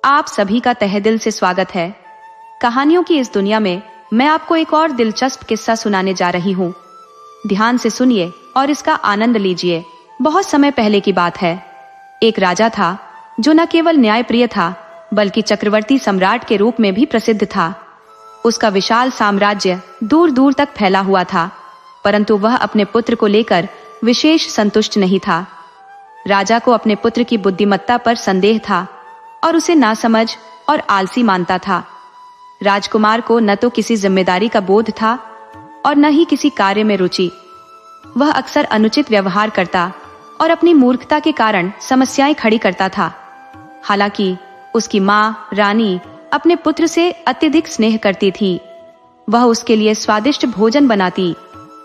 आप सभी का तहे दिल से स्वागत है। कहानियों की इस दुनिया में मैं आपको एक और दिलचस्प किस्सा सुनाने जा रही हूँ। ध्यान से सुनिए और इसका आनंद लीजिए। बहुत समय पहले की बात है। एक राजा था जो न केवल न्यायप्रिय था बल्कि चक्रवर्ती सम्राट के रूप में भी प्रसिद्ध था। उसका विशाल साम्राज्य दूर दूर तक फैला हुआ था, परंतु वह अपने पुत्र को लेकर विशेष संतुष्ट नहीं था। राजा को अपने पुत्र की बुद्धिमत्ता पर संदेह था और उसे नासमझ और आलसी मानता था। राजकुमार को न तो किसी जिम्मेदारी का बोध था और न ही किसी कार्य में रुचि। वह अक्सर अनुचित व्यवहार करता और अपनी मूर्खता के कारण समस्याएं खड़ी करता था। हालांकि उसकी माँ रानी अपने पुत्र से अत्यधिक स्नेह करती थी। वह उसके लिए स्वादिष्ट भोजन बनाती,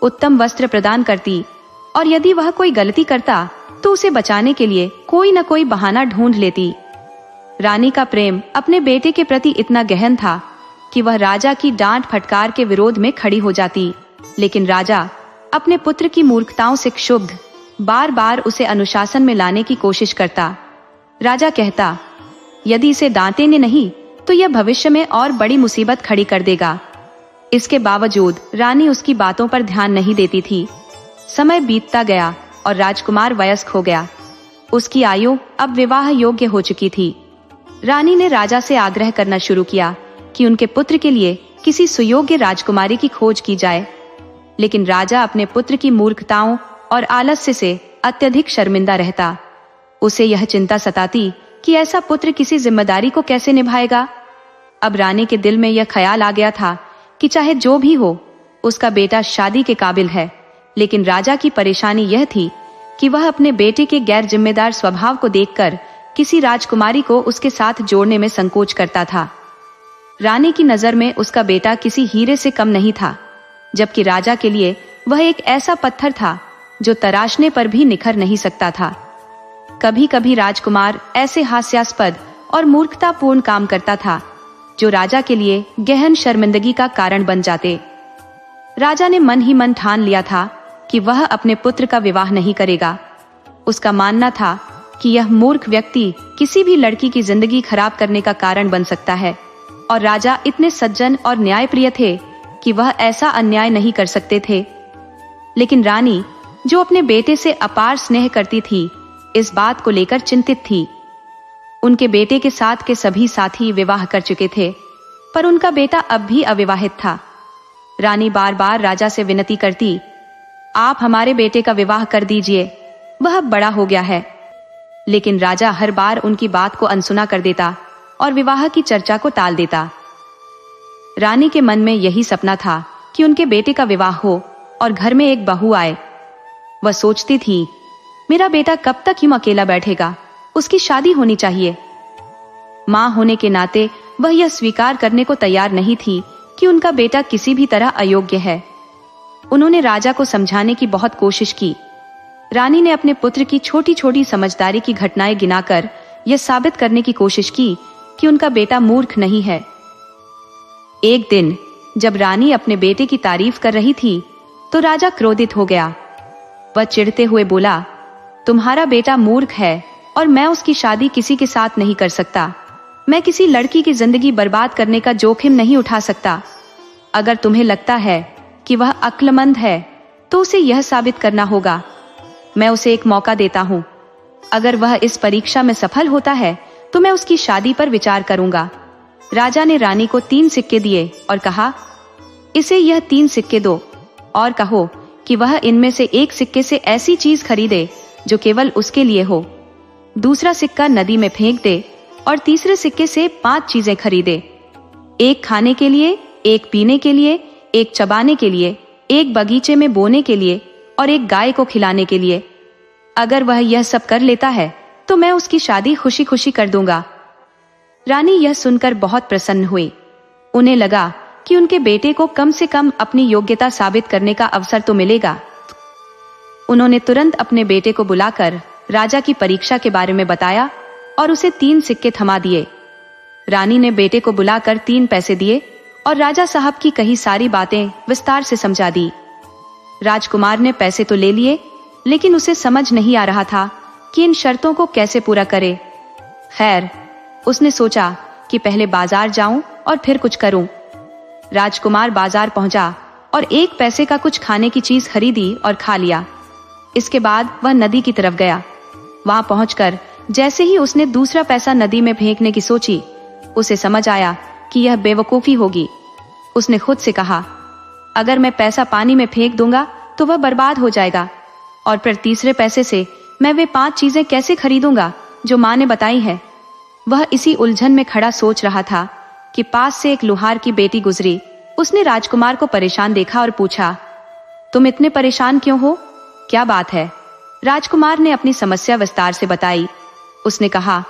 उत्तम वस्त्र प्रदान करती और यदि वह कोई गलती करता तो उसे बचाने के लिए कोई न कोई बहाना ढूंढ लेती। रानी का प्रेम अपने बेटे के प्रति इतना गहन था कि वह राजा की डांट फटकार के विरोध में खड़ी हो जाती, लेकिन राजा अपने पुत्र की मूर्खताओं से क्षुब्ध बार बार उसे अनुशासन में लाने की कोशिश करता। राजा कहता, यदि इसे डांटेंगे नहीं तो यह भविष्य में और बड़ी मुसीबत खड़ी कर देगा। इसके बावजूद रानी उसकी बातों पर ध्यान नहीं देती थी। समय बीतता गया और राजकुमार वयस्क हो गया। उसकी आयु अब विवाह योग्य हो चुकी थी। रानी ने राजा से आग्रह करना शुरू किया कि उनके पुत्र के लिए किसी सुयोग्य राजकुमारी की खोज की जाए, लेकिन राजा अपने पुत्र की मूर्खताओं और आलस्य से अत्यधिक शर्मिंदा रहता। उसे यह चिंता सताती कि ऐसा पुत्र किसी जिम्मेदारी को कैसे निभाएगा। अब रानी के दिल में यह ख्याल आ गया था कि चाहे जो भी हो, उसका बेटा शादी के काबिल है, लेकिन राजा की परेशानी यह थी कि वह अपने बेटे के गैर जिम्मेदार स्वभाव को देखकर किसी राजकुमारी को उसके साथ जोड़ने में संकोच करता था। रानी की नजर में उसका बेटा किसी हीरे से कम नहीं था, जबकि राजा के लिए वह एक ऐसा पत्थर था जो तराशने पर भी निखर नहीं सकता था। कभी कभी राजकुमार ऐसे हास्यास्पद और मूर्खतापूर्ण काम करता था जो राजा के लिए गहन शर्मिंदगी का कारण बन जाते। राजा ने मन ही मन ठान लिया था कि वह अपने पुत्र का विवाह नहीं करेगा। उसका मानना था कि यह मूर्ख व्यक्ति किसी भी लड़की की जिंदगी खराब करने का कारण बन सकता है, और राजा इतने सज्जन और न्यायप्रिय थे कि वह ऐसा अन्याय नहीं कर सकते थे। लेकिन रानी, जो अपने बेटे से अपार स्नेह करती थी, इस बात को लेकर चिंतित थी। उनके बेटे के साथ के सभी साथी विवाह कर चुके थे, पर उनका बेटा अब भी अविवाहित था। रानी बार बार राजा से विनती करती, आप हमारे बेटे का विवाह कर दीजिए, वह अब बड़ा हो गया है। लेकिन राजा हर बार उनकी बात को अनसुना कर देता और विवाह की चर्चा को टाल देता। रानी के मन में यही सपना था कि उनके बेटे का विवाह हो और घर में एक बहू आए। वह सोचती थी, मेरा बेटा कब तक यूं अकेला बैठेगा, उसकी शादी होनी चाहिए। मां होने के नाते वह यह स्वीकार करने को तैयार नहीं थी कि उनका बेटा किसी भी तरह अयोग्य है। उन्होंने राजा को समझाने की बहुत कोशिश की। रानी ने अपने पुत्र की छोटी छोटी समझदारी की घटनाएं गिनाकर यह साबित करने की कोशिश की कि उनका बेटा मूर्ख नहीं है। एक दिन जब रानी अपने बेटे की तारीफ कर रही थी तो राजा क्रोधित हो गया। वह चिढ़ते हुए बोला, तुम्हारा बेटा मूर्ख है और मैं उसकी शादी किसी के साथ नहीं कर सकता। मैं किसी लड़की की जिंदगी बर्बाद करने का जोखिम नहीं उठा सकता। अगर तुम्हें लगता है कि वह अक्लमंद है तो उसे यह साबित करना होगा। मैं उसे एक मौका देता हूँ। अगर वह इस परीक्षा में सफल होता है तो मैं उसकी शादी पर विचार करूंगा। राजा ने रानी को 3 सिक्के दिए और कहा, इसे यह 3 सिक्के दो और कहो कि वह इनमें से एक सिक्के से ऐसी चीज खरीदे जो केवल उसके लिए हो, दूसरा सिक्का नदी में फेंक दे और तीसरे सिक्के से 5 चीजें खरीदे, एक खाने के लिए, एक पीने के लिए, एक चबाने के लिए, एक बगीचे में बोने के लिए और एक गाय को खिलाने के लिए। अगर वह यह सब कर लेता है तो मैं उसकी शादी खुशी खुशी कर दूंगा। रानी यह सुनकर बहुत प्रसन्न हुई। उन्हें लगा कि उनके बेटे को कम से कम अपनी योग्यता साबित करने का अवसर तो मिलेगा। उन्होंने तुरंत अपने बेटे को बुलाकर राजा की परीक्षा के बारे में बताया और उसे 3 सिक्के थमा दिए। रानी ने बेटे को बुलाकर 3 पैसे दिए और राजा साहब की कही सारी बातें विस्तार से समझा दी। राजकुमार ने पैसे तो ले लिए, लेकिन उसे समझ नहीं आ रहा था कि इन शर्तों को कैसे पूरा करे। खैर, उसने सोचा कि पहले बाजार जाऊं और फिर कुछ करूं। राजकुमार बाजार पहुंचा और 1 पैसे का कुछ खाने की चीज खरीदी और खा लिया। इसके बाद वह नदी की तरफ गया। वहां पहुंचकर जैसे ही उसने दूसरा पैसा नदी में फेंकने की सोची, उसे समझ आया कि यह बेवकूफी होगी। उसने खुद से कहा, अगर मैं पैसा पानी में फेंक दूंगा तो वह बर्बाद हो जाएगा, और फिर तीसरे पैसे से मैं वे 5 चीजें कैसे खरीदूंगा जो माँ ने बताई है। वह इसी उलझन में खड़ा सोच रहा था कि पास से एक लोहार की बेटी गुजरी। उसने राजकुमार को परेशान देखा और पूछा, तुम इतने परेशान क्यों हो? क्या बात है? राजकुमार ने अपनी समस्या विस्तार से बताई। उसने कहा,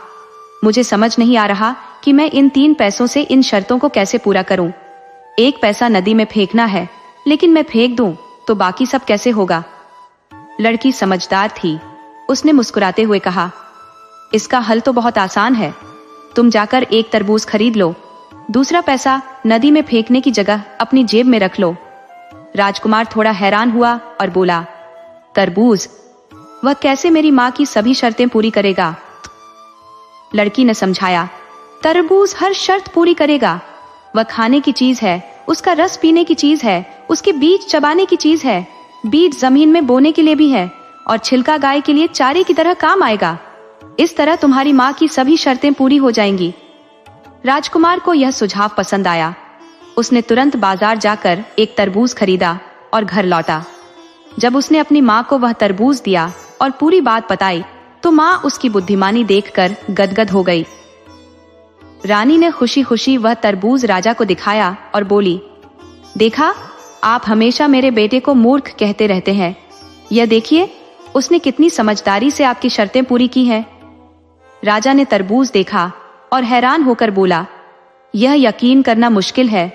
मुझे समझ नहीं आ रहा कि मैं इन 3 पैसों से इन शर्तों को कैसे पूरा करूं। 1 पैसा नदी में फेंकना है, लेकिन मैं फेंक दूं तो बाकी सब कैसे होगा? लड़की समझदार थी। उसने मुस्कुराते हुए कहा, इसका हल तो बहुत आसान है। तुम जाकर 1 तरबूज खरीद लो, दूसरा पैसा नदी में फेंकने की जगह अपनी जेब में रख लो। राजकुमार थोड़ा हैरान हुआ और बोला, तरबूज? वह कैसे मेरी माँ की सभी शर्तें पूरी करेगा? लड़की ने समझाया, तरबूज हर शर्त पूरी करेगा। वह खाने की चीज है, उसका रस पीने की चीज है, उसके बीज चबाने की चीज है, बीज जमीन में बोने के लिए भी है, और छिलका गाय के लिए चारे की तरह काम आएगा। इस तरह तुम्हारी माँ की सभी शर्तें पूरी हो जाएंगी। राजकुमार को यह सुझाव पसंद आया। उसने तुरंत बाजार जाकर 1 तरबूज खरीदा और घर लौटा। जब उसने अपनी माँ को वह तरबूज दिया और पूरी बात बताई, तो माँ उसकी बुद्धिमानी देखकर गदगद हो गई। रानी ने खुशी खुशी वह तरबूज राजा को दिखाया और बोली, देखा, आप हमेशा मेरे बेटे को मूर्ख कहते रहते हैं। यह देखिए, उसने कितनी समझदारी से आपकी शर्तें पूरी की हैं। राजा ने तरबूज देखा और हैरान होकर बोला, यह यकीन करना मुश्किल है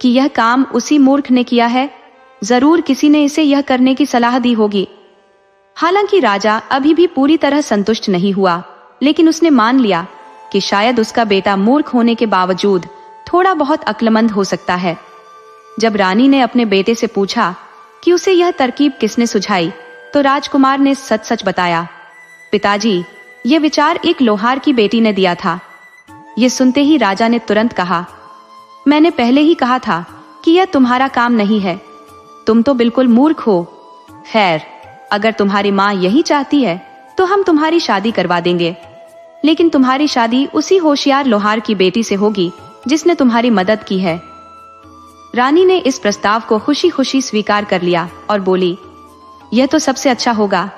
कि यह काम उसी मूर्ख ने किया है। जरूर किसी ने इसे यह करने की सलाह दी होगी। हालांकि राजा अभी भी पूरी तरह संतुष्ट नहीं हुआ, लेकिन उसने मान लिया कि शायद उसका बेटा मूर्ख होने के बावजूद थोड़ा बहुत अक्लमंद हो सकता है। जब रानी ने अपने बेटे से पूछा कि उसे यह तरकीब किसने सुझाई, तो राजकुमार ने सच सच बताया, पिताजी, यह विचार एक लोहार की बेटी ने दिया था। ये सुनते ही राजा ने तुरंत कहा, मैंने पहले ही कहा था कि यह तुम्हारा काम नहीं है। तुम तो बिल्कुल मूर्ख हो। खैर, अगर तुम्हारी माँ यही चाहती है तो हम तुम्हारी शादी करवा देंगे, लेकिन तुम्हारी शादी उसी होशियार लोहार की बेटी से होगी जिसने तुम्हारी मदद की है। रानी ने इस प्रस्ताव को खुशी खुशी स्वीकार कर लिया और बोली, यह तो सबसे अच्छा होगा।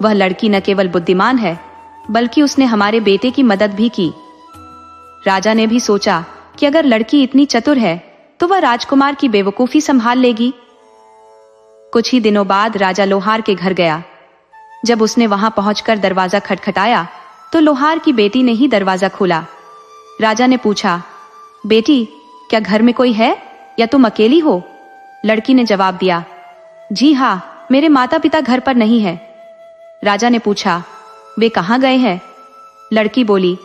वह लड़की न केवल बुद्धिमान है, बल्कि उसने हमारे बेटे की मदद भी की। राजा ने भी सोचा कि अगर लड़की इतनी चतुर है तो वह राजकुमार की बेवकूफी संभाल लेगी। कुछ ही दिनों बाद राजा लोहार के घर गया। जब उसने वहां पहुंचकर दरवाजा खटखटाया, तो लोहार की बेटी ने ही दरवाजा खोला। राजा ने पूछा, बेटी, क्या घर में कोई है या तुम अकेली हो? लड़की ने जवाब दिया, जी हाँ, मेरे माता पिता घर पर नहीं है। राजा ने पूछा, वे कहाँ गए हैं? लड़की बोली,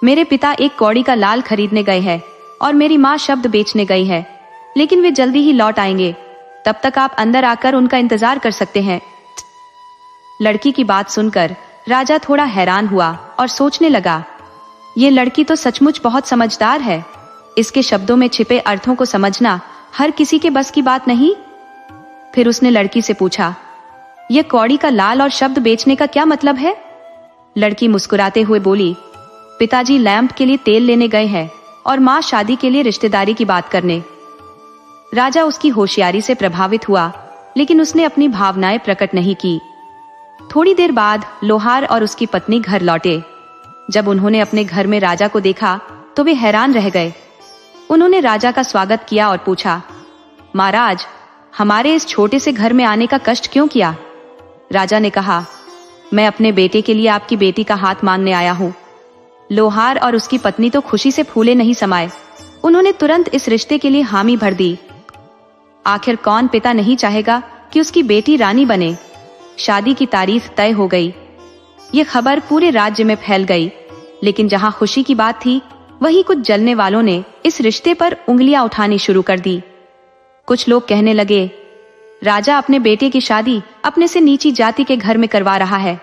मेरे पिता एक कौड़ी का लाल खरीदने गए हैं और मेरी माँ शब्द बेचने गई है, लेकिन वे जल्दी ही लौट आएंगे। तब तक आप अंदर आकर उनका इंतजार कर सकते हैं। लड़की की बात सुनकर राजा थोड़ा हैरान हुआ और सोचने लगा, ये लड़की तो सचमुच बहुत समझदार है। इसके शब्दों में छिपे अर्थों को समझना हर किसी के बस की बात नहीं। फिर उसने लड़की से पूछा, यह कौड़ी का लाल और शब्द बेचने का क्या मतलब है? लड़की मुस्कुराते हुए बोली, पिताजी लैंप के लिए तेल लेने गए हैं और माँ शादी के लिए रिश्तेदारी की बात करने। राजा उसकी होशियारी से प्रभावित हुआ, लेकिन उसने अपनी भावनाएं प्रकट नहीं की। थोड़ी देर बाद लोहार और उसकी पत्नी घर लौटे। जब उन्होंने अपने घर में राजा को देखा तो वे हैरान रह गए। उन्होंने राजा का स्वागत किया और पूछा, महाराज, हमारे इस छोटे से घर में आने का कष्ट क्यों किया? राजा ने कहा, मैं अपने बेटे के लिए आपकी बेटी का हाथ मांगने आया हूँ। लोहार और उसकी पत्नी तो खुशी से फूले नहीं समाये। उन्होंने तुरंत इस रिश्ते के लिए हामी भर दी। आखिर कौन पिता नहीं चाहेगा कि उसकी बेटी रानी बने? शादी की तारीख तय हो गई। ये खबर पूरे राज्य में फैल गई, लेकिन जहां खुशी की बात थी, वहीं कुछ जलने वालों ने इस रिश्ते पर उंगलियां उठानी शुरू कर दी। कुछ लोग कहने लगे, राजा अपने बेटे की शादी अपने से नीची जाति के घर में करवा रहा है,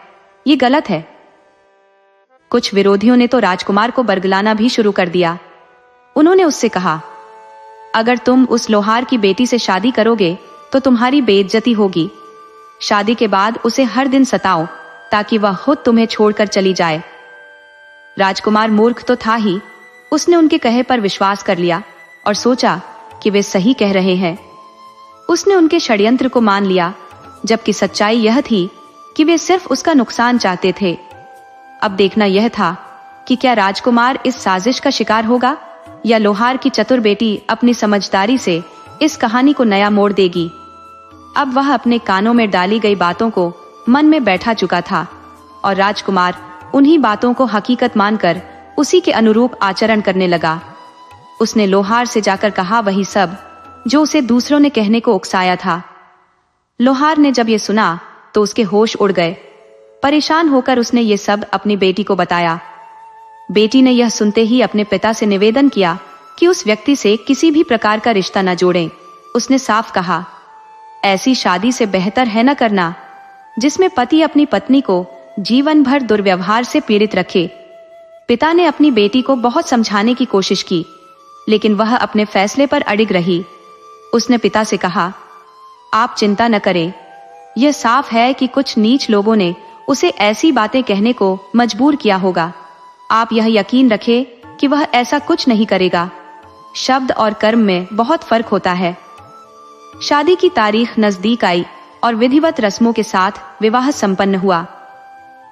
ये गलत है। कुछ विरोधियों ने तो राजकुमार को बरगलाना भी शुरू कर दिया। उन्होंने उससे कहा, अगर तुम उस लोहार की बेटी से शादी करोगे तो तुम्हारी बेइज्जती होगी। शादी के बाद उसे हर दिन सताओ ताकि वह खुद तुम्हें छोड़कर चली जाए। राजकुमार मूर्ख तो था ही, उसने उनके कहे पर विश्वास कर लिया और सोचा कि वे सही कह रहे हैं। उसने उनके षड्यंत्र को मान लिया, जबकि सच्चाई यह थी कि वे सिर्फ उसका नुकसान चाहते थे। अब देखना यह था कि क्या राजकुमार इस साजिश का शिकार होगा या लोहार की चतुर बेटी अपनी समझदारी से इस कहानी को नया मोड़ देगी। अब वह अपने कानों में डाली गई बातों को मन में बैठा चुका था और राजकुमार उन्हीं बातों को हकीकत मानकर उसी के अनुरूप आचरण करने लगा। उसने लोहार से जाकर कहा वही सब जो उसे दूसरों ने कहने को उकसाया था। लोहार ने जब ये सुना तो उसके होश उड़ गए। परेशान होकर उसने ये सब अपनी बेटी को बताया। बेटी ने यह सुनते ही अपने पिता से निवेदन किया कि उस व्यक्ति से किसी भी प्रकार का रिश्ता न जोड़ें। उसने साफ कहा, ऐसी शादी से बेहतर है न करना जिसमें पति अपनी पत्नी को जीवन भर दुर्व्यवहार से पीड़ित रखे। पिता ने अपनी बेटी को बहुत समझाने की कोशिश की, लेकिन वह अपने फैसले पर अडिग रही। उसने पिता से कहा, आप चिंता न करें, यह साफ है कि कुछ नीच लोगों ने उसे ऐसी बातें कहने को मजबूर किया होगा। आप यह यकीन रखें कि वह ऐसा कुछ नहीं करेगा। शब्द और कर्म में बहुत फर्क होता है। शादी की तारीख नजदीक आई और विधिवत रस्मों के साथ विवाह संपन्न हुआ।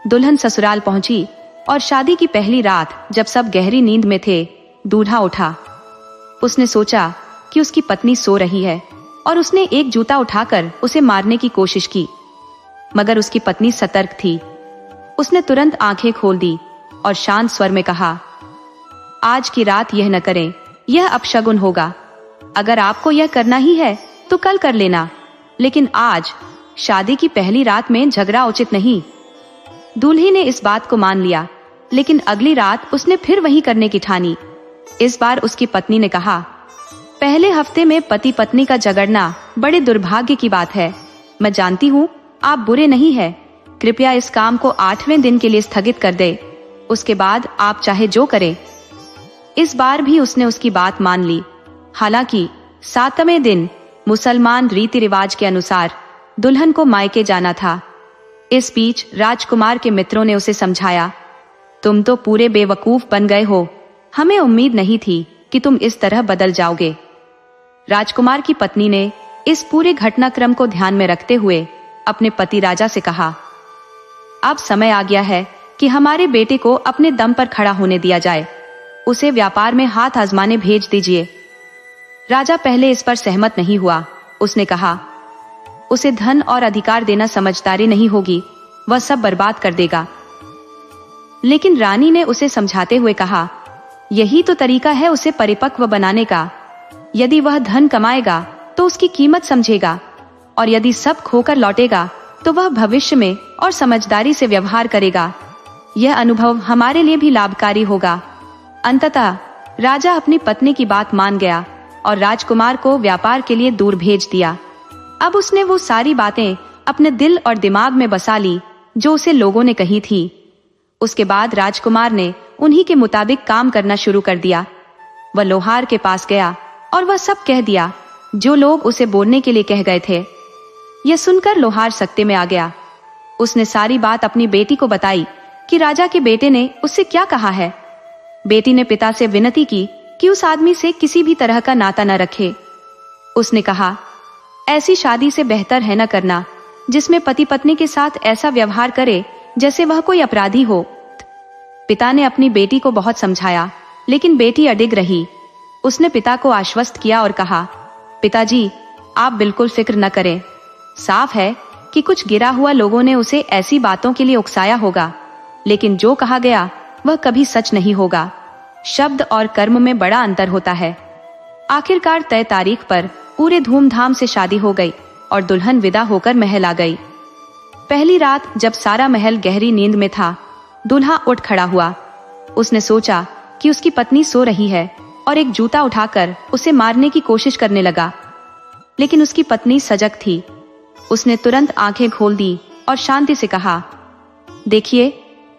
दुल्हन ससुराल पहुंची और शादी की पहली रात जब सब गहरी नींद में थे, दूल्हा उठा। उसने सोचा कि उसकी पत्नी सो रही है और उसने एक जूता उठाकर उसे मारने की कोशिश की, मगर उसकी पत्नी सतर्क थी। उसने तुरंत आंखें खोल दी और शांत स्वर में कहा, आज की रात यह न करें, यह अपशगुन होगा। अगर आपको यह करना ही है तो कल कर लेना, लेकिन आज शादी की पहली रात में झगड़ा उचित नहीं। दूल्हे ने इस बात को मान लिया, लेकिन अगली रात उसने फिर वही करने की ठानी। इस बार उसकी पत्नी ने कहा, पहले हफ्ते में पति पत्नी का झगड़ना बड़े दुर्भाग्य की बात है। मैं जानती हूँ आप बुरे नहीं हैं, कृपया इस काम को 8वें दिन के लिए स्थगित कर दे, उसके बाद आप चाहे जो करें। इस बार भी उसने उसकी बात मान ली। हालांकि 7वें दिन मुसलमान रीति रिवाज के अनुसार दुल्हन को मायके जाना था। इस बीच राजकुमार के मित्रों ने उसे समझाया, तुम तो पूरे बेवकूफ बन गए हो, हमें उम्मीद नहीं थी कि तुम इस तरह बदल जाओगे। राजकुमार की पत्नी ने इस पूरे घटनाक्रम को ध्यान में रखते हुए अपने पति राजा से कहा, अब समय आ गया है कि हमारे बेटे को अपने दम पर खड़ा होने दिया जाए। उसे व्यापार में हाथ आजमाने भेज दीजिए। राजा पहले इस पर सहमत नहीं हुआ। उसने कहा, उसे धन और अधिकार देना समझदारी नहीं होगी, वह सब बर्बाद कर देगा। लेकिन रानी ने उसे समझाते हुए कहा, यही तो तरीका है उसे परिपक्व बनाने का। यदि वह धन कमाएगा तो उसकी कीमत समझेगा, और यदि सब खोकर लौटेगा तो वह भविष्य में और समझदारी से व्यवहार करेगा। यह अनुभव हमारे लिए भी लाभकारी होगा। अंततः राजा अपनी पत्नी की बात मान गया और राजकुमार को व्यापार के लिए दूर भेज दिया। अब उसने वो सारी बातें अपने दिल और दिमाग में बसा ली जो उसे लोगों ने कही थी। उसके बाद राजकुमार ने उन्हीं के मुताबिक काम करना शुरू कर दिया। वह लोहार के पास गया और वह सब कह दिया जो लोग उसे बोलने के लिए कह गए थे। यह सुनकर लोहार सकते में आ गया। उसने सारी बात अपनी बेटी को बताई कि राजा के बेटे ने उससे क्या कहा है। बेटी ने पिता से विनती की कि उस आदमी से किसी भी तरह का नाता न रखे। उसने कहा, ऐसी शादी से बेहतर है न करना जिसमें पति पत्नी के साथ ऐसा व्यवहार करे जैसे वह कोई अपराधी हो। पिता ने अपनी बेटी को बहुत समझाया, लेकिन बेटी अडिग रही। उसने पिता को आश्वस्त किया और कहा, पिताजी, आप बिल्कुल फिक्र न करें। साफ है कि कुछ गिरा हुआ लोगों ने उसे ऐसी बातों के लिए उकसाया होगा, लेकिन जो कहा गया वह कभी सच नहीं होगा। शब्द और कर्म में बड़ा अंतर होता है। आखिरकार तय तारीख पर पूरे धूमधाम से शादी हो गई और दुल्हन विदा होकर महल आ गई। पहली रात जब सारा महल गहरी नींद में था, दूल्हा उठ खड़ा हुआ। उसने सोचा कि उसकी पत्नी सो रही है और एक जूता उठाकर उसे मारने की कोशिश करने लगा, लेकिन उसकी पत्नी सजग थी। उसने तुरंत आंखें खोल दी और शांति से कहा, देखिए,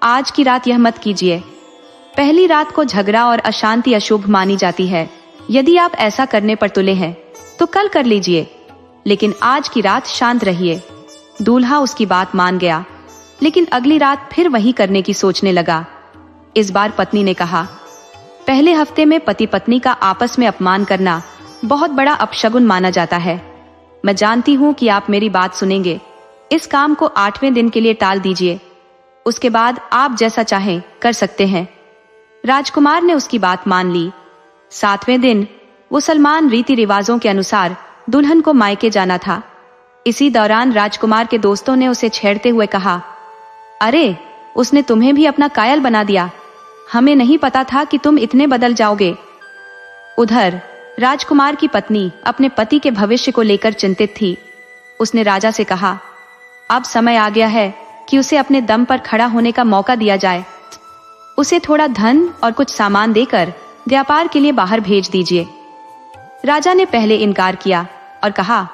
आज की रात यह मत कीजिए। पहली रात को झगड़ा और अशांति अशुभ मानी जाती है। यदि आप ऐसा करने पर तुले हैं तो कल कर लीजिए, लेकिन आज की रात शांत रहिए। दूल्हा उसकी बात मान गया, लेकिन अगली रात फिर वही करने की सोचने लगा। इस बार पत्नी ने कहा, पहले हफ्ते में पति पत्नी का आपस में अपमान करना बहुत बड़ा अपशगुन माना जाता है। मैं जानती हूँ कि आप मेरी बात सुनेंगे। इस काम को 8वें दिन के लिए टाल दीजिए, उसके बाद आप जैसा चाहें कर सकते हैं। राजकुमार ने उसकी बात मान ली। 7वें दिन वो सलमान रीति रिवाजों के अनुसार दुल्हन को मायके जाना था। इसी दौरान राजकुमार के दोस्तों ने उसे छेड़ते हुए कहा, अरे उसने तुम्हें भी अपना कायल बना दिया, हमें नहीं पता था कि तुम इतने बदल जाओगे। उधर राजकुमार की पत्नी अपने पति के भविष्य को लेकर चिंतित थी। उसने राजा से कहा, अब समय आ गया है कि उसे अपने दम पर खड़ा होने का मौका दिया जाए। उसे थोड़ा धन और कुछ सामान देकर व्यापार के लिए बाहर भेज दीजिए। राजा ने पहले इनकार किया और कहा,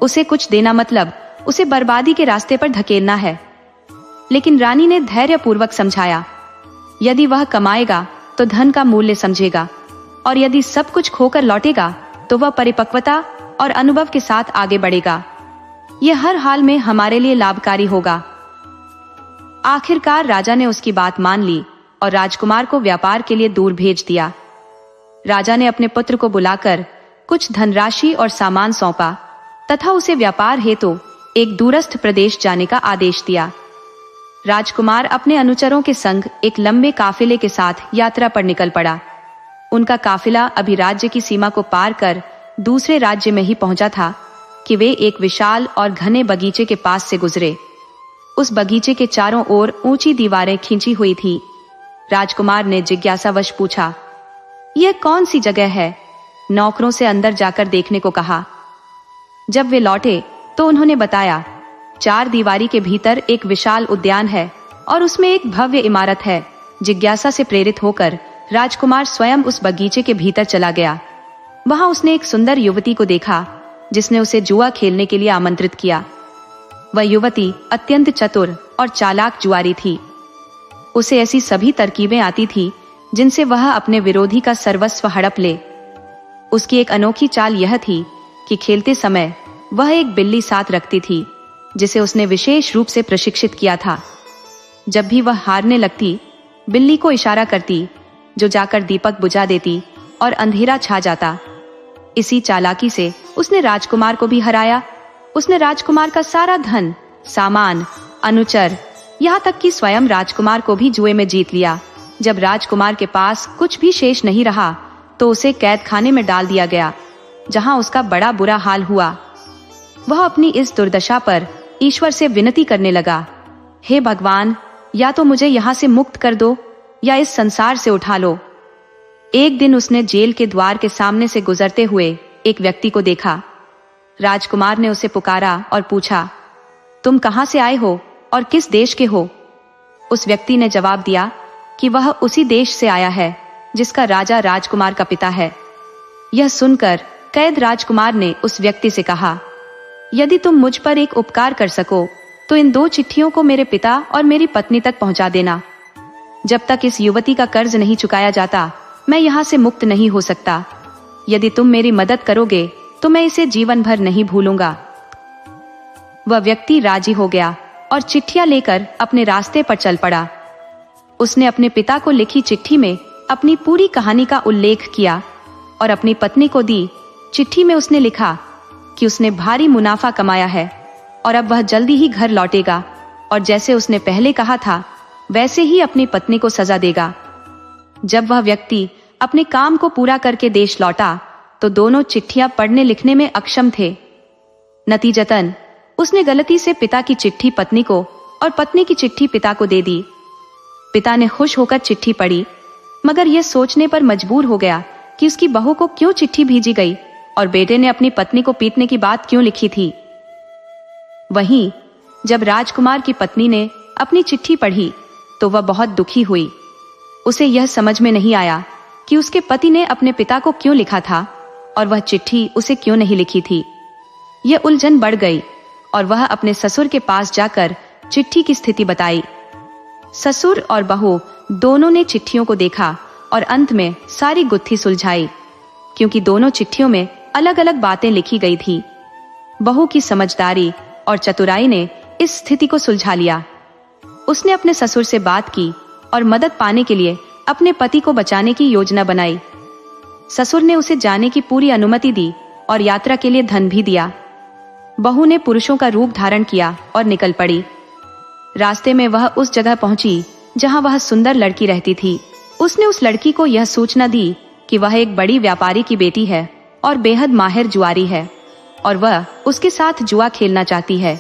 उसे कुछ देना मतलब उसे बर्बादी के रास्ते पर धकेलना है। लेकिन रानी ने धैर्यपूर्वक समझाया, यदि वह कमाएगा तो धन का मूल्य समझेगा, और यदि सब कुछ खोकर लौटेगा तो वह परिपक्वता और अनुभव के साथ आगे बढ़ेगा। यह हर हाल में हमारे लिए लाभकारी होगा। आखिरकार राजा ने उसकी बात मान ली और राजकुमार को व्यापार के लिए दूर भेज दिया। राजा ने अपने पुत्र को बुलाकर कुछ धनराशि और सामान सौंपा तथा उसे व्यापार हेतु एक दूरस्थ प्रदेश जाने का आदेश दिया। राजकुमार अपने अनुचरों के संग एक लंबे काफिले के साथ यात्रा पर निकल पड़ा। उनका काफिला अभी राज्य की सीमा को पार कर दूसरे राज्य में ही पहुंचा था कि वे एक विशाल और घने बगीचे के पास से गुजरे। उस बगीचे के चारों ओर ऊंची दीवारें खींची हुई थी। राजकुमार ने जिज्ञासावश पूछा, यह कौन सी जगह है? नौकरों से अंदर जाकर देखने को कहा। जब वे लौटे तो उन्होंने बताया, 4 दीवारी के भीतर एक विशाल उद्यान है और उसमें एक भव्य इमारत है। जिज्ञासा से प्रेरित होकर राजकुमार स्वयं उस बगीचे के भीतर चला गया। वहां उसने एक सुंदर युवती को देखा जिसने उसे जुआ खेलने के लिए आमंत्रित किया। वह युवती अत्यंत चतुर और चालाक जुआरी थी। उसे ऐसी सभी तरकीबें आती थी जिनसे वह अपने विरोधी का सर्वस्व हड़प ले। उसकी एक अनोखी चाल यह थी कि खेलते समय वह एक बिल्ली साथ रखती थी जिसे उसने विशेष रूप से प्रशिक्षित किया था। जब भी वह हारने लगती, बिल्ली को इशारा करती, जो जाकर दीपक बुझा देती और अंधेरा छा जाता। इसी चालाकी से उसने राजकुमार को भी हराया। उसने राजकुमार का सारा धन, सामान, अनुचर, यहाँ तक कि स्वयं राजकुमार को भी जुए में जीत लिया। जब राजकुमार के पास कुछ भी शेष नहीं रहा तो उसे कैद खाने में डाल दिया गया, जहां उसका बड़ा बुरा हाल हुआ। वह अपनी इस दुर्दशा पर ईश्वर से विनती करने लगा, हे भगवान, या तो मुझे यहाँ से मुक्त कर दो या इस संसार से उठा लो। एक दिन उसने जेल के द्वार के सामने से गुजरते हुए एक व्यक्ति को देखा। राजकुमार ने उसे पुकारा और पूछा, तुम कहाँ से आए हो और किस देश के हो? उस व्यक्ति ने जवाब दिया कि वह उसी देश से आया है जिसका राजा राजकुमार का पिता है। यह सुनकर कैद राजकुमार ने उस व्यक्ति से कहा, यदि तुम मुझ पर एक उपकार कर सको तो इन 2 चिट्ठियों को मेरे पिता और मेरी पत्नी तक पहुंचा देना। जब तक इस युवती का कर्ज नहीं चुकाया जाता, मैं यहाँ से मुक्त नहीं हो सकता। यदि तुम मेरी मदद करोगे तो मैं इसे जीवन भर नहीं भूलूंगा। वह व्यक्ति राजी हो गया और चिट्ठियां लेकर अपने रास्ते पर चल पड़ा। उसने अपने पिता को लिखी चिट्ठी में अपनी पूरी कहानी का उल्लेख किया और अपनी पत्नी को दी। चिट्ठी में उसने लिखा कि उसने भारी मुनाफा कमाया है और अब वह जल्दी ही घर लौटेगा और जैसे उसने पहले कहा था वैसे ही अपनी पत्नी को सजा देगा। जब वह व्यक्ति अपने काम को पूरा करके देश लौटा तो दोनों चिट्ठियां पढ़ने लिखने में अक्षम थे। नतीजतन उसने गलती से पिता की चिट्ठी पत्नी को और पत्नी की चिट्ठी पिता को दे दी। पिता ने खुश होकर चिट्ठी पढ़ी, मगर यह सोचने पर मजबूर हो गया कि उसकी बहू को क्यों चिट्ठी भेजी गई और बेटे ने अपनी पत्नी को पीटने की बात क्यों लिखी थी। वहीं जब राजकुमार की पत्नी ने अपनी चिट्ठी पढ़ी तो वह बहुत दुखी हुई। उसे यह समझ में नहीं आया कि उसके पति ने अपने पिता को क्यों लिखा था और वह चिट्ठी उसे क्यों नहीं लिखी थी। यह उलझन बढ़ गई और वह अपने ससुर के पास जाकर चिट्ठी की स्थिति बताई। ससुर और बहू दोनों ने चिट्ठियों को देखा और अंत में सारी गुत्थी सुलझाई, क्योंकि दोनों चिट्ठियों में अलग अलग बातें लिखी गई थी। बहू की समझदारी और चतुराई ने इस स्थिति को सुलझा लिया। उसने अपने ससुर से बात की और मदद पाने के लिए अपने पति को बचाने की योजना बनाई। ससुर ने उसे जाने की पूरी अनुमति दी और यात्रा के लिए धन भी दिया। बहू ने पुरुषों का रूप धारण किया और निकल पड़ी। रास्ते में वह उस जगह पहुंची जहां वह सुंदर लड़की रहती थी। उसने उस लड़की को यह सूचना दी कि वह एक बड़ी व्यापारी की बेटी है और बेहद माहिर जुआरी है और वह उसके साथ जुआ खेलना चाहती है।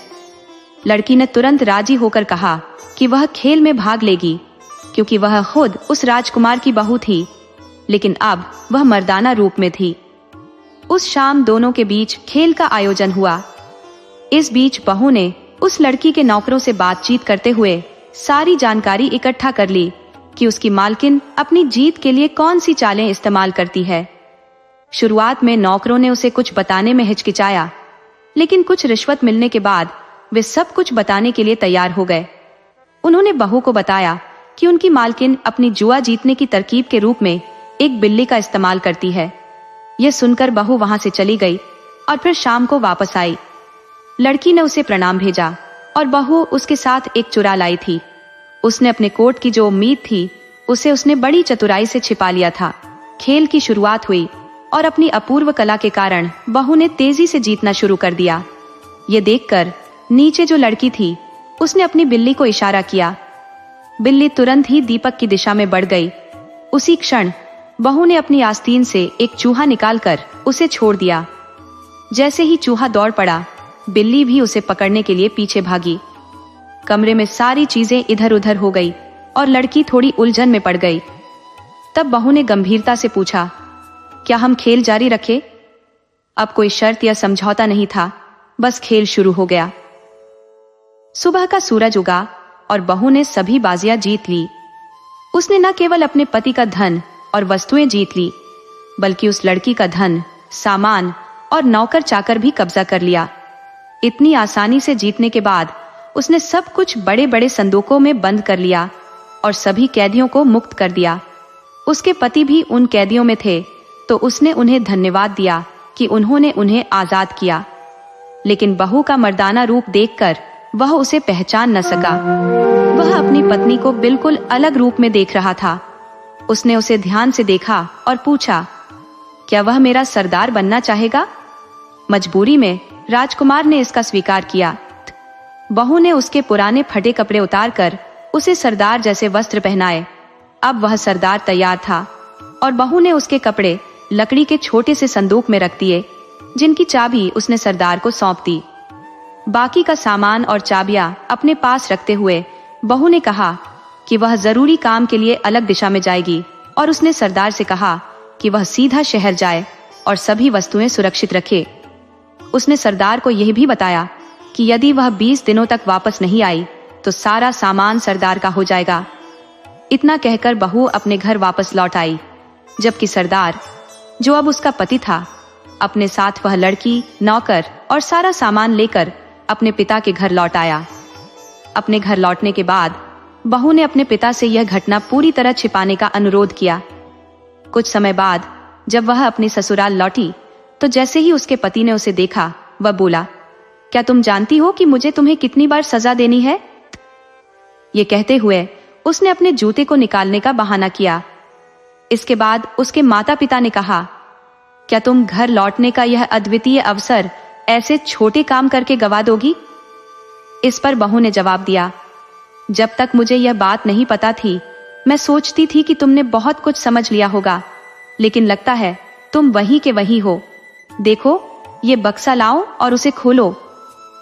लड़की ने तुरंत राजी होकर कहा कि वह खेल में भाग लेगी, क्योंकि वह खुद उस राजकुमार की बहू थी, लेकिन अब वह मर्दाना रूप में थी। उस शाम दोनों के बीच खेल का आयोजन हुआ। इस बीच बहू ने उस लड़की के नौकरों से बातचीत करते हुए सारी जानकारी इकट्ठा कर ली कि उसकी मालकिन अपनी जीत के लिए कौन सी चालें इस्तेमाल करती है। शुरुआत में नौकरों ने उसे कुछ बताने में हिचकिचाया, लेकिन कुछ रिश्वत मिलने के बाद वे सब कुछ बताने के लिए तैयार हो गए। उन्होंने बहू को बताया कि उनकी मालकिन अपनी जुआ जीतने की तरकीब के रूप में एक बिल्ली का इस्तेमाल करती है। यह सुनकर बहू वहां से चली गई और फिर शाम को वापस आई। लड़की ने उसे प्रणाम भेजा और बहू उसके साथ एक चुरा लाई थी। उसने अपने कोट की जो उम्मीद थी उसे उसने बड़ी चतुराई से छिपा लिया था। खेल की शुरुआत हुई और अपनी अपूर्व कला के कारण बहू ने तेजी से जीतना शुरू कर दिया। ये देखकर नीचे जो लड़की थी उसने अपनी बिल्ली को इशारा किया। बिल्ली तुरंत ही दीपक की दिशा में बढ़ गई। उसी क्षण बहू ने अपनी आस्तीन से एक चूहा निकालकर उसे छोड़ दिया। जैसे ही चूहा दौड़ पड़ा, बिल्ली भी उसे पकड़ने के लिए पीछे भागी। कमरे में सारी चीजें इधर उधर हो गई और लड़की थोड़ी उलझन में पड़ गई। तब बहू ने गंभीरता से पूछा, क्या हम खेल जारी रखें? अब कोई शर्त या समझौता नहीं था, बस खेल शुरू हो गया। सुबह का सूरज उगा और बहू ने सभी बाजियां जीत ली। उसने न केवल अपने पति का धन और वस्तुएं जीत ली, बल्कि उस लड़की का धन, सामान और नौकर चाकर भी कब्जा कर लिया। इतनी आसानी से जीतने के बाद उसने सब कुछ बड़े बड़े संदूकों में बंद कर लिया और सभी कैदियों को मुक्त कर दिया। उसके पति भी उन कैदियों में थे, तो उसने उन्हें धन्यवाद दिया कि उन्होंने उन्हें आजाद किया। लेकिन बहू का मर्दाना रूप देखकर वह उसे पहचान न सका। वह अपनी पत्नी को बिल्कुल अलग रूप में देख रहा था। उसने उसे ध्यान से देखा और पूछा, क्या वह मेरा सरदार बनना चाहेगा? मजबूरी में राजकुमार ने इसका स्वीकार किया। बहू ने उसके पुराने फटे कपड़े उतारकर उसे सरदार जैसे वस्त्र पहनाए। अब वह सरदार तैयार था और बहू ने उसके कपड़े लकड़ी के छोटे से संदूक में रख दिए, जिनकी चाबी उसने सरदार को सौंप दी। बाकी का सामान और चाबियां अपने पास रखते हुए बहू ने कहा कि वह जरूरी काम के लिए अलग दिशा में जाएगी और उसने सरदार से कहा कि वह सीधा शहर जाए और सभी वस्तुएं सुरक्षित रखे। उसने सरदार को यह भी बताया कि यदि वह 20 दिनों तक वापस नहीं आई तो सारा सामान सरदार का हो जाएगा। इतना कहकर बहू अपने घर वापस लौट आई, जबकि सरदार, जो अब उसका पति था, अपने साथ वह लड़की, नौकर और सारा सामान लेकर अपने पिता के घर लौट आया। अपने घर लौटने के बाद बहू ने अपने पिता से यह घटना पूरी तरह छिपाने का अनुरोध किया। कुछ समय बाद जब वह अपनी ससुराल लौटी तो जैसे ही उसके पति ने उसे देखा, वह बोला, क्या तुम जानती हो कि मुझे तुम्हें कितनी बार सजा देनी है? ये कहते हुए उसने अपने जूते को निकालने का बहाना किया। इसके बाद उसके माता पिता ने कहा, क्या तुम घर लौटने का यह अद्वितीय अवसर ऐसे छोटे काम करके गवा दोगी? इस पर बहू ने जवाब दिया, जब तक मुझे यह बात नहीं पता थी, मैं सोचती थी कि तुमने बहुत कुछ समझ लिया होगा, लेकिन लगता है तुम वही के वही हो। देखो, ये बक्सा लाओ और उसे खोलो।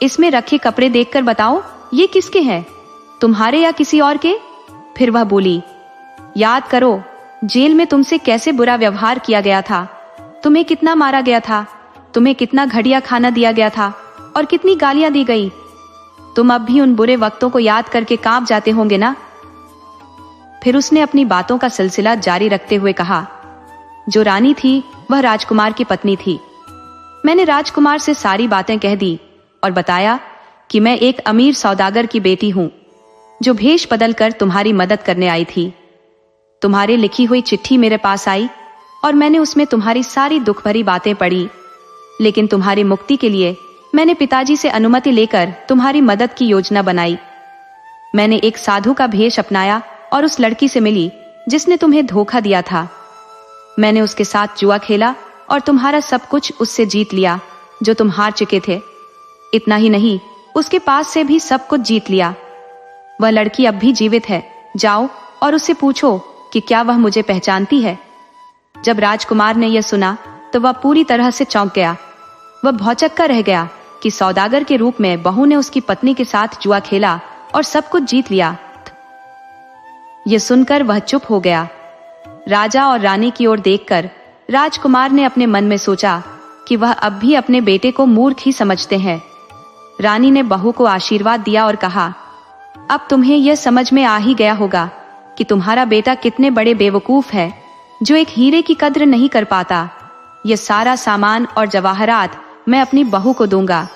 इसमें रखे कपड़े देखकर बताओ ये किसके हैं, तुम्हारे या किसी और के? फिर वह बोली, याद करो जेल में तुमसे कैसे बुरा व्यवहार किया गया था, तुम्हें कितना मारा गया था, तुम्हें कितना घटिया खाना दिया गया था और कितनी गालियां दी गई। तुम अब भी उन बुरे वक्तों को याद करके कांप जाते होंगे ना? फिर उसने अपनी बातों का सिलसिला जारी रखते हुए कहा, जो रानी थी वह राजकुमार की पत्नी थी। मैंने राजकुमार से सारी बातें कह दी और बताया कि मैं एक अमीर सौदागर की बेटी हूं। जो भेष बदल कर तुम्हारी मदद करने आई थी। तुम्हारी लिखी हुई चिट्ठी मेरे पास आई और मैंने उसमें तुम्हारी सारी दुख भरी बातें पढ़ी, लेकिन तुम्हारी मुक्ति के लिए मैंने पिताजी से अनुमति लेकर तुम्हारी मदद की योजना बनाई। मैंने एक साधु का भेष अपनाया और उस लड़की से मिली जिसने तुम्हें धोखा दिया था। मैंने उसके साथ जुआ खेला और तुम्हारा सब कुछ उससे जीत लिया जो तुम हार चुके थे। इतना ही नहीं, उसके पास से भी सब कुछ जीत लिया। वह लड़की अब भी जीवित है। जाओ और उससे पूछो कि क्या वह मुझे पहचानती है। जब राजकुमार ने यह सुना तो वह पूरी तरह से चौंक गया। वह भौचक्का रह गया कि सौदागर के रूप में बहू ने उसकी पत्नी के साथ जुआ खेला और सब कुछ जीत लिया। यह सुनकर वह चुप हो गया। राजा और रानी की ओर देखकर राजकुमार ने अपने मन में सोचा कि वह अब भी अपने बेटे को मूर्ख ही समझते हैं। रानी ने बहू को आशीर्वाद दिया और कहा, अब तुम्हें यह समझ में आ ही गया होगा कि तुम्हारा बेटा कितने बड़े बेवकूफ है जो एक हीरे की कद्र नहीं कर पाता। यह सारा सामान और जवाहरात मैं अपनी बहू को दूंगा।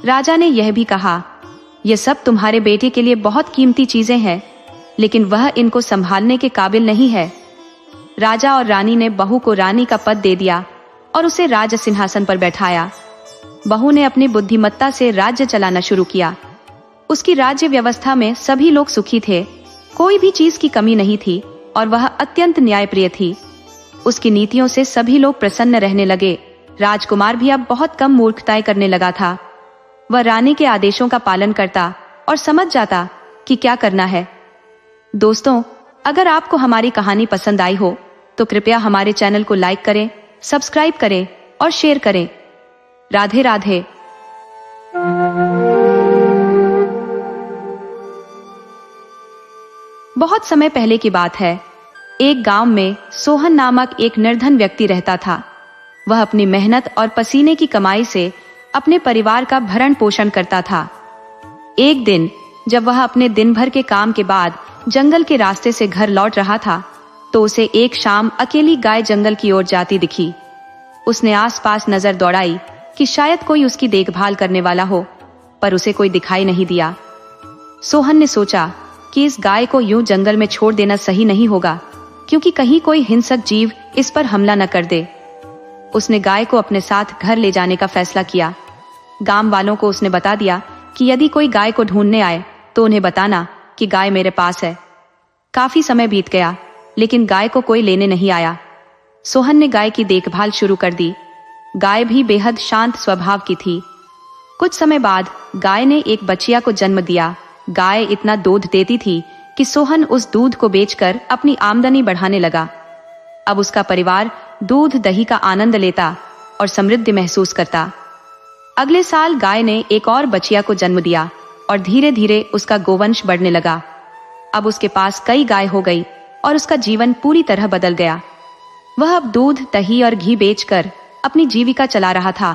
राजा ने यह भी कहा, यह सब तुम्हारे बेटे के लिए बहुत कीमती चीजें हैं, लेकिन वह इनको संभालने के काबिल नहीं है। राजा और रानी ने बहू को रानी का पद दे दिया और उसे राज सिंहासन पर बैठाया। बहू ने अपनी बुद्धिमत्ता से राज्य चलाना शुरू किया। उसकी राज्य व्यवस्था में सभी लोग सुखी थे, कोई भी चीज की कमी नहीं थी और वह अत्यंत न्यायप्रिय थी। उसकी नीतियों से सभी लोग प्रसन्न रहने लगे। राजकुमार भी अब बहुत कम मूर्खताएं करने लगा था। वह रानी के आदेशों का पालन करता और समझ जाता कि क्या करना है। दोस्तों, अगर आपको हमारी कहानी पसंद आई हो तो कृपया हमारे चैनल को लाइक करें, सब्सक्राइब करें और शेयर करें। राधे राधे। बहुत समय पहले की बात है। एक गांव में सोहन नामक एक निर्धन व्यक्ति रहता था। वह अपनी मेहनत और पसीने की कमाई से अपने परिवार का भरण पोषण करता था। एक दिन जब वह अपने दिन भर के काम के बाद जंगल के रास्ते से घर लौट रहा था तो उसे एक शाम अकेली गाय जंगल की ओर जाती दिखी। उसने आसपास नजर दौड़ाई कि शायद कोई उसकी देखभाल करने वाला हो, पर उसे कोई दिखाई नहीं दिया। सोहन ने सोचा कि इस गाय को यूं जंगल में छोड़ देना सही नहीं होगा, क्योंकि कहीं कोई हिंसक जीव इस पर हमला न कर दे। उसने गाय को अपने साथ घर ले जाने का फैसला किया। गांव वालों को उसने बता दिया कि यदि कोई गाय को ढूंढने आए तो उन्हें बताना कि गाय मेरे पास है। काफी समय बीत गया, लेकिन गाय को कोई लेने नहीं आया। सोहन ने गाय की देखभाल शुरू कर दी। गाय भी बेहद शांत स्वभाव की थी। कुछ समय बाद गाय ने एक बच्चिया को जन्म दिया। गाय इतना दूध देती थी कि सोहन उस दूध को बेचकर अपनी आमदनी बढ़ाने लगा। अब उसका परिवार दूध दही का आनंद लेता और समृद्धि महसूस करता। अगले साल गाय ने एक और बच्चिया को जन्म दिया और धीरे धीरे उसका गोवंश बढ़ने लगा। अब उसके पास कई गाय हो गई और उसका जीवन पूरी तरह बदल गया। वह अब दूध दही और घी बेचकर अपनी जीविका चला रहा था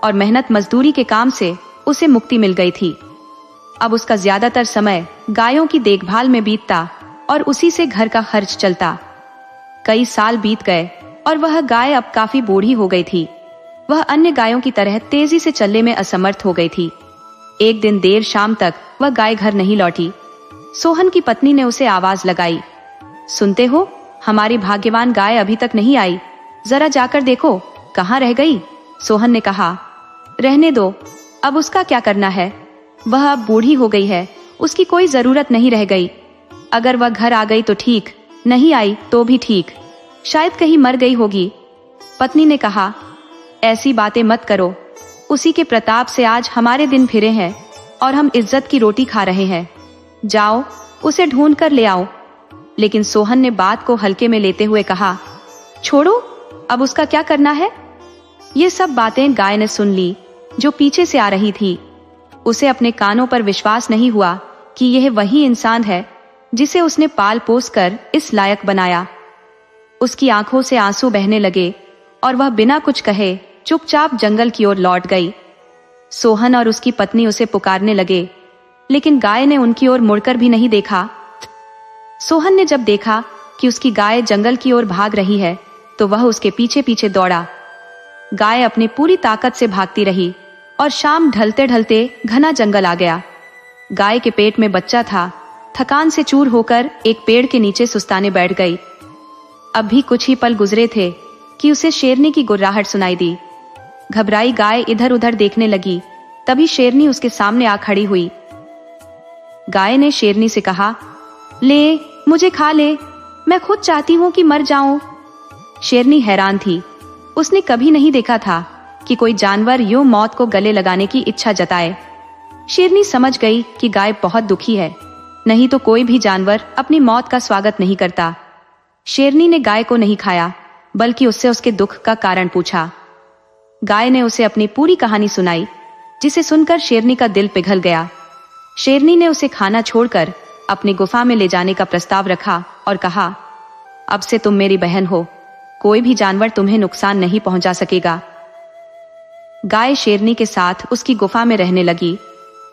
और मेहनत मजदूरी के काम से उसे मुक्ति मिल गई थी। अब उसका ज्यादातर समय गायों की देखभाल में बीतता और उसी से घर का खर्च चलता। कई साल बीत गए और वह गाय अब काफी बूढ़ी हो गई थी। वह अन्य गायों की तरह तेजी से चलने में असमर्थ हो गई थी। एक दिन देर शाम तक वह गाय घर नहीं लौटी। सोहन की पत्नी ने उसे आवाज लगाई, सुनते हो, हमारी भाग्यवान गाय अभी तक नहीं आई, जरा जाकर देखो कहाँ रह गई। सोहन ने कहा, रहने दो, अब उसका क्या करना है, वह अब बूढ़ी हो गई है, उसकी कोई जरूरत नहीं रह गई। अगर वह घर आ गई तो ठीक, नहीं आई तो भी ठीक, शायद कहीं मर गई होगी। पत्नी ने कहा, ऐसी बातें मत करो, उसी के प्रताप से आज हमारे दिन फिरे हैं और हम इज्जत की रोटी खा रहे हैं। जाओ उसे ढूंढ कर ले आओ। लेकिन सोहन ने बात को हल्के में लेते हुए कहा, छोड़ो, अब उसका क्या करना है। ये सब बातें गाय ने सुन ली जो पीछे से आ रही थी। उसे अपने कानों पर विश्वास नहीं हुआ कि यह वही इंसान है जिसे उसने पाल पोस कर इस लायक बनाया। उसकी आंखों से आंसू बहने लगे और वह बिना कुछ कहे चुपचाप जंगल की ओर लौट गई। सोहन और उसकी पत्नी उसे पुकारने लगे, लेकिन गाय ने उनकी ओर मुड़कर भी नहीं देखा। सोहन ने जब देखा कि उसकी गाय जंगल की ओर भाग रही है तो वह उसके पीछे पीछे दौड़ा। गाय अपनी पूरी ताकत से भागती रही और शाम ढलते ढलते घना जंगल आ गया। गाय के पेट में बच्चा था थकान से चूर होकर एक पेड़ के नीचे सुस्ताने बैठ गई। अब भी कुछ ही पल गुजरे थे कि उसे शेरनी की गुर्राहट सुनाई दी। घबराई गाय इधर उधर देखने लगी। तभी शेरनी उसके सामने आ खड़ी हुई। गाय ने शेरनी से कहा, ले मुझे खा ले, मैं खुद चाहती हूँ कि मर जाऊं। शेरनी हैरान थी। उसने कभी नहीं देखा था कि कोई जानवर यूं मौत को गले लगाने की इच्छा जताए। शेरनी समझ गई कि गाय बहुत दुखी है, नहीं तो कोई भी जानवर अपनी मौत का स्वागत नहीं करता। शेरनी ने गाय को नहीं खाया, बल्कि उससे उसके दुख का कारण पूछा। गाय ने उसे अपनी पूरी कहानी सुनाई, जिसे सुनकर शेरनी का दिल पिघल गया। शेरनी ने उसे खाना छोड़कर अपनी गुफा में ले जाने का प्रस्ताव रखा और कहा, अब से तुम मेरी बहन हो, कोई भी जानवर तुम्हें नुकसान नहीं पहुंचा सकेगा। गाय शेरनी के साथ उसकी गुफा में रहने लगी,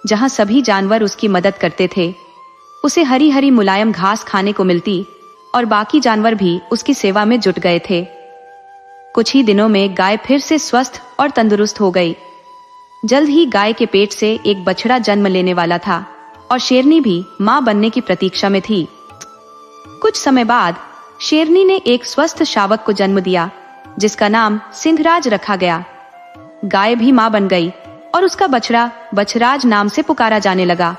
जहां सभी जानवर उसकी मदद करते थे। उसे हरी हरी मुलायम घास खाने को मिलती और बाकी जानवर भी उसकी सेवा में जुट गए थे। कुछ ही दिनों में गाय फिर से स्वस्थ और तंदुरुस्त हो गई। जल्द ही गाय के पेट से एक बछड़ा जन्म लेने वाला था और शेरनी भी मां बनने की प्रतीक्षा में थी। कुछ समय बाद शेरनी ने एक स्वस्थ शावक को जन्म दिया, जिसका नाम सिंहराज रखा गया। गाय भी मां बन गई और उसका बछड़ा बछराज नाम से पुकारा जाने लगा।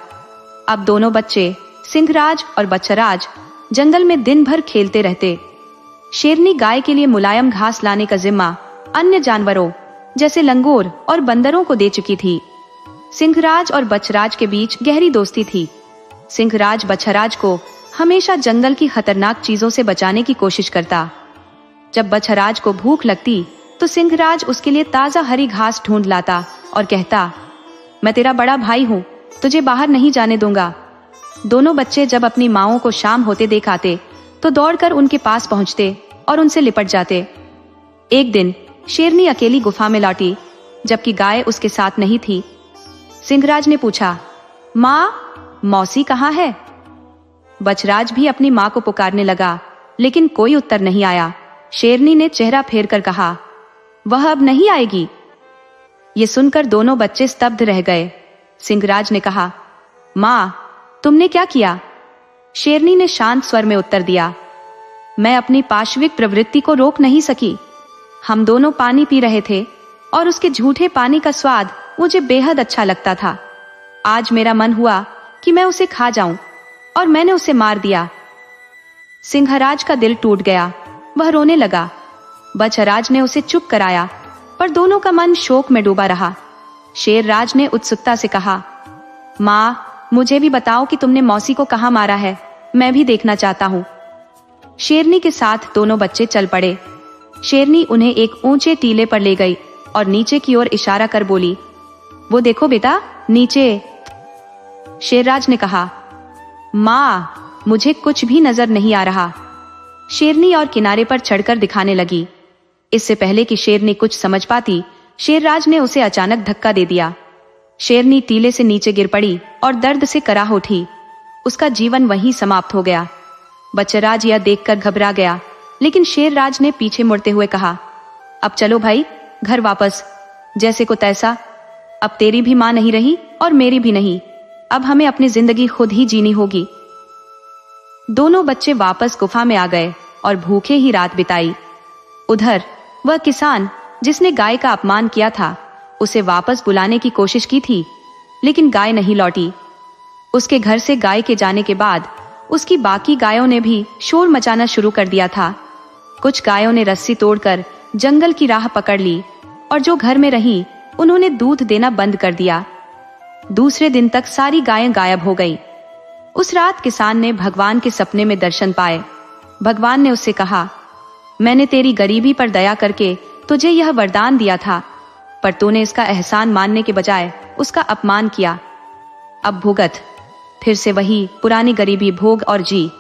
अब दोनों बच्चे सिंहराज और बछराज जंगल में दिन भर खेलते रहते। शेरनी गाय के लिए मुलायम घास लाने का जिम्मा अन्य जानवरों जैसे लंगूर और बंदरों को दे चुकी थी। सिंहराज और बछराज के बीच गहरी दोस्ती थी। सिंहराज बछराज को हमेशा जंगल की खतरनाक चीजों से बचाने की कोशिश करता। जब बछराज को भूख लगती तो सिंहराज उसके लिए ताजा हरी घास ढूंढ लाता और कहता, मैं तेरा बड़ा भाई हूँ, तुझे बाहर नहीं जाने दूंगा। दोनों बच्चे जब अपनी माँओं को शाम होते देख आते तो दौड़कर उनके पास पहुंचते और उनसे लिपट जाते। एक दिन शेरनी अकेली गुफा में लौटी, जबकि गाय उसके साथ नहीं थी। सिंहराज ने पूछा, माँ, मौसी कहाँ है? बछराज भी अपनी माँ को पुकारने लगा, लेकिन कोई उत्तर नहीं आया। शेरनी ने चेहरा फेर कर कहा, वह अब नहीं आएगी। ये सुनकर दोनों बच्चे स्तब्ध रह गए। सिंहराज ने कहा, माँ, तुमने क्या किया? शेरनी ने शांत स्वर में उत्तर दिया, मैं अपनी पाशविक प्रवृत्ति को रोक नहीं सकी। हम दोनों पानी पी रहे थे और उसके झूठे पानी का स्वाद मुझे बेहद अच्छा लगता था। आज मेरा मन हुआ कि मैं उसे खा जाऊं और मैंने उसे मार दिया। सिंहराज का दिल टूट गया, वह रोने लगा। बछराज ने उसे चुप कराया, पर दोनों का मन शोक में डूबा रहा। शेरराज ने उत्सुकता से कहा, माँ, मुझे भी बताओ कि तुमने मौसी को कहाँ मारा है, मैं भी देखना चाहता हूँ। शेरनी के साथ दोनों बच्चे चल पड़े। शेरनी उन्हें एक ऊंचे टीले पर ले गई और नीचे की ओर इशारा कर बोली, वो देखो बेटा, नीचे। शेरराज ने कहा, माँ, मुझे कुछ भी नजर नहीं आ रहा। शेरनी और किनारे पर चढ़कर दिखाने लगी। इससे पहले कि शेरनी कुछ समझ पाती, शेरराज ने उसे अचानक धक्का दे दिया। शेरनी टीले से नीचे गिर पड़ी और दर्द से कराह उठी। उसका जीवन वहीं समाप्त हो गया। बछराज यह देखकर घबरा गया, लेकिन शेरराज ने पीछे मुड़ते हुए कहा, अब चलो भाई, घर वापस। जैसे को तैसा, अब तेरी भी मां नहीं रही और मेरी भी नहीं। अब हमें अपनी जिंदगी खुद ही जीनी होगी। दोनों बच्चे वापस गुफा में आ गए और भूखे ही रात बिताई। उधर वह किसान जिसने गाय का अपमान किया था, उसे वापस बुलाने की कोशिश की थी, लेकिन गाय नहीं लौटी। उसके घर से गाय के जाने के बाद उसकी बाकी गायों ने भी शोर मचाना शुरू कर दिया था। कुछ गायों ने रस्सी तोड़कर जंगल की राह पकड़ ली और जो घर में रहीं, उन्होंने दूध देना बंद कर दिया। दूसरे दिन तक सारी गायें गायब हो गईं। उस रात किसान ने भगवान के सपने में दर्शन पाए। भगवान ने उससे कहा, मैंने तेरी गरीबी पर दया करके तुझे यह वरदान दिया था, पर तूने इसका एहसान मानने के बजाय उसका अपमान किया। अब भुगत। फिर से वही पुरानी गरीबी भोग और जी।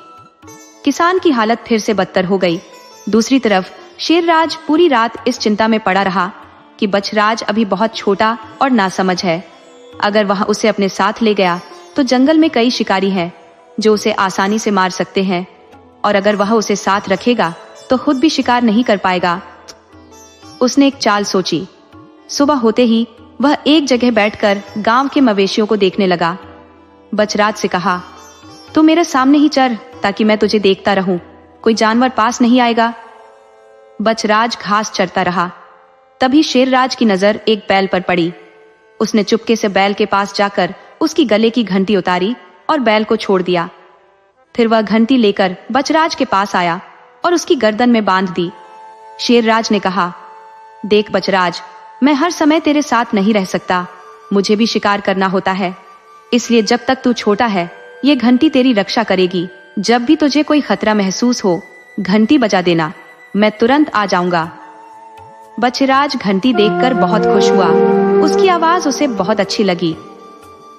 किसान की हालत फिर से बदतर हो गई। दूसरी तरफ शेरराज पूरी रात इस चिंता में पड़ा रहा कि बछराज अभी बहुत छोटा और नासमझ है। अगर वह उसे अपने साथ ले गया तो जंगल में कई शिकारी हैं जो उसे आसानी से मार सकते हैं, और अगर वह उसे साथ रखेगा तो खुद भी शिकार नहीं कर पाएगा। उसने एक चाल सोची। सुबह होते ही वह एक जगह बैठकर गांव के मवेशियों को देखने लगा। बछराज से कहा, तू मेरे सामने ही चर ताकि मैं तुझे देखता रहूं, कोई जानवर पास नहीं आएगा। बछराज घास चरता रहा। तभी शेरराज की नजर एक बैल पर पड़ी। उसने चुपके से बैल के पास जाकर उसकी गले की घंटी उतारी और बैल को छोड़ दिया। फिर वह घंटी लेकर बछराज के पास आया और उसकी गर्दन में बांध दी। शेरराज ने कहा, देख बछराज, मैं हर समय तेरे साथ नहीं रह सकता, मुझे भी शिकार करना होता है, इसलिए जब तक तू छोटा है ये घंटी तेरी रक्षा करेगी। जब भी तुझे कोई खतरा महसूस हो घंटी बजा देना, मैं तुरंत आ जाऊंगा। बछराज घंटी देखकर बहुत खुश हुआ। उसकी आवाज उसे बहुत अच्छी लगी।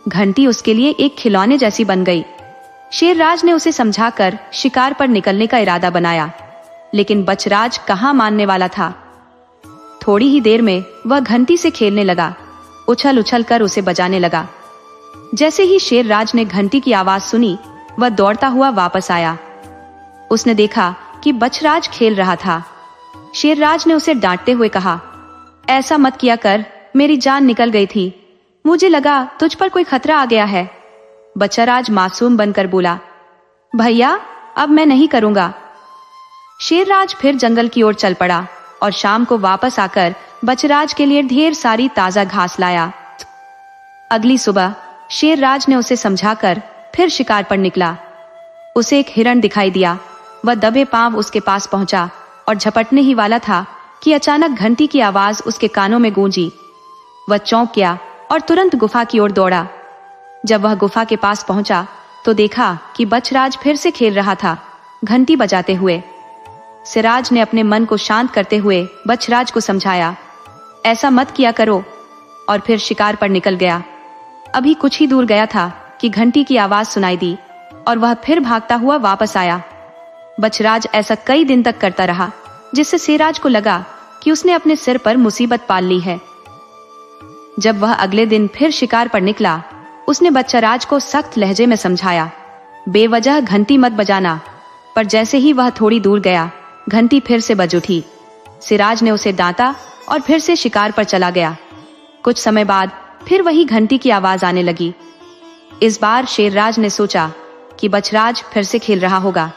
घंटी उसके लिए एक खिलौने जैसी बन गई। शेरराज ने उसे समझाकर शिकार पर निकलने का इरादा बनाया, लेकिन बछराज कहाँ मानने वाला था। थोड़ी ही देर में वह घंटी से खेलने लगा, उछल उछल कर उसे बजाने लगा। जैसे ही शेरराज ने घंटी की आवाज सुनी, वह दौड़ता हुआ वापस आया। उसने देखा कि बछराज खेल रहा था। शेरराज ने उसे डांटते हुए कहा, ऐसा मत किया कर, मेरी जान निकल गई थी, मुझे लगा तुझ पर कोई खतरा आ गया है। बछराज मासूम बनकर बोला, भैया अब मैं नहीं करूंगा। शेरराज फिर जंगल की ओर चल पड़ा और शाम को वापस आकर बछराज के लिए ढेर सारी ताजा घास लाया। अगली सुबह शेरराज ने उसे समझाकर फिर शिकार पर निकला। उसे एक हिरण दिखाई दिया। वह दबे पांव उसके पास पहुंचा और झपटने ही वाला था कि अचानक घंटी की आवाज उसके कानों में गूंजी। वह चौंक गया और तुरंत गुफा की ओर दौड़ा। जब वह गुफा के पास पहुंचा तो देखा कि बछराज फिर से खेल रहा था, घंटी बजाते हुए। सिराज ने अपने मन को शांत करते हुए बछराज को समझाया, ऐसा मत किया करो, और फिर शिकार पर निकल गया। अभी कुछ ही दूर गया था कि घंटी की आवाज सुनाई दी और वह फिर भागता हुआ वापस आया। बछराज ऐसा कई दिन तक करता रहा, जिससे सिराज को लगा कि उसने अपने सिर पर मुसीबत पाल ली है। जब वह अगले दिन फिर शिकार पर निकला, उसने बछराज को सख्त लहजे में समझाया, बेवजह घंटी मत बजाना। पर जैसे ही वह थोड़ी दूर गया, घंटी फिर से बज उठी। सिराज ने उसे डांटा और फिर से शिकार पर चला गया। कुछ समय बाद फिर वही घंटी की आवाज आने लगी। इस बार शेरराज ने सोचा कि बछराज फिर से खेल रहा होगा।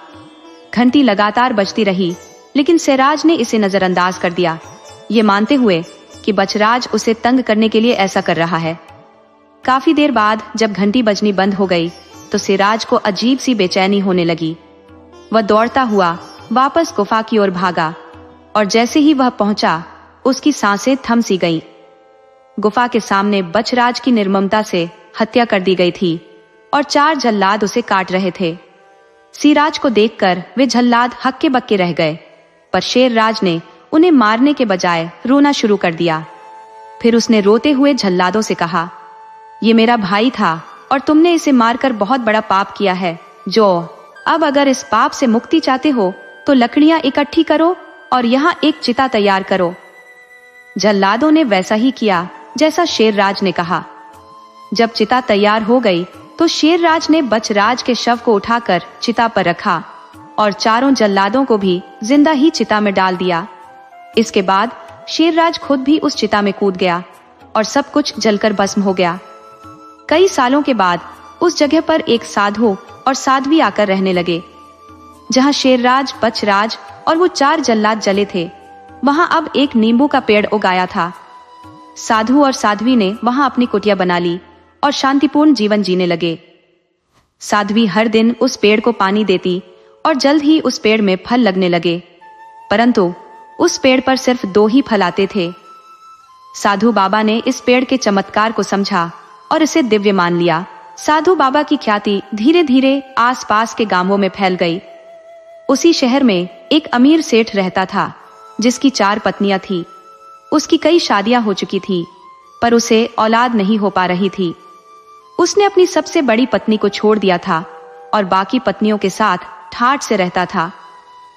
घंटी लगातार बजती रही, लेकिन सिराज ने इसे नजरअंदाज कर दिया, ये मानते हुए कि बछराज उसे तंग करने के लिए ऐसा कर रहा है। काफी देर बाद जब घंटी बजनी बंद हो गई तो सिराज को अजीब सी बेचैनी होने लगी। वह दौड़ता हुआ वापस गुफा की ओर भागा और जैसे ही वह पहुंचा, उसकी सांसें थम सी गईं। गुफा के सामने बछराज की निर्ममता से हत्या कर दी गई थी और 4 जल्लाद उसे काट रहे थे। सिराज को देखकर वे जल्लाद हक्के बक्के रह गए, पर शेरराज ने उन्हें मारने के बजाय रोना शुरू कर दिया। फिर उसने रोते हुए जल्लादों से कहा, ये मेरा भाई था और तुमने इसे मारकर बहुत बड़ा पाप किया है। अब अगर इस पाप से मुक्ति चाहते हो तो लकड़ियां इकट्ठी करो और यहाँ एक चिता तैयार करो। जल्लादों ने वैसा ही किया जैसा शेरराज ने कहा। जब चिता तैयार हो गई तो शेरराज ने बछराज के शव को उठाकर चिता पर रखा और 4 जल्लादों को भी जिंदा ही चिता में डाल दिया। इसके बाद शेरराज खुद भी उस चिता में कूद गया और सब कुछ जलकर भस्म हो गया। कई सालों के बाद उस जगह पर एक साधु और साध्वी आकर रहने लगे। जहां शेरराज, बछराज और वो 4 जल्लाद जले थे, वहां अब एक नींबू का पेड़ उगाया था। साधु और साध्वी ने वहां अपनी कुटिया बना ली और शांतिपूर्ण जीवन जीने लगे। साध्वी हर दिन उस पेड़ को पानी देती और जल्द ही उस पेड़ में फल लगने लगे, परंतु उस पेड़ पर सिर्फ 2 ही फल आते थे। साधु बाबा ने इस पेड़ के चमत्कार को समझा और इसे दिव्य मान लिया। साधु बाबा की ख्याति धीरे धीरे आसपास के गांवों में फैल गई। उसी शहर में एक अमीर सेठ रहता था, जिसकी 4 पत्नियां थी। उसकी कई शादियां हो चुकी थी, पर उसे औलाद नहीं हो पा रही थी। उसने अपनी सबसे बड़ी पत्नी को छोड़ दिया था और बाकी पत्नियों के साथ ठाठ से रहता था।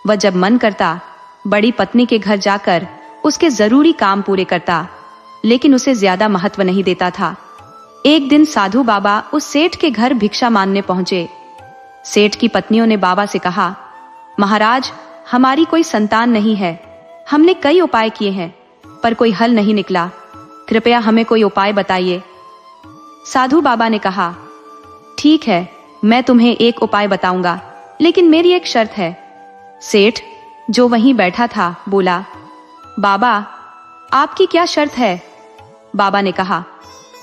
वह जब मन करता बड़ी पत्नी के घर जाकर उसके जरूरी काम पूरे करता, लेकिन उसे ज्यादा महत्व नहीं देता था। एक दिन साधु बाबा उस सेठ के घर भिक्षा मांगने पहुंचे। सेठ की पत्नियों ने बाबा से कहा, महाराज, हमारी कोई संतान नहीं है। हमने कई उपाय किए हैं, पर कोई हल नहीं निकला। कृपया हमें कोई उपाय बताइए। साधु बाबा ने कहा, ठीक है, मैं तुम्हें एक उपाय बताऊंगा, लेकिन मेरी एक शर्त है। सेठ, जो वहीं बैठा था, बोला, बाबा, आपकी क्या शर्त है? बाबा ने कहा,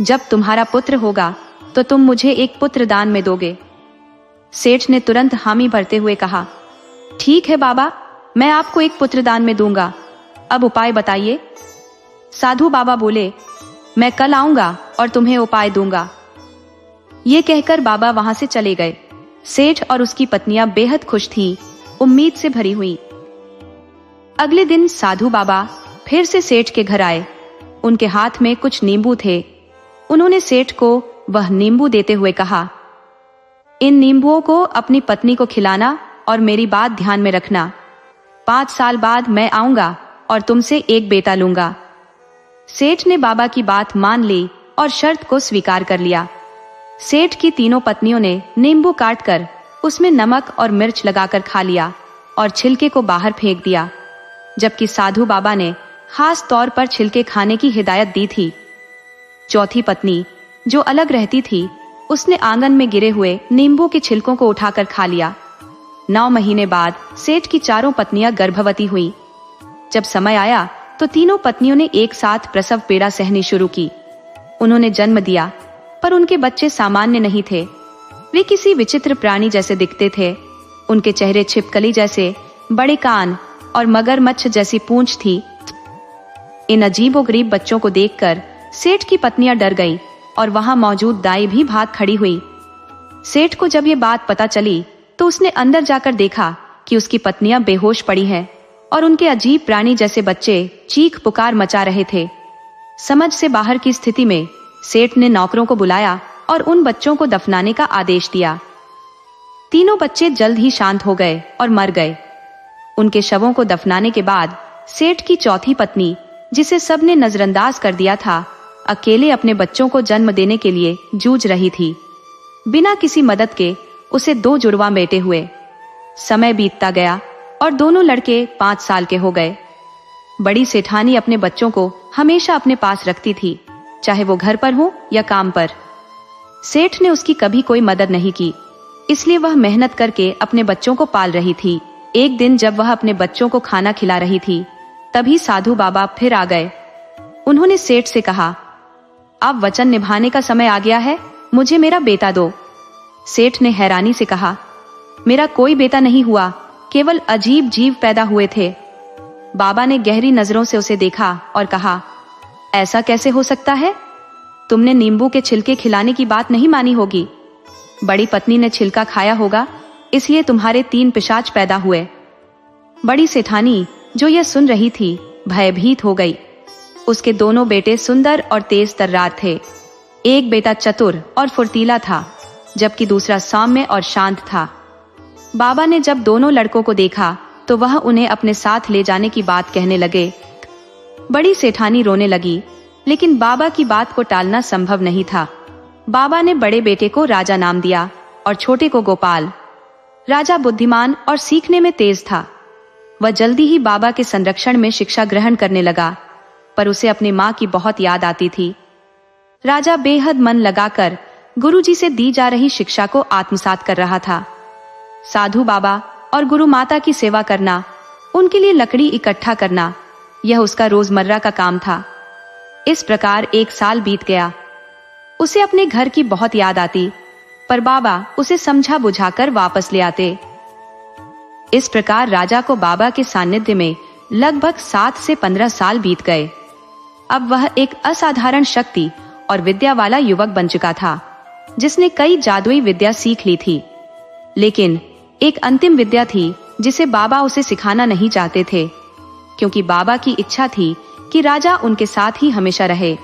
जब तुम्हारा पुत्र होगा तो तुम मुझे एक पुत्र दान में दोगे। सेठ ने तुरंत हामी भरते हुए कहा, ठीक है बाबा, मैं आपको एक पुत्र दान में दूंगा। अब उपाय बताइए। साधु बाबा बोले, मैं कल आऊंगा और तुम्हें उपाय दूंगा। ये कहकर बाबा वहां से चले गए। सेठ और उसकी पत्नियां बेहद खुश थीं, उम्मीद से भरी हुई। अगले दिन साधु बाबा फिर से सेठ के घर आए। उनके हाथ में कुछ नींबू थे। उन्होंने सेठ को वह नींबू देते हुए कहा, इन नींबुओं को अपनी पत्नी को खिलाना और मेरी बात ध्यान में रखना। 5 साल बाद मैं आऊंगा और तुमसे एक बेटा लूंगा। सेठ ने बाबा की बात मान ली और शर्त को स्वीकार कर लिया। सेठ की तीनों पत्नियों ने नींबू काटकर उसमें नमक और मिर्च लगाकर खा लिया और छिलके को बाहर फेंक दिया, जबकि साधु बाबा ने खास तौर पर छिलके खाने की हिदायत दी थी। चौथी पत्नी, जो अलग रहती थी, उसने आंगन में गिरे हुए नींबू के छिलकों को उठाकर खा लिया। 9 महीने बाद सेठ की चारों पत्नियां गर्भवती हुई। जब समय आया तो तीनों पत्नियों ने एक साथ प्रसव पीड़ा सहनी शुरू की। उन्होंने जन्म दिया, पर उनके बच्चे सामान्य नहीं थे। वे किसी विचित्र प्राणी जैसे दिखते थे। उनके चेहरे छिपकली जैसे, बड़े कान और मगरमच्छ जैसी पूंछ थी। इन अजीबोगरीब बच्चों को देखकर सेठ की पत्नियां डर गईं और वहां मौजूद दाई भी भाग खड़ी हुई। सेठ को जब ये बात पता चली तो उसने अंदर जाकर देखा कि उसकी पत्नियां बेहोश पड़ी हैं और उनके अजीब प्राणी जैसे बच्चे चीख पुकार मचा रहे थे। समझ से बाहर की स्थिति में सेठ ने नौकरों को बुलाया और उन बच्चों को दफनाने का आदेश दिया। तीनों बच्चे जल्द ही शांत हो गए और मर गए। उनके शवों को दफनाने के बाद सेठ की चौथी पत्नी, जिसे सबने नजरअंदाज कर दिया था, अकेले अपने बच्चों को जन्म देने के लिए जूझ रही थी। बिना किसी मदद के उसे 2 जुड़वा बेटे हुए। समय बीतता गया और दोनों लड़के 5 साल के हो गए। बड़ी सेठानी अपने बच्चों को हमेशा अपने पास रखती थी, चाहे वो घर पर हो या काम पर। सेठ ने उसकी कभी कोई मदद नहीं की, इसलिए वह मेहनत करके अपने बच्चों को पाल रही थी। एक दिन जब वह अपने बच्चों को खाना खिला रही थी, तभी साधु बाबा फिर आ गए। उन्होंने सेठ से कहा, अब वचन निभाने का समय आ गया है, मुझे मेरा बेटा दो। सेठ ने हैरानी से कहा, मेरा कोई बेटा नहीं हुआ, केवल अजीब जीव पैदा हुए थे। बाबा ने गहरी नजरों से उसे देखा और कहा, ऐसा कैसे हो सकता है? तुमने नींबू के छिलके खिलाने की बात नहीं मानी होगी। बड़ी पत्नी ने छिलका खाया होगा, इसलिए तुम्हारे 3 पिशाच पैदा हुए। बड़ी सेठानी, जो यह सुन रही थी, भयभीत हो गई। उसके दोनों बेटे सुंदर और तेज तर्रार थे। एक बेटा चतुर और फुर्तीला था, जबकि दूसरा सौम्य और शांत था। बाबा ने जब दोनों लड़कों को देखा तो वह उन्हें अपने साथ ले जाने की बात कहने लगे। बड़ी सेठानी रोने लगी, लेकिन बाबा की बात को टालना संभव नहीं था। बाबा ने बड़े बेटे को राजा नाम दिया और छोटे को गोपाल। राजा बुद्धिमान और सीखने में तेज था। वह जल्दी ही बाबा के संरक्षण में शिक्षा ग्रहण करने लगा, पर उसे अपनी माँ की बहुत याद आती थी। राजा बेहद मन लगाकर गुरुजी से दी जा रही शिक्षा को आत्मसात कर रहा था। साधु बाबा और गुरु माता की सेवा करना, उनके लिए लकड़ी इकट्ठा करना, यह उसका रोजमर्रा का काम था। इस प्रकार 1 साल बीत गया। उसे अपने घर की बहुत याद आती, पर बाबा उसे समझा बुझाकर वापस ले आते। इस प्रकार राजा को बाबा के सानिध्य में लगभग 7 से 15 साल बीत गए। अब वह एक असाधारण शक्ति और विद्या वाला युवक बन चुका था, जिसने कई जादुई विद्या सीख ली थी। लेकिन एक अंतिम विद्या थी जिसे बाबा उसे सिखाना नहीं चाहते थे, क्योंकि बाबा की इच्छा थी कि राजा उनके साथ ही हमेशा रहे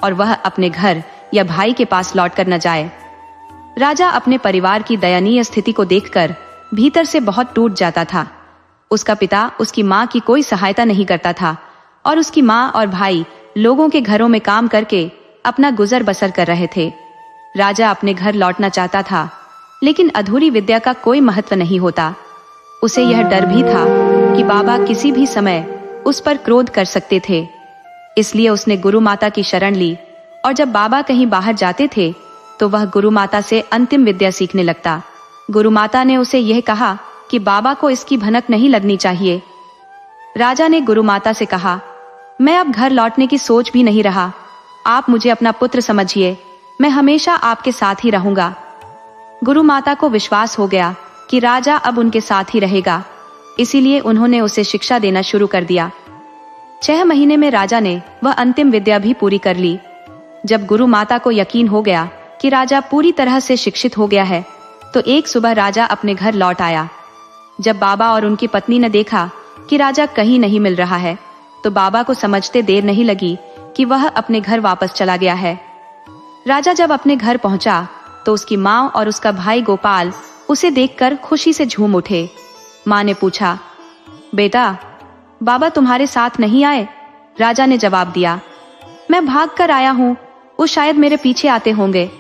और वह अपने घर या भाई के पास लौटकर न जाए। राजा अपने परिवार की दयनीय स्थिति को देखकर भीतर से बहुत टूट जाता था। उसका पिता उसकी माँ की कोई सहायता नहीं करता था और उसकी माँ और भाई लोगों के घरों में काम करके अपना गुजर बसर कर रहे थे। राजा अपने घर लौटना चाहता था, लेकिन अधूरी विद्या का कोई महत्व नहीं होता। उसे यह डर भी था कि बाबा किसी भी समय उस पर क्रोध कर सकते थे। इसलिए उसने गुरु माता की शरण ली और जब बाबा कहीं बाहर जाते थे तो वह गुरु माता से अंतिम विद्या सीखने लगता। गुरु माता ने उसे यह कहा कि बाबा को इसकी भनक नहीं लगनी चाहिए। राजा ने गुरु माता से कहा, मैं अब घर लौटने की सोच भी नहीं रहा, आप मुझे अपना पुत्र समझिए, मैं हमेशा आपके साथ ही रहूंगा। गुरु माता को विश्वास हो गया कि राजा अब उनके साथ ही रहेगा, इसीलिए उन्होंने उसे शिक्षा देना शुरू कर दिया। 6 महीने में राजा ने वह अंतिम विद्या भी पूरी कर ली। जब गुरु माता को यकीन हो गया कि राजा पूरी तरह से शिक्षित हो गया है, तो एक सुबह राजा अपने घर लौट आया। जब बाबा और उनकी पत्नी ने देखा कि राजा कहीं नहीं मिल रहा है, तो बाबा को समझते देर नहीं लगी कि वह अपने घर वापस चला गया है। राजा जब अपने घर पहुंचा तो उसकी माँ और उसका भाई गोपाल उसे देखकर खुशी से झूम उठे। माँ ने पूछा, बेटा, बाबा तुम्हारे साथ नहीं आए? राजा ने जवाब दिया, मैं भाग कर आया हूँ, वो शायद मेरे पीछे आते होंगे।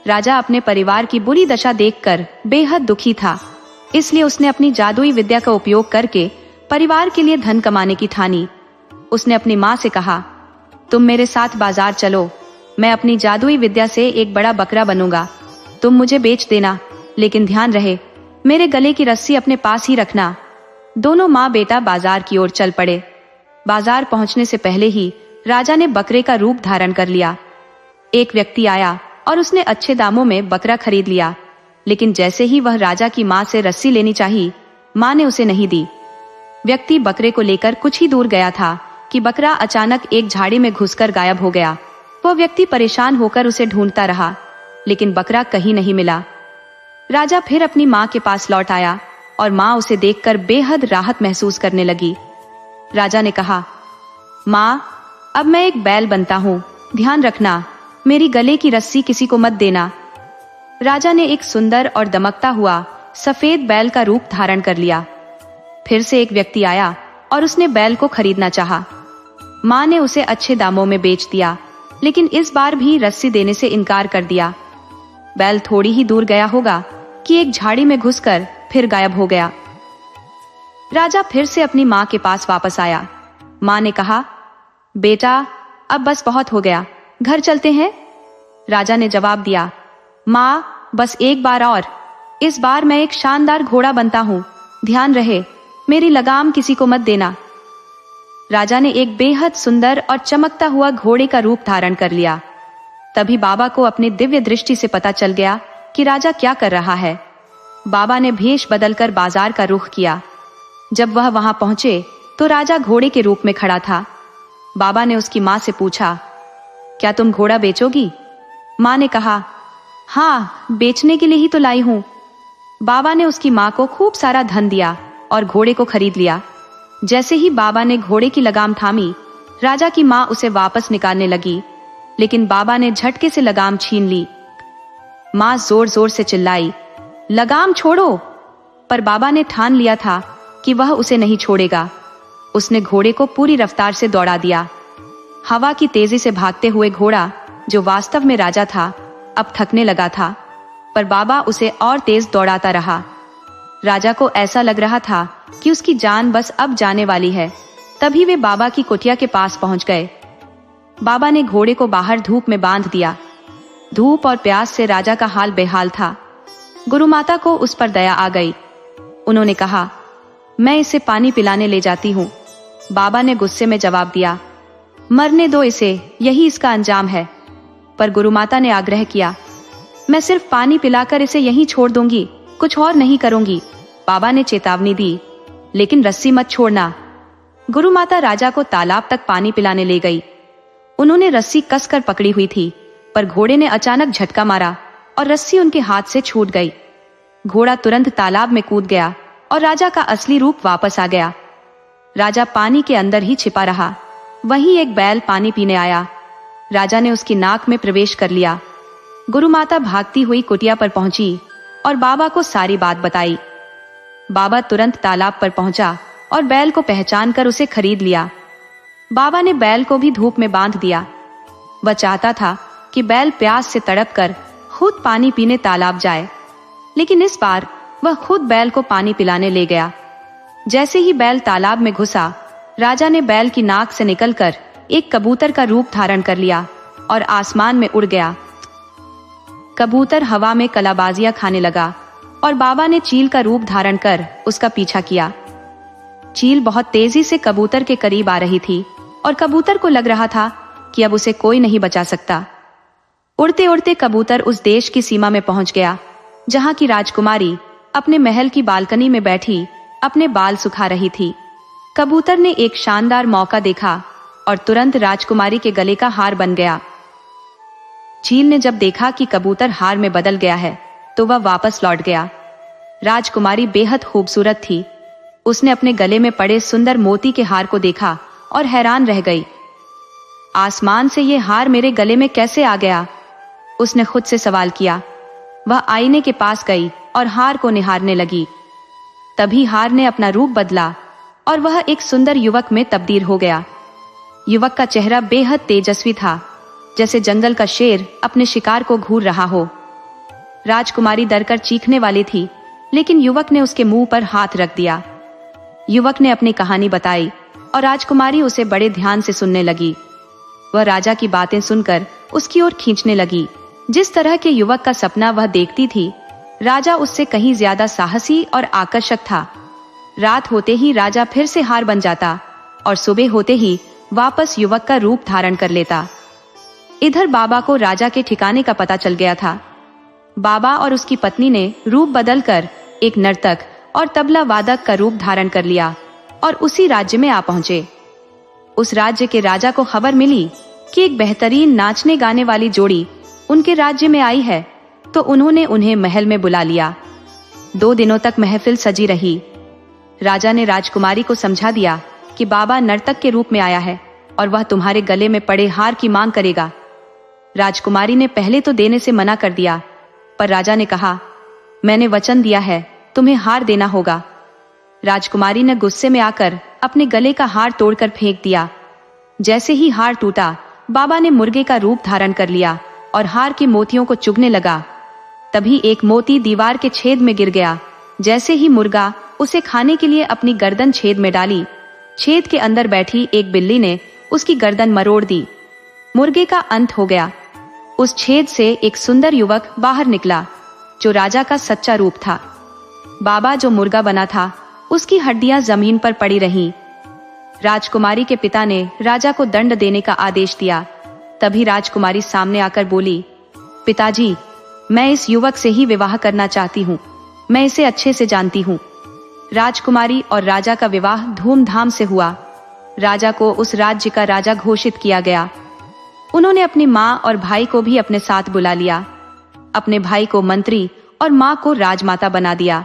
राजा अपने परिवार की बुरी दशा देखकर बेहद दुखी था, इसलिए उसने अपनी जादुई विद्या का उपयोग करके परिवार के लिए धन कमाने की ठानी। उसने अपनी माँ से कहा, तुम मेरे साथ बाजार चलो, मैं अपनी जादुई विद्या से एक बड़ा बकरा बनूंगा, तुम मुझे बेच देना, लेकिन ध्यान रहे मेरे गले की रस्सी अपने पास ही रखना। दोनों माँ बेटा बाजार की ओर चल पड़े। बाजार पहुंचने से पहले ही राजा ने बकरे का रूप धारण कर लिया। एक व्यक्ति आया और उसने अच्छे दामों में बकरा खरीद लिया, लेकिन जैसे ही वह राजा की माँ से रस्सी लेनी चाही, माँ ने उसे नहीं दी। व्यक्ति बकरे को लेकर कुछ ही दूर गया था कि बकरा अचानक एक झाड़ी में घुसकर गायब हो गया। वह व्यक्ति परेशान होकर उसे ढूंढता रहा, लेकिन बकरा कहीं नहीं मिला। राजा फिर अपनी माँ के पास लौट आया और माँ उसे देखकर बेहद राहत महसूस करने लगी। राजा ने कहा, माँ, अब मैं एक बैल बनता हूँ, ध्यान रखना मेरी गले की रस्सी किसी को मत देना। राजा ने एक सुंदर और दमकता हुआ सफेद बैल का रूप धारण कर लिया। फिर से एक व्यक्ति आया और उसने बैल को खरीदना चाहा। माँ ने उसे अच्छे दामों में बेच दिया, लेकिन इस बार भी रस्सी देने से इनकार कर दिया। बैल थोड़ी ही दूर गया होगा कि एक झाड़ी में घुसकर फिर गायब हो गया। राजा फिर से अपनी माँ के पास वापस आया। माँ ने कहा, बेटा, अब बस बहुत हो गया, घर चलते हैं। राजा ने जवाब दिया, माँ, बस एक बार और, इस बार मैं एक शानदार घोड़ा बनता हूँ, ध्यान रहे मेरी लगाम किसी को मत देना। राजा ने एक बेहद सुंदर और चमकता हुआ घोड़े का रूप धारण कर लिया। तभी बाबा को अपनी दिव्य दृष्टि से पता चल गया कि राजा क्या कर रहा है। बाबा ने भेष बदलकर बाजार का रुख किया। जब वह वहां पहुंचे तो राजा घोड़े के रूप में खड़ा था। बाबा ने उसकी माँ से पूछा, क्या तुम घोड़ा बेचोगी? माँ ने कहा, हाँ, बेचने के लिए ही तो लाई हूं। बाबा ने उसकी माँ को खूब सारा धन दिया और घोड़े को खरीद लिया। जैसे ही बाबा ने घोड़े की लगाम थामी, राजा की माँ उसे वापस निकालने लगी, लेकिन बाबा ने झटके से लगाम छीन ली। माँ जोर जोर से चिल्लाई, लगाम छोड़ो, पर बाबा ने ठान लिया था कि वह उसे नहीं छोड़ेगा। उसने घोड़े को पूरी रफ्तार से दौड़ा दिया। हवा की तेजी से भागते हुए घोड़ा, जो वास्तव में राजा था, अब थकने लगा था, पर बाबा उसे और तेज दौड़ाता रहा। राजा को ऐसा लग रहा था कि उसकी जान बस अब जाने वाली है। तभी वे बाबा की कुटिया के पास पहुंच गए। बाबा ने घोड़े को बाहर धूप में बांध दिया। धूप और प्यास से राजा का हाल बेहाल था। गुरु माता को उस पर दया आ गई। उन्होंने कहा, मैं इसे पानी पिलाने ले जाती हूँ। बाबा ने गुस्से में जवाब दिया, मरने दो इसे, यही इसका अंजाम है। पर गुरु माता ने आग्रह किया, मैं सिर्फ पानी पिलाकर इसे यहीं छोड़ दूंगी, कुछ और नहीं करूंगी। बाबा ने चेतावनी दी, लेकिन रस्सी मत छोड़ना। गुरु माता राजा को तालाब तक पानी पिलाने ले गई। उन्होंने रस्सी कसकर पकड़ी हुई थी, पर घोड़े ने अचानक झटका मारा और रस्सी उनके हाथ से छूट गई। घोड़ा तुरंत तालाब में कूद गया और राजा का असली रूप वापस आ गया। राजा पानी के अंदर ही छिपा रहा। वहीं एक बैल पानी पीने आया। राजा ने उसकी नाक में प्रवेश कर लिया। गुरु माता भागती हुई कुटिया पर पहुंची और बाबा को सारी बात बताई। बाबा तुरंत तालाब पर पहुंचा और बैल को पहचान कर उसे खरीद लिया। बाबा ने बैल को भी धूप में बांध दिया। वह चाहता था कि बैल प्यास से तड़प कर खुद पानी पीने तालाब जाए, लेकिन इस बार वह खुद बैल को पानी पिलाने ले गया। जैसे ही बैल तालाब में घुसा, राजा ने बैल की नाक से निकलकर एक कबूतर का रूप धारण कर लिया और आसमान में उड़ गया। कबूतर हवा में कलाबाजियां खाने लगा और बाबा ने चील का रूप धारण कर उसका पीछा किया। चील बहुत तेजी से कबूतर के करीब आ रही थी और कबूतर को लग रहा था कि अब उसे कोई नहीं बचा सकता। उड़ते उड़ते कबूतर उस देश की सीमा में पहुंच गया जहां की राजकुमारी अपने महल की बालकनी में बैठी अपने बाल सुखा रही थी। कबूतर ने एक शानदार मौका देखा और तुरंत राजकुमारी के गले का हार बन गया। चील ने जब देखा कि कबूतर हार में बदल गया है तो वह वापस लौट गया। राजकुमारी बेहद खूबसूरत थी। उसने अपने गले में पड़े सुंदर मोती के हार को देखा और हैरान रह गई। आसमान से ये हार मेरे गले में कैसे आ गया? उसने खुद से सवाल किया। वह आईने के पास गई और हार को निहारने लगी। तभी हार ने अपना रूप बदला और वह एक सुंदर युवक में तब्दील हो गया। युवक का चेहरा बेहद तेजस्वी था, जैसे जंगल का शेर अपने शिकार को घूर रहा हो। राजकुमारी डरकर चीखने वाली थी, लेकिन युवक ने उसके मुंह पर हाथ रख दिया। युवक ने अपनी कहानी बताई और राजकुमारी उसे बड़े ध्यान से सुनने लगी। वह राजा की बातें सुनकर उसकी ओर खींचने लगी। जिस तरह के युवक का सपना वह देखती थी, राजा उससे कहीं ज्यादा साहसी और आकर्षक था। रात होते ही राजा फिर से हार बन जाता और सुबह होते ही वापस युवक का रूप धारण कर लेता। इधर बाबा को राजा के ठिकाने का पता चल गया था। बाबा और उसकी पत्नी ने रूप बदलकर एक नर्तक और तबला वादक का रूप धारण कर लिया और उसी राज्य में आ पहुंचे। उस राज्य के राजा को खबर मिली कि एक बेहतरीन नाचने गाने वाली जोड़ी उनके राज्य में आई है, तो उन्होंने उन्हें महल में बुला लिया। 2 दिनों तक महफिल सजी रही। राजा ने राजकुमारी को समझा दिया कि बाबा नर्तक के रूप में आया है और वह तुम्हारे गले में पड़े हार की मांग करेगा। राजकुमारी ने पहले तो देने से मना कर दिया, पर राजा ने कहा, मैंने वचन दिया है, तुम्हें हार देना होगा। राजकुमारी ने गुस्से में आकर अपने गले का हार तोड़कर फेंक दिया। जैसे ही हार टूटा, बाबा ने मुर्गे का रूप धारण कर लिया और हार के मोतियों को चुगने लगा। तभी एक मोती दीवार के छेद में गिर गया। जैसे ही मुर्गा उसे खाने के लिए अपनी गर्दन छेद में डाली, छेद के अंदर बैठी एक बिल्ली ने उसकी गर्दन मरोड़ दी। मुर्गे का अंत हो गया। उस छेद से एक सुंदर युवक बाहर निकला, जो राजा का सच्चा रूप था। बाबा जो मुर्गा बना था, उसकी हड्डियां जमीन पर पड़ी रहीं। राजकुमारी के पिता ने राजा को दंड देने का आदेश दिया। तभी राजकुमारी सामने आकर बोली, पिताजी, मैं इस युवक से ही विवाह करना चाहती हूँ। मैं इसे अच्छे से जानती हूँ। राजकुमारी और राजा का विवाह धूमधाम से हुआ। राजा को उस राज्य का राजा घोषित किया गया। उन्होंने अपनी माँ और भाई को भी अपने साथ बुला लिया। अपने भाई को मंत्री और माँ को राजमाता बना दिया।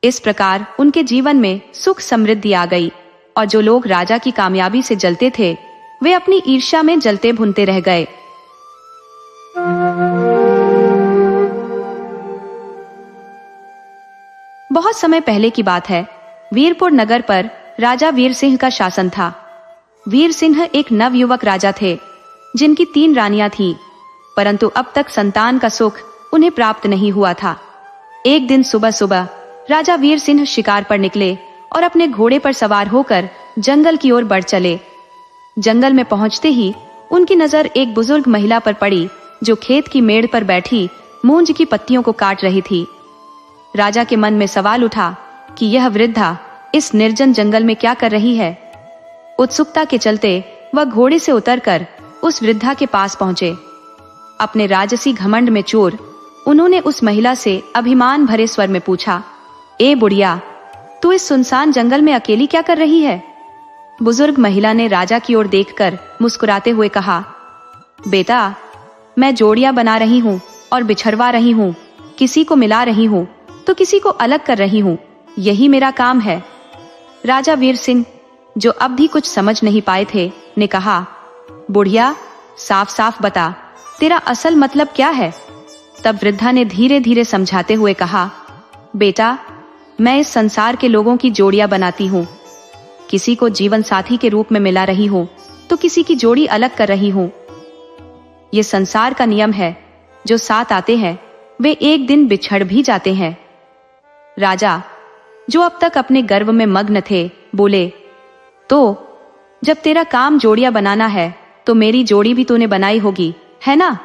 इस प्रकार उनके जीवन में सुख समृद्धि आ गई और जो लोग राजा की कामयाबी से जलते थे, वे अपनी ईर्ष्या में जलते भुनते रह गए। बहुत समय पहले की बात है। वीरपुर नगर पर राजा वीर सिंह का शासन था। वीर सिंह एक नवयुवक राजा थे, जिनकी 3 रानियां थीं, परंतु अब तक संतान का सुख उन्हें प्राप्त नहीं हुआ था। एक दिन सुबह सुबह राजा वीर सिंह शिकार पर निकले और अपने घोड़े पर सवार होकर जंगल की ओर बढ़ चले। जंगल में पहुंचते ही उनकी नजर एक बुजुर्ग महिला पर पड़ी, जो खेत की मेड़ पर बैठी मूंज की पत्तियों को काट रही थी। राजा के मन में सवाल उठा कि यह वृद्धा इस निर्जन जंगल में क्या कर रही है। उत्सुकता के चलते वह घोड़े से उतरकर उस वृद्धा के पास पहुंचे। अपने राजसी घमंड में चोर उन्होंने उस महिला से अभिमान भरे स्वर में पूछा, ए बुढ़िया, तू इस सुनसान जंगल में अकेली क्या कर रही है? बुजुर्ग महिला ने राजा की ओर देखकर मुस्कुराते हुए कहा, बेटा, मैं जोड़ियां बना रही हूँ और बिछड़वा रही हूँ। किसी को मिला रही हूँ तो किसी को अलग कर रही हूँ। यही मेरा काम है। राजा वीर सिंह, जो अब भी कुछ समझ नहीं पाए थे, ने कहा, बुढ़िया, साफ साफ बता, तेरा असल मतलब क्या है? तब वृद्धा ने धीरे धीरे समझाते हुए कहा, बेटा, मैं इस संसार के लोगों की जोड़ियां बनाती हूँ। किसी को जीवन साथी के रूप में मिला रही हूँ तो किसी की जोड़ी अलग कर रही हूँ। ये संसार का नियम है। जो साथ आते हैं वे एक दिन बिछड़ भी जाते हैं। राजा, जो अब तक अपने गर्व में मग्न थे, बोले, तो जब तेरा काम जोड़ियां बनाना है तो मेरी जोड़ी भी तूने बनाई होगी, है ना?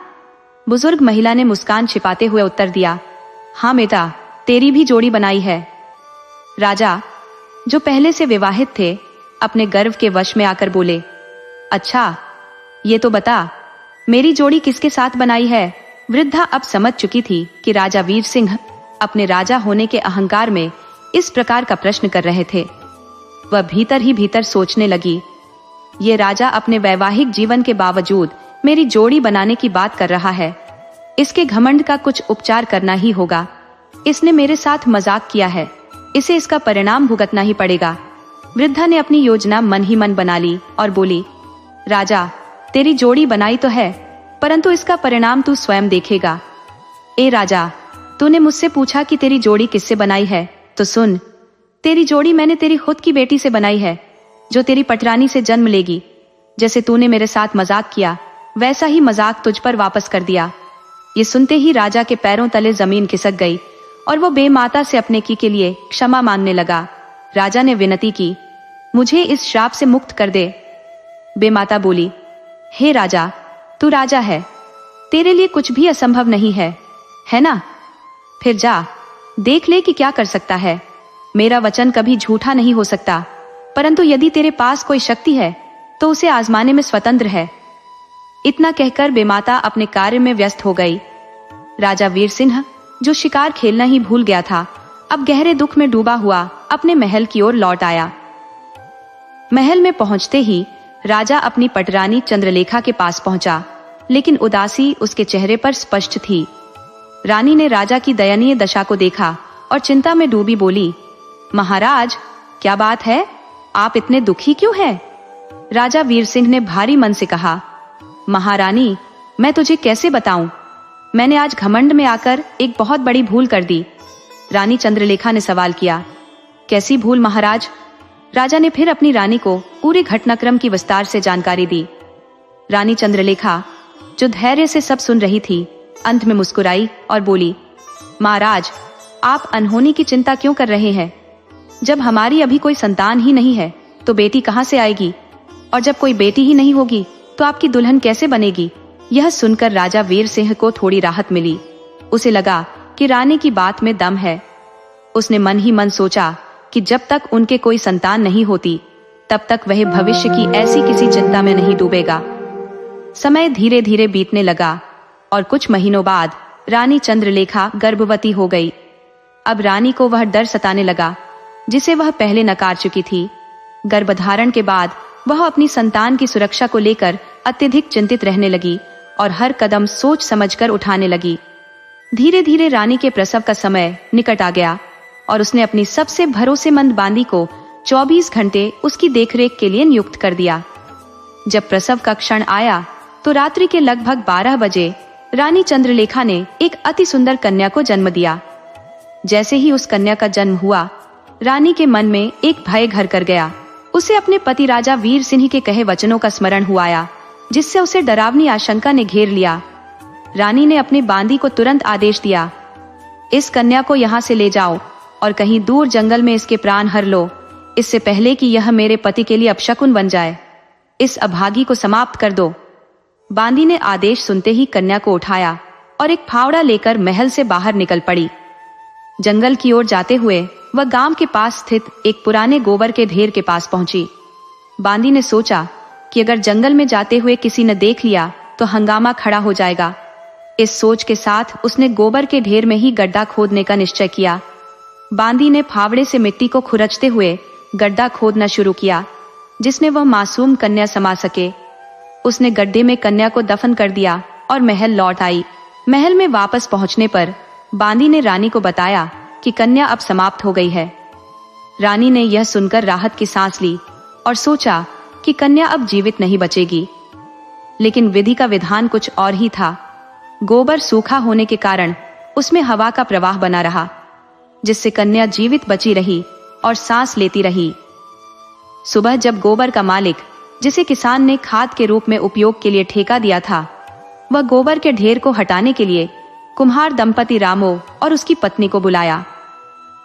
बुजुर्ग महिला ने मुस्कान छिपाते हुए उत्तर दिया, हाँ बेटा, तेरी भी जोड़ी बनाई है। राजा, जो पहले से विवाहित थे, अपने गर्व के वश में आकर बोले, अच्छा, ये तो बता, मेरी जोड़ी किसके साथ बनाई है? वृद्धा अब समझ चुकी थी कि राजा वीर सिंह अपने राजा होने के अहंकार में इस प्रकार का प्रश्न कर रहे थे। वह भीतर ही भीतर सोचने लगी, ये राजा अपने वैवाहिक जीवन के बावजूद मेरी जोड़ी बनाने की बात कर रहा है। इसके घमंड का कुछ उपचार करना ही होगा। इसने मेरे साथ मजाक किया है, इसे इसका परिणाम भुगतना ही पड़ेगा। वृद्धा ने अपनी योजना मन ही मन बना ली और बोली, राजा, तेरी जोड़ी बनाई तो है, परंतु इसका परिणाम तू स्वयं देखेगा। ए राजा, तूने मुझसे पूछा कि तेरी जोड़ी किससे बनाई है, तो सुन, तेरी जोड़ी मैंने तेरी खुद की बेटी से बनाई है, जो तेरी पटरानी से जन्म लेगी। जैसे तूने मेरे साथ मजाक किया, वैसा ही मजाक तुझ पर वापस कर दिया। ये सुनते ही राजा के पैरों तले जमीन खिसक गई और वो बेमाता से अपने की के लिए क्षमा मांगने लगा। राजा ने विनती की, मुझे इस श्राप से मुक्त कर दे। बेमाता बोली, हे राजा, तू राजा है, तेरे लिए कुछ भी असंभव नहीं है ना? फिर जा, देख ले कि क्या कर सकता है। मेरा वचन कभी झूठा नहीं हो सकता, परंतु यदि तेरे पास कोई शक्ति है तो उसे आजमाने में स्वतंत्र है। इतना कहकर बेमाता अपने कार्य में व्यस्त हो गई। राजा वीर सिंह, जो शिकार खेलना ही भूल गया था, अब गहरे दुख में डूबा हुआ अपने महल की ओर लौट आया। महल में पहुंचते ही राजा अपनी पटरानी चंद्रलेखा के पास पहुंचा, लेकिन उदासी उसके चेहरे पर स्पष्ट थी। रानी ने राजा की दयनीय दशा को देखा और चिंता में डूबी बोली, महाराज, क्या बात है? आप इतने दुखी क्यों हैं? राजा वीर सिंह ने भारी मन से कहा, महारानी, मैं तुझे कैसे बताऊं? मैंने आज घमंड में आकर एक बहुत बड़ी भूल कर दी। रानी चंद्रलेखा ने सवाल किया, कैसी भूल महाराज? राजा ने फिर अपनी रानी को पूरे घटनाक्रम की विस्तार से जानकारी दी। रानी चंद्रलेखा, जो धैर्य से सब सुन रही थी, अंत में मुस्कुराई और बोली, महाराज, आप अनहोनी की चिंता क्यों कर रहे हैं? जब हमारी अभी कोई संतान ही नहीं है तो बेटी कहां से आएगी? और जब कोई बेटी ही नहीं होगी तो आपकी दुल्हन कैसे बनेगी? यह सुनकर राजा वीर सिंह को थोड़ी राहत मिली। उसे लगा कि रानी की बात में दम है। उसने मन ही मन सोचा कि जब तक उनके कोई संतान नहीं होती, तब तक वह भविष्य की ऐसी किसी चिंता में नहीं डूबेगा। समय धीरे धीरे बीतने लगा और कुछ महीनों बाद रानी चंद्रलेखा गर्भवती हो गई। अब रानी को वह डर सताने लगा जिसे वह पहले नकार चुकी थी। गर्भधारण के बाद वह अपनी संतान की सुरक्षा को लेकर अत्यधिक चिंतित रहने लगी और हर कदम सोच समझकर उठाने लगी। धीरे धीरे रानी के प्रसव का समय निकट आ गया और उसने अपनी सबसे भरोसेमंद बांदी को 24 घंटे उसकी देखरेख के लिए नियुक्त कर दिया। जब प्रसव का क्षण आया तो रात्रि के लगभग 12 बजे रानी चंद्रलेखा ने एक अति सुंदर कन्या को जन्म दिया। जैसे ही उस कन्या का जन्म हुआ, रानी के मन में एक भय घर कर गया। उसे अपने पति राजा वीर सिंह के कहे वचनों का स्मरण हुआ आया, जिससे उसे डरावनी आशंका ने घेर लिया। रानी ने अपनी बांदी को तुरंत आदेश दिया, इस कन्या को यहाँ से ले जाओ और कहीं दूर जंगल में इसके प्राण हर लो, इससे पहले कि यह मेरे पति के लिए अपशकुन बन जाए। इस अभागी को समाप्त कर दो। बांदी ने आदेश सुनते ही कन्या को उठाया और एक फावड़ा लेकर महल से बाहर निकल पड़ी। जंगल की ओर जाते हुए वह गांव के पास स्थित एक पुराने गोबर के ढेर के पास पहुंची। बांदी ने सोचा कि अगर जंगल में जाते हुए किसी ने देख लिया तो हंगामा खड़ा हो जाएगा। इस सोच के साथ उसने गोबर के ढेर में ही गड्ढा खोदने का निश्चय किया। बांदी ने फावड़े से मिट्टी को खुरचते हुए गड्ढा खोदना शुरू किया, जिसमें वह मासूम कन्या समा सके। उसने गड्ढे में कन्या को दफन कर दिया और महल लौट आई। महल में वापस पहुंचने पर बांदी ने रानी को बताया कि कन्या अब समाप्त हो गई है। रानी ने यह सुनकर राहत की सांस ली और सोचा कि कन्या अब जीवित नहीं बचेगी। लेकिन विधि का विधान कुछ और ही था। गोबर सूखा होने के कारण उसमें हवा का प्रवाह बना रहा, जिससे कन्या जीवित बची रही और सांस लेती रही। सुबह जब गोबर का मालिक, जिसे किसान ने खाद के रूप में उपयोग के लिए ठेका दिया था, वह गोबर के ढेर को हटाने के लिए कुम्हार दंपति रामो और उसकी पत्नी को बुलाया।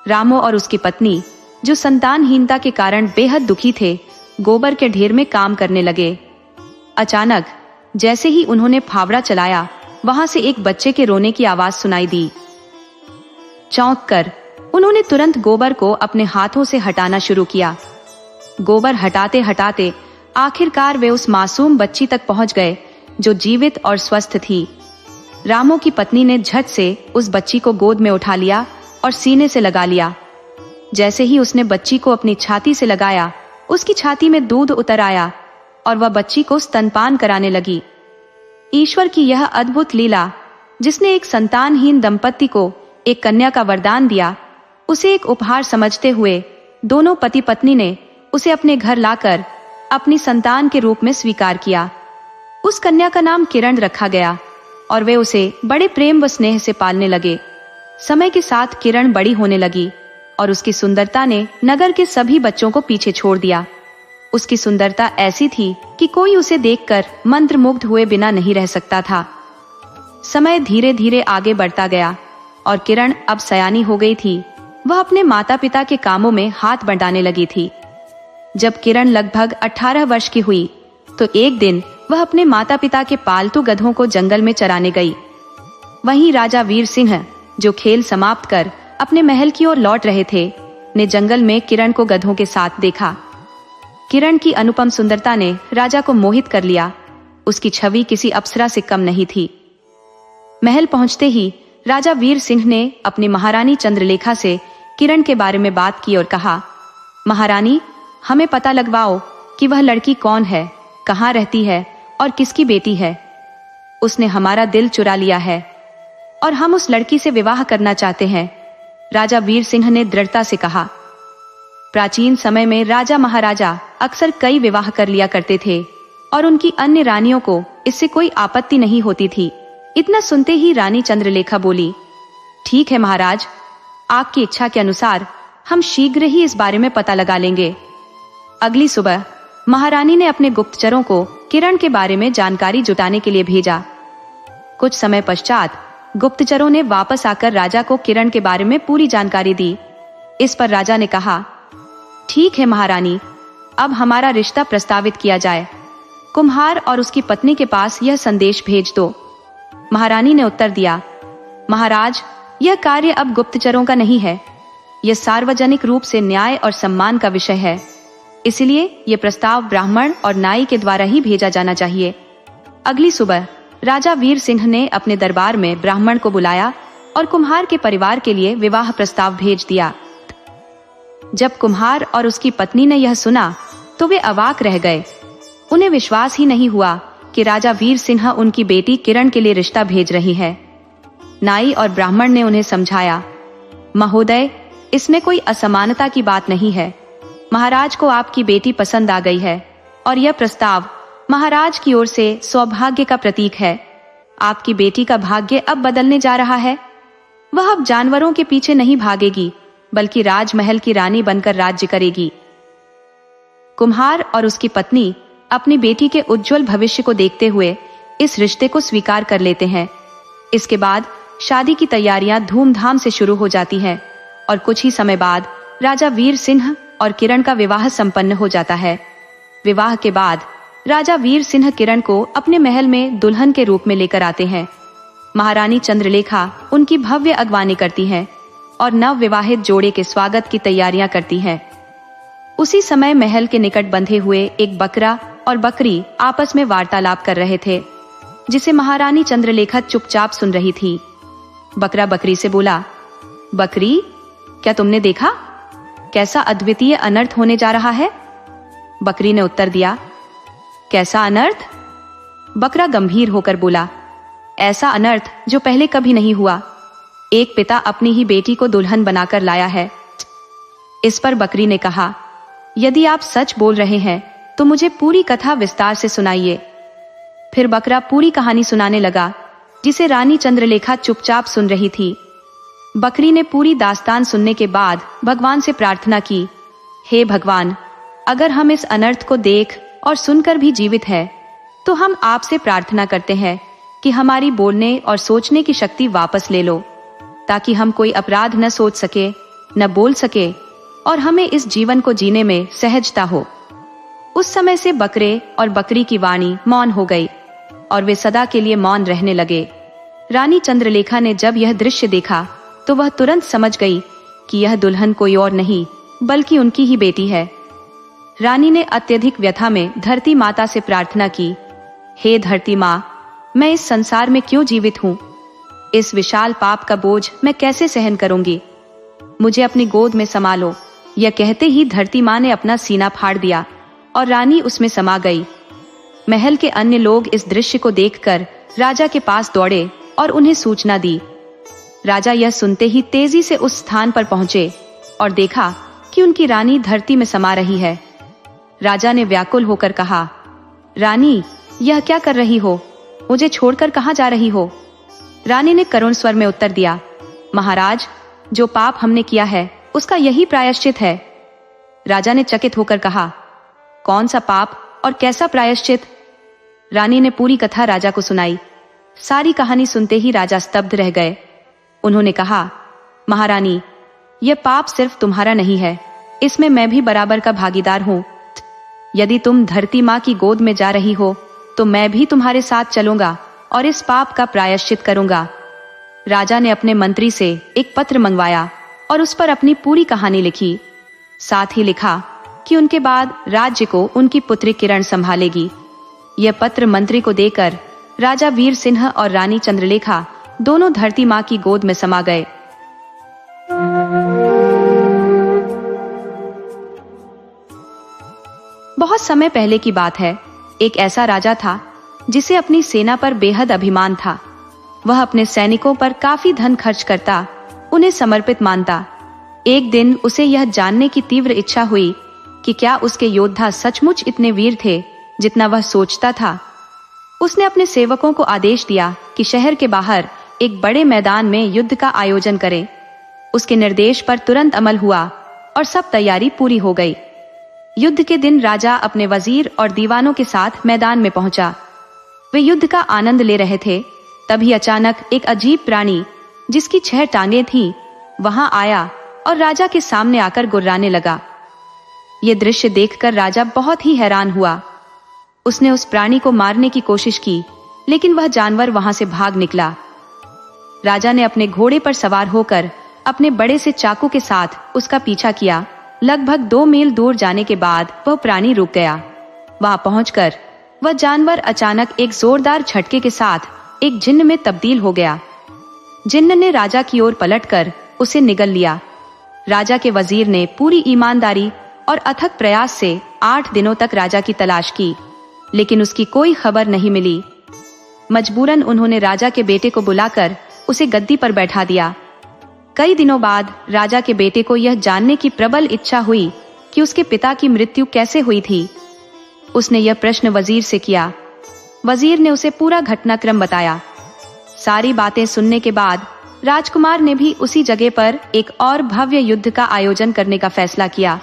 रामो और उसकी पत्नी, जो संतानहीनता के कारण बेहद दुखी थे, गोबर के ढेर में काम करने लगे। अचानक जैसे ही उन्होंने फावड़ा चलाया, वहां से एक बच्चे के रोने की आवाज सुनाई दी। चौंक कर उन्होंने तुरंत गोबर को अपने हाथों से हटाना शुरू किया। गोबर हटाते हटाते आखिरकार वे उस मासूम बच्ची तक पहुंच गए जो जीवित और स्वस्थ थी। रामू की पत्नी ने झट से उस बच्ची को गोद में उठा लिया और सीने से लगा लिया। जैसे ही उसने बच्ची को अपनी छाती से लगाया, उसकी छाती में दूध उतर आया और वह बच्ची को स्तनपान कराने लगी। ईश्वर की यह अद्भुत लीला, जिसने एक संतानहीन दंपत्ति को एक कन्या का वरदान दिया, उसे एक उपहार समझते हुए दोनों पति पत्नी ने उसे अपने घर लाकर अपनी संतान के रूप में स्वीकार किया। उस कन्या का नाम किरण रखा गया और वे उसे बड़े प्रेम व स्नेह से पालने लगे। समय के साथ किरण बड़ी होने लगी और उसकी सुंदरता ने नगर के सभी बच्चों को पीछे छोड़ दिया। उसकी सुंदरता ऐसी थी कि कोई उसे देखकर मंत्रमुग्ध हुए बिना नहीं रह सकता था। समय धीरे धीरे आगे बढ़ता गया और किरण अब सयानी हो गई थी। वह अपने माता पिता के कामों में हाथ बंटाने लगी थी। जब किरण लगभग 18 वर्ष की हुई तो एक दिन वह अपने माता पिता के पालतू गधों को जंगल में चराने गई। वहीं राजा वीर सिंह, जो खेल समाप्त कर अपने महल की ओर लौट रहे थे, ने जंगल में किरण को गधों के साथ देखा। किरण की अनुपम सुंदरता ने राजा को मोहित कर लिया। उसकी छवि किसी अप्सरा से कम नहीं थी। महल पहुंचते ही राजा वीर सिंह ने अपनी महारानी चंद्रलेखा से किरण के बारे में बात की और कहा, महारानी, हमें पता लगवाओ कि वह लड़की कौन है, कहाँ रहती है और किसकी बेटी है। उसने हमारा दिल चुरा लिया है और हम उस लड़की से विवाह करना चाहते हैं, राजा वीर सिंह ने दृढ़ता से कहा। प्राचीन समय में राजा महाराजा अक्सर कई विवाह कर लिया करते थे और उनकी अन्य रानियों को इससे कोई आपत्ति नहीं होती थी। इतना सुनते ही रानी चंद्रलेखा बोली, ठीक है महाराज, आपकी इच्छा के अनुसार हम शीघ्र ही इस बारे में पता लगा लेंगे। अगली सुबह महारानी ने अपने गुप्तचरों को किरण के बारे में जानकारी जुटाने के लिए भेजा। कुछ समय पश्चात गुप्तचरों ने वापस आकर राजा को किरण के बारे में पूरी जानकारी दी। इस पर राजा ने कहा, ठीक है महारानी, अब हमारा रिश्ता प्रस्तावित किया जाए। कुम्हार और उसकी पत्नी के पास यह संदेश भेज दो। महारानी ने उत्तर दिया, महाराज, यह कार्य अब गुप्तचरों का नहीं है, यह सार्वजनिक रूप से न्याय और सम्मान का विषय है। इसलिए यह प्रस्ताव ब्राह्मण और नाई के द्वारा ही भेजा जाना चाहिए। अगली सुबह राजा वीर सिंह ने अपने दरबार में ब्राह्मण को बुलाया और कुम्हार के परिवार के लिए विवाह प्रस्ताव भेज दिया। जब कुम्हार और उसकी पत्नी ने यह सुना तो वे अवाक रह गए। उन्हें विश्वास ही नहीं हुआ कि राजा वीर सिंह उनकी बेटी किरण के लिए रिश्ता भेज रही है। नाई और ब्राह्मण ने उन्हें समझाया, महोदय, इसमें कोई असमानता की बात नहीं है। महाराज को आपकी बेटी पसंद आ गई है और यह प्रस्ताव महाराज की ओर से सौभाग्य का प्रतीक है। आपकी बेटी का भाग्य अब बदलने जा रहा है। वह अब जानवरों के पीछे नहीं भागेगी, बल्कि राजमहल की रानी बनकर राज्य करेगी। कुम्हार और उसकी पत्नी अपनी बेटी के उज्जवल भविष्य को देखते हुए इस रिश्ते को स्वीकार कर लेते हैं। इसके बाद शादी की तैयारियां धूमधाम से शुरू हो जाती हैं और कुछ ही समय बाद राजा वीर सिंह और किरण का विवाह संपन्न हो जाता है। विवाह के बाद राजा वीर सिंह किरण को अपने महल में दुल्हन के रूप में लेकर आते हैं। महारानी चंद्रलेखा उनकी भव्य अगवानी करती हैं और नव विवाहित जोड़े के स्वागत की तैयारियां करती हैं। उसी समय महल के निकट बंधे हुए एक बकरा और बकरी आपस में वार्तालाप कर रहे थे, जिसे महारानी चंद्रलेखा चुपचाप सुन रही थी। बकरा बकरी से बोला, बकरी, क्या तुमने देखा कैसा अद्वितीय अनर्थ होने जा रहा है? बकरी ने उत्तर दिया, कैसा अनर्थ? बकरा गंभीर होकर बोला, ऐसा अनर्थ जो पहले कभी नहीं हुआ। एक पिता अपनी ही बेटी को दुल्हन बनाकर लाया है। इस पर बकरी ने कहा, यदि आप सच बोल रहे हैं तो मुझे पूरी कथा विस्तार से सुनाइए। फिर बकरा पूरी कहानी सुनाने लगा, जिसे रानी चंद्रलेखा चुपचाप सुन रही थी। बकरी ने पूरी दास्तान सुनने के बाद भगवान से प्रार्थना की, हे भगवान, अगर हम इस अनर्थ को देख और सुनकर भी जीवित हैं, तो हम आपसे प्रार्थना करते हैं कि हमारी बोलने और सोचने की शक्ति वापस ले लो, ताकि हम कोई अपराध न सोच सके, न बोल सके और हमें इस जीवन को जीने में सहजता हो। उस समय से बकरे और बकरी की वाणी मौन हो गई और वे सदा के लिए मौन रहने लगे। रानी चंद्रलेखा ने जब यह दृश्य देखा तो वह तुरंत समझ गई कि यह दुल्हन कोई और नहीं बल्कि उनकी ही बेटी है। रानी ने अत्यधिक व्यथा में धरती माता से प्रार्थना की, हे धरती माँ, मैं इस संसार में क्यों जीवित हूँ? इस विशाल पाप का बोझ मैं कैसे सहन करूंगी? मुझे अपनी गोद में समा लो। यह कहते ही धरती माँ ने अपना सीना फाड़ दिया और रानी उसमें समा गई। महल के अन्य लोग इस दृश्य को देखकर राजा के पास दौड़े और उन्हें सूचना दी। राजा यह सुनते ही तेजी से उस स्थान पर पहुंचे और देखा कि उनकी रानी धरती में समा रही है। राजा ने व्याकुल होकर कहा, रानी, यह क्या कर रही हो? मुझे छोड़कर कहाँ जा रही हो? रानी ने करुण स्वर में उत्तर दिया, महाराज, जो पाप हमने किया है उसका यही प्रायश्चित है। राजा ने चकित होकर कहा, कौन सा पाप और कैसा प्रायश्चित? रानी ने पूरी कथा राजा को सुनाई। सारी कहानी सुनते ही राजा स्तब्ध रह गए। उन्होंने कहा, महारानी, यह पाप सिर्फ तुम्हारा नहीं है, इसमें मैं भी बराबर का भागीदार हूँ। यदि तुम धरती माँ की गोद में जा रही हो तो मैं भी तुम्हारे साथ चलूंगा और इस पाप का प्रायश्चित करूंगा। राजा ने अपने मंत्री से एक पत्र मंगवाया और उस पर अपनी पूरी कहानी लिखी। साथ ही लिखा कि उनके बाद राज्य को उनकी पुत्री किरण संभालेगी। यह पत्र मंत्री को देकर राजा वीर सिंह और रानी चंद्रलेखा दोनों धरती माँ की गोद में समा गए। बहुत समय पहले की बात है। एक ऐसा राजा था जिसे अपनी सेना पर बेहद अभिमान था। वह अपने सैनिकों पर काफी धन खर्च करता, उन्हें समर्पित मानता। एक दिन उसे यह जानने की तीव्र इच्छा हुई कि क्या उसके योद्धा सचमुच इतने वीर थे जितना वह सोचता था। उसने अपने सेवकों को आदेश दिया कि शहर के बाहर एक बड़े मैदान में युद्ध का आयोजन करें। उसके निर्देश पर तुरंत अमल हुआ और सब तैयारी पूरी हो गई। युद्ध के दिन राजा अपने वजीर और दीवानों के साथ मैदान में पहुंचा। वे युद्ध का आनंद ले रहे थे। तभी अचानक एक अजीब प्राणी जिसकी 6 टांगें थीं, वहां आया और राजा के सामने आकर गुर्राने लगा। ये दृश्य देखकर राजा बहुत ही हैरान हुआ। उसने उस प्राणी को मारने की कोशिश की, लेकिन वह जानवर वहां से भाग निकला। राजा ने अपने घोड़े पर सवार होकर अपने बड़े से चाकू के साथ उसका पीछा किया। लगभग 2 मील दूर जाने के बाद वह प्राणी रुक गया। वहां पहुंचकर वह जानवर अचानक एक जोरदार झटके के साथ एक जिन्न में तब्दील हो गया। जिन्न ने राजा की ओर पलटकर उसे निगल लिया। राजा के वजीर ने पूरी ईमानदारी और अथक प्रयास से 8 दिनों तक राजा की तलाश की, लेकिन उसकी कोई खबर नहीं मिली। मजबूरन उन्होंने राजा के बेटे को बुलाकर उसे गद्दी पर बैठा दिया। कई दिनों बाद राजा के बेटे को यह जानने की प्रबल इच्छा हुई कि उसके पिता की मृत्यु कैसे हुई थी। उसने यह प्रश्न वजीर से किया। वजीर ने उसे पूरा घटनाक्रम बताया। सारी बातें सुनने के बाद राजकुमार ने भी उसी जगह पर एक और भव्य युद्ध का आयोजन करने का फैसला किया,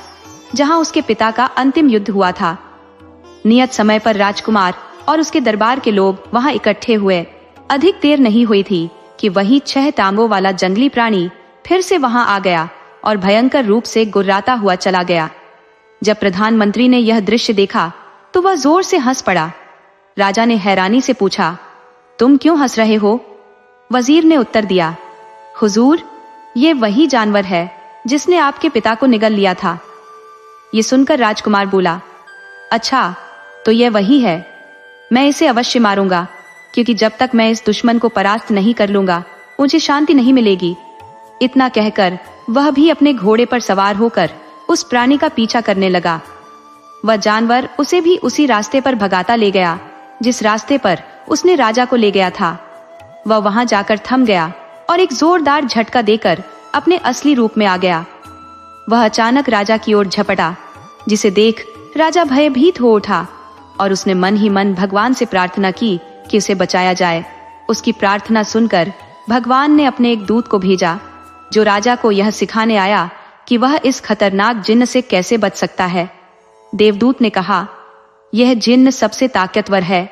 जहां उसके पिता का अंतिम युद्ध हुआ था। नियत समय पर राजकुमार और उसके दरबार के लोग वहां इकट्ठे हुए। अधिक देर नहीं हुई थी कि वही 6 टांगों वाला जंगली प्राणी फिर से वहां आ गया और भयंकर रूप से गुर्राता हुआ चला गया। जब प्रधानमंत्री ने यह दृश्य देखा तो वह जोर से हंस पड़ा। राजा ने हैरानी से पूछा, तुम क्यों हंस रहे हो? वजीर ने उत्तर दिया, हुजूर, ये वही जानवर है जिसने आपके पिता को निगल लिया था। ये सुनकर राजकुमार बोला, अच्छा, तो यह वही है। मैं इसे अवश्य मारूंगा, क्योंकि जब तक मैं इस दुश्मन को परास्त नहीं कर लूंगा मुझे शांति नहीं मिलेगी। इतना कहकर वह भी अपने घोड़े पर सवार होकर उस प्राणी का पीछा करने लगा। वह जानवर उसे भी उसी रास्ते पर भगाता ले गया जिस रास्ते पर उसने राजा को ले गया था। वह वहां जाकर थम गया और एक जोरदार झटका देकर अपने असली रूप में आ गया। वह अचानक राजा की ओर झपटा, जिसे देख राजा भयभीत हो उठा और उसने मन ही मन भगवान से प्रार्थना की कि उसे बचाया जाए। उसकी प्रार्थना सुनकर भगवान ने अपने एक दूत को भेजा, जो राजा को यह सिखाने आया कि वह इस खतरनाक जिन्न से कैसे बच सकता है। देवदूत ने कहा, यह जिन्न सबसे ताकतवर है।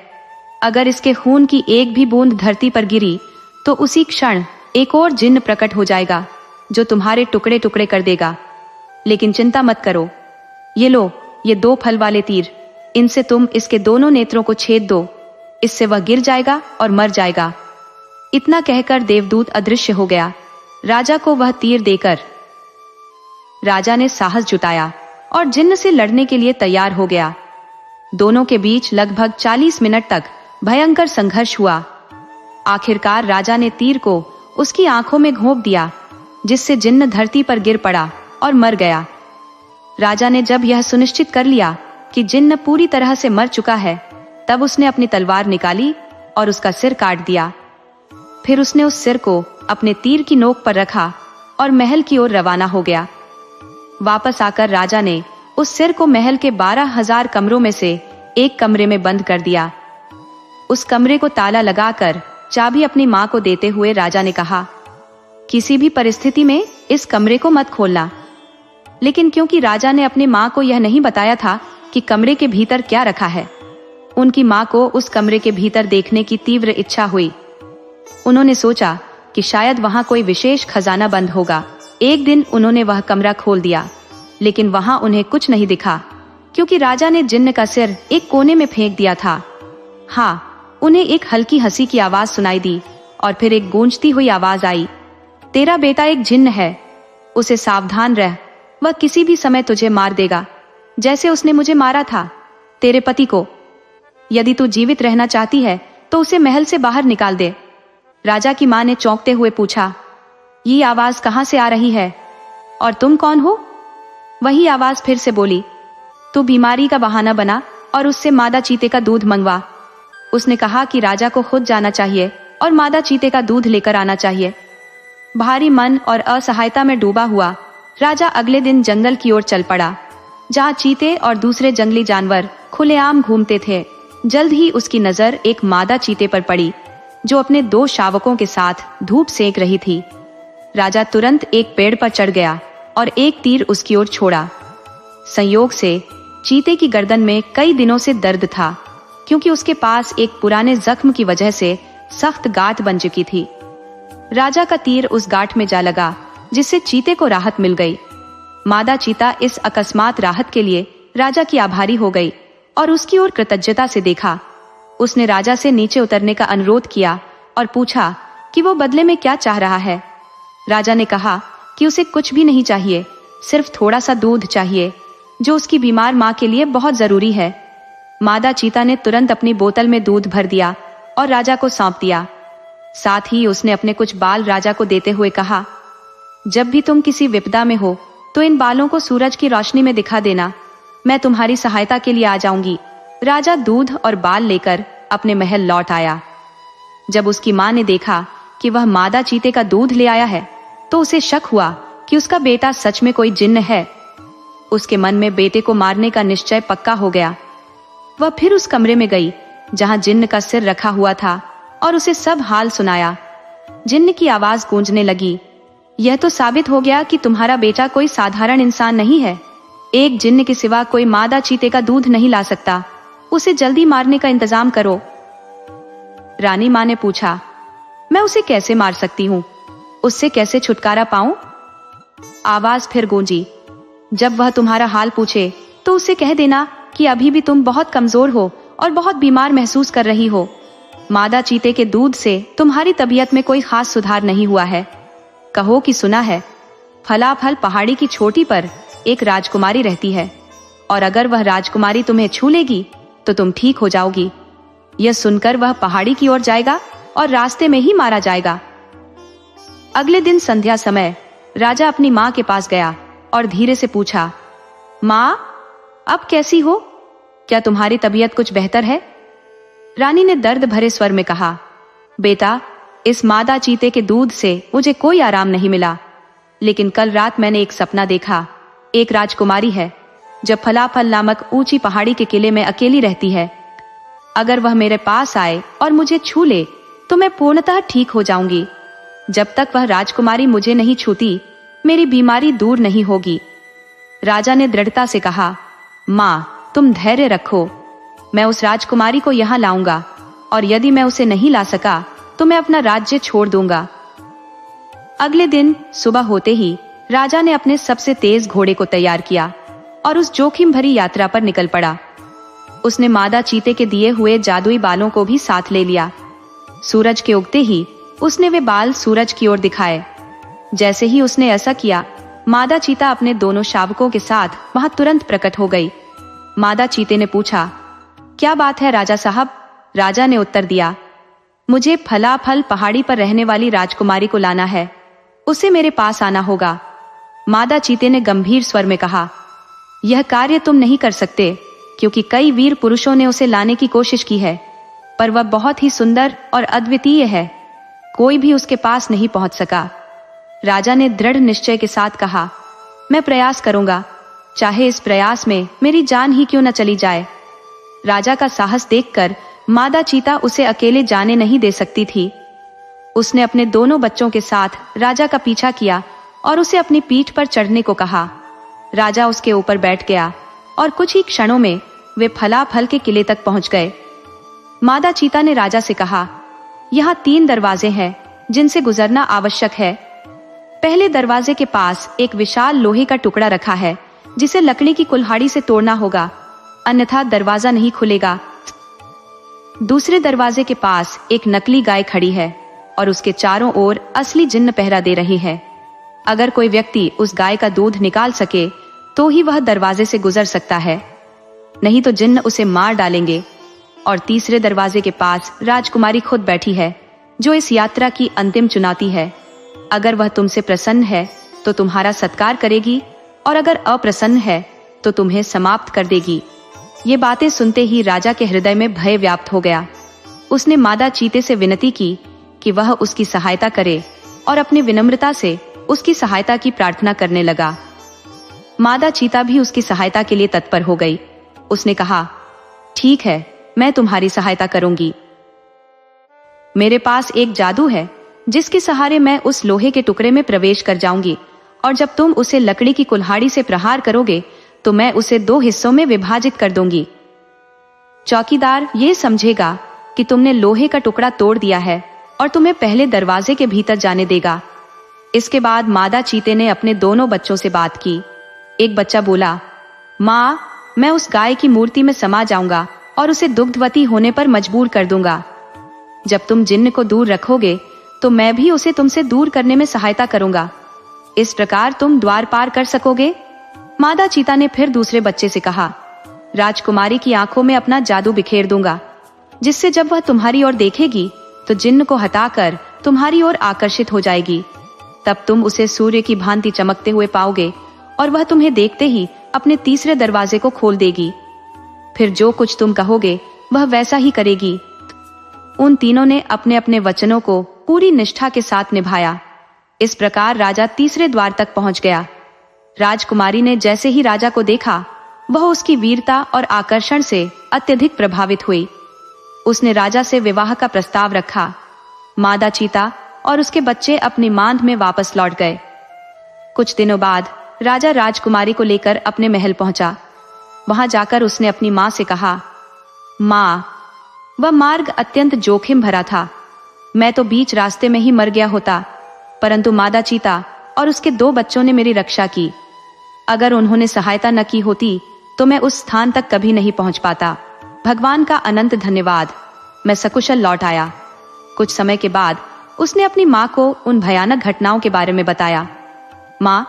अगर इसके खून की एक भी बूंद धरती पर गिरी तो उसी क्षण एक और जिन्न प्रकट हो जाएगा जो तुम्हारे टुकड़े टुकड़े कर देगा। लेकिन चिंता मत करो, ये लो, ये 2 फल वाले तीर, इनसे तुम इसके दोनों नेत्रों को छेद दो। इससे वह गिर जाएगा और मर जाएगा। इतना कहकर देवदूत अदृश्य हो गया। राजा को वह तीर देकर राजा ने साहस जुटाया और जिन्न से लड़ने के लिए तैयार हो गया। दोनों के बीच लगभग 40 मिनट तक भयंकर संघर्ष हुआ। आखिरकार राजा ने तीर को उसकी आंखों में घोंप दिया, जिससे जिन्न धरती पर गिर पड़ा और मर गया। राजा ने जब यह सुनिश्चित कर लिया कि जिन्न पूरी तरह से मर चुका है, तब उसने अपनी तलवार निकाली और उसका सिर काट दिया। फिर उसने उस सिर को अपने तीर की नोक पर रखा और महल की ओर रवाना हो गया। वापस आकर राजा ने उस सिर को महल के 12,000 कमरों में से एक कमरे में बंद कर दिया। उस कमरे को ताला लगाकर चाबी अपनी मां को देते हुए राजा ने कहा, किसी भी परिस्थिति में इस कमरे को मत खोलना। लेकिन क्योंकि राजा ने अपनी मां को यह नहीं बताया था कि कमरे के भीतर क्या रखा है, उनकी मां को उस कमरे के भीतर देखने की तीव्र इच्छा हुई। उन्होंने सोचा कि शायद वहां कोई विशेष खजाना बंद होगा। एक दिन उन्होंने वह कमरा खोल दिया, लेकिन वहां उन्हें कुछ नहीं दिखा, क्योंकि राजा ने जिन्न का सिर एक कोने में फेंक दिया था। हाँ, उन्हें एक हल्की हंसी की आवाज सुनाई दी और फिर एक गूंजती हुई आवाज आई, तेरा बेटा एक जिन्न है, उसे सावधान रह, वह किसी भी समय तुझे मार देगा, जैसे उसने मुझे मारा था, तेरे पति को। यदि तू जीवित रहना चाहती है तो उसे महल से बाहर निकाल दे। राजा की मां ने चौंकते हुए पूछा, ये आवाज कहां से आ रही है और तुम कौन हो? वही आवाज फिर से बोली, तू बीमारी का बहाना बना और उससे मादा चीते का दूध मंगवा। उसने कहा कि राजा को खुद जाना चाहिए और मादा चीते का दूध लेकर आना चाहिए। भारी मन और असहायता में डूबा हुआ राजा अगले दिन जंगल की ओर चल पड़ा, जहां चीते और दूसरे जंगली जानवर खुलेआम घूमते थे। जल्द ही उसकी नजर एक मादा चीते पर पड़ी, जो अपने 2 शावकों के साथ धूप सेक रही थी। राजा तुरंत एक पेड़ पर चढ़ गया और एक तीर उसकी ओर छोड़ा। संयोग से चीते की गर्दन में कई दिनों से दर्द था, क्योंकि उसके पास एक पुराने जख्म की वजह से सख्त गांठ बन चुकी थी। राजा का तीर उस गांठ में जा लगा, जिससे चीते को राहत मिल गई। मादा चीता इस अकस्मात राहत के लिए राजा की आभारी हो गई और उसकी ओर कृतज्ञता से देखा। उसने राजा से नीचे उतरने का अनुरोध किया और पूछा कि वो बदले में क्या चाह रहा है। राजा ने कहा कि उसे कुछ भी नहीं चाहिए, सिर्फ थोड़ा सा दूध चाहिए, जो उसकी बीमार मां के लिए बहुत जरूरी है। मादा चीता ने तुरंत अपनी बोतल में दूध भर दिया और राजा को सौंप दिया। साथ ही उसने अपने कुछ बाल राजा को देते हुए कहा, जब भी तुम किसी विपदा में हो तो इन बालों को सूरज की रोशनी में दिखा देना, मैं तुम्हारी सहायता के लिए आ जाऊंगी। राजा दूध और बाल लेकर अपने महल लौट आया। जब उसकी मां ने देखा कि वह मादा चीते का दूध ले आया है, तो उसे शक हुआ कि उसका बेटा सच में कोई जिन्न है। उसके मन में बेटे को मारने का निश्चय पक्का हो गया। वह फिर उस कमरे में गई जहां जिन्न का सिर रखा हुआ था और उसे सब हाल सुनाया। जिन्न की आवाज गूंजने लगी, यह तो साबित हो गया कि तुम्हारा बेटा कोई साधारण इंसान नहीं है। एक जिन्न के सिवा कोई मादा चीते का दूध नहीं ला सकता, उसे जल्दी मारने का इंतजाम करो। रानी मां ने पूछा, मैं उसे कैसे मार सकती हूँ, उससे कैसे छुटकारा पाऊं? आवाज फिर गूंजी, जब वह तुम्हारा हाल पूछे तो उसे कह देना कि अभी भी तुम बहुत कमजोर हो और बहुत बीमार महसूस कर रही हो। मादा चीते के दूध से तुम्हारी तबीयत में कोई खास सुधार नहीं हुआ है। कहो कि सुना है, फलाफल पहाड़ी की चोटी पर एक राजकुमारी रहती है, और अगर वह राजकुमारी तुम्हें छू लेगी तो तुम ठीक हो जाओगी। यह सुनकर वह पहाड़ी की ओर जाएगा और रास्ते में ही मारा जाएगा। अगले दिन संध्या समय राजा अपनी मां के पास गया और धीरे से पूछा, मां, अब कैसी हो? क्या तुम्हारी तबीयत कुछ बेहतर है? रानी ने दर्द भरे स्वर में कहा, बेटा, इस मादा चीते के दूध से मुझे कोई आराम नहीं मिला, लेकिन कल रात मैंने एक सपना देखा। एक राजकुमारी है जो फलाफल नामक ऊंची पहाड़ी के किले में अकेली रहती है। अगर वह मेरे पास आए और मुझे छू ले तो मैं पूर्णतः ठीक हो जाऊंगी। जब तक वह राजकुमारी मुझे नहीं छूती, मेरी बीमारी दूर नहीं होगी। राजा ने दृढ़ता से कहा, मां, तुम धैर्य रखो, मैं उस राजकुमारी को यहाँ लाऊंगा, और यदि मैं उसे नहीं ला सका तो मैं अपना राज्य छोड़ दूंगा। अगले दिन सुबह होते ही राजा ने अपने सबसे तेज घोड़े को तैयार किया और उस जोखिम भरी यात्रा पर निकल पड़ा। उसने मादा चीते के दिए हुए जादुई बालों को भी साथ ले लिया। सूरज के उगते ही उसने वे बाल सूरज की ओर दिखाए। जैसे ही उसने ऐसा किया, मादा चीता अपने दोनों शावकों के साथ वहां तुरंत प्रकट हो गई। मादा चीते ने पूछा, क्या बात है राजा साहब? राजा ने उत्तर दिया, मुझे फलाफल पहाड़ी पर रहने वाली राजकुमारी को लाना है, उसे मेरे पास आना होगा। मादा चीते ने गंभीर स्वर में कहा, यह कार्य तुम नहीं कर सकते, क्योंकि कई वीर पुरुषों ने उसे लाने की कोशिश की है, पर वह बहुत ही सुंदर और अद्वितीय है, कोई भी उसके पास नहीं पहुंच सका। राजा ने दृढ़ निश्चय के साथ कहा, मैं प्रयास करूंगा, चाहे इस प्रयास में मेरी जान ही क्यों न चली जाए। राजा का साहस देखकर मादा चीता उसे अकेले जाने नहीं दे सकती थी। उसने अपने दोनों बच्चों के साथ राजा का पीछा किया और उसे अपनी पीठ पर चढ़ने को कहा। राजा उसके ऊपर बैठ गया और कुछ ही क्षणों में वे फलाफल के किले तक पहुंच गए। मादा चीता ने राजा से कहा, यहाँ 3 दरवाजे हैं जिनसे गुजरना आवश्यक है। पहले दरवाजे के पास एक विशाल लोहे का टुकड़ा रखा है, जिसे लकड़ी की कुल्हाड़ी से तोड़ना होगा, अन्यथा दरवाजा नहीं खुलेगा। दूसरे दरवाजे के पास एक नकली गाय खड़ी है और उसके चारों ओर असली जिन्न पहरा दे रहे हैं। अगर कोई व्यक्ति उस गाय का दूध निकाल सके तो ही वह दरवाजे से गुजर सकता है, नहीं तो जिन्न उसे मार डालेंगे। और तीसरे दरवाजे के पास राजकुमारी खुद बैठी है, जो इस यात्रा की अंतिम चुनौती है। अगर वह तुमसे प्रसन्न है तो तुम्हारा सत्कार करेगी, और अगर अप्रसन्न है तो तुम्हें समाप्त कर देगी। ये बातें सुनते ही राजा के हृदय में भय व्याप्त हो गया। उसने मादा चीते से विनती की कि वह उसकी सहायता करे और अपनी विनम्रता से उसकी सहायता की प्रार्थना करने लगा। मादा चीता भी उसकी सहायता के लिए तत्पर हो गई। उसने कहा, ठीक है, मैं तुम्हारी सहायता करूंगी। मेरे पास एक जादू है जिसके सहारे मैं उस लोहे के टुकड़े में प्रवेश कर जाऊंगी, और जब तुम उसे लकड़ी की कुल्हाड़ी से प्रहार करोगे तो मैं उसे 2 हिस्सों में विभाजित कर दूंगी। चौकीदार ये समझेगा कि तुमने लोहे का टुकड़ा तोड़ दिया है और तुम्हें पहले दरवाजे के भीतर जाने देगा। इसके बाद मादा चीते ने अपने दोनों बच्चों से बात की। एक बच्चा बोला, माँ, मैं उस गाय की मूर्ति में समा जाऊंगा और उसे दुग्धवती होने पर मजबूर कर दूंगा। जब तुम जिन्न को दूर रखोगे तो मैं भी उसे तुमसे दूर करने में सहायता करूंगा। इस प्रकार तुम द्वार पार कर सकोगे। मादा चीता ने फिर दूसरे बच्चे से कहा, राजकुमारी की आंखों में अपना जादू बिखेर दूंगा, जिससे जब वह तुम्हारी ओर देखेगी तो जिन्न को हटाकर तुम्हारी ओर आकर्षित हो जाएगी। तब तुम उसे सूर्य की भांति चमकते हुए पाओगे और वह तुम्हें देखते ही अपने तीसरे दरवाजे को खोल देगी। फिर जो कुछ तुम कहोगे वह वैसा ही करेगी। उन तीनों ने अपने अपने वचनों को पूरी निष्ठा के साथ निभाया। इस प्रकार राजा तीसरे द्वार तक पहुंच गया। राजकुमारी ने जैसे ही राजा को देखा, वह उसकी वीरता और आकर्षण से अत्यधिक प्रभावित हुई। उसने राजा से विवाह का प्रस्ताव रखा। मादा चीता और उसके बच्चे अपनी मांद में वापस लौट गए। कुछ दिनों बाद राजा राजकुमारी को लेकर अपने महल पहुंचा। वहां जाकर उसने अपनी मां से कहा, मां, वह मार्ग अत्यंत जोखिम भरा था। मैं तो बीच रास्ते में ही मर गया होता, परंतु मादा चीता और उसके 2 बच्चों ने मेरी रक्षा की। अगर उन्होंने सहायता न की होती तो मैं उस स्थान तक कभी नहीं पहुंच पाता। भगवान का अनंत धन्यवाद, मैं सकुशल लौट आया। कुछ समय के बाद उसने अपनी मां को उन भयानक घटनाओं के बारे में बताया। मां,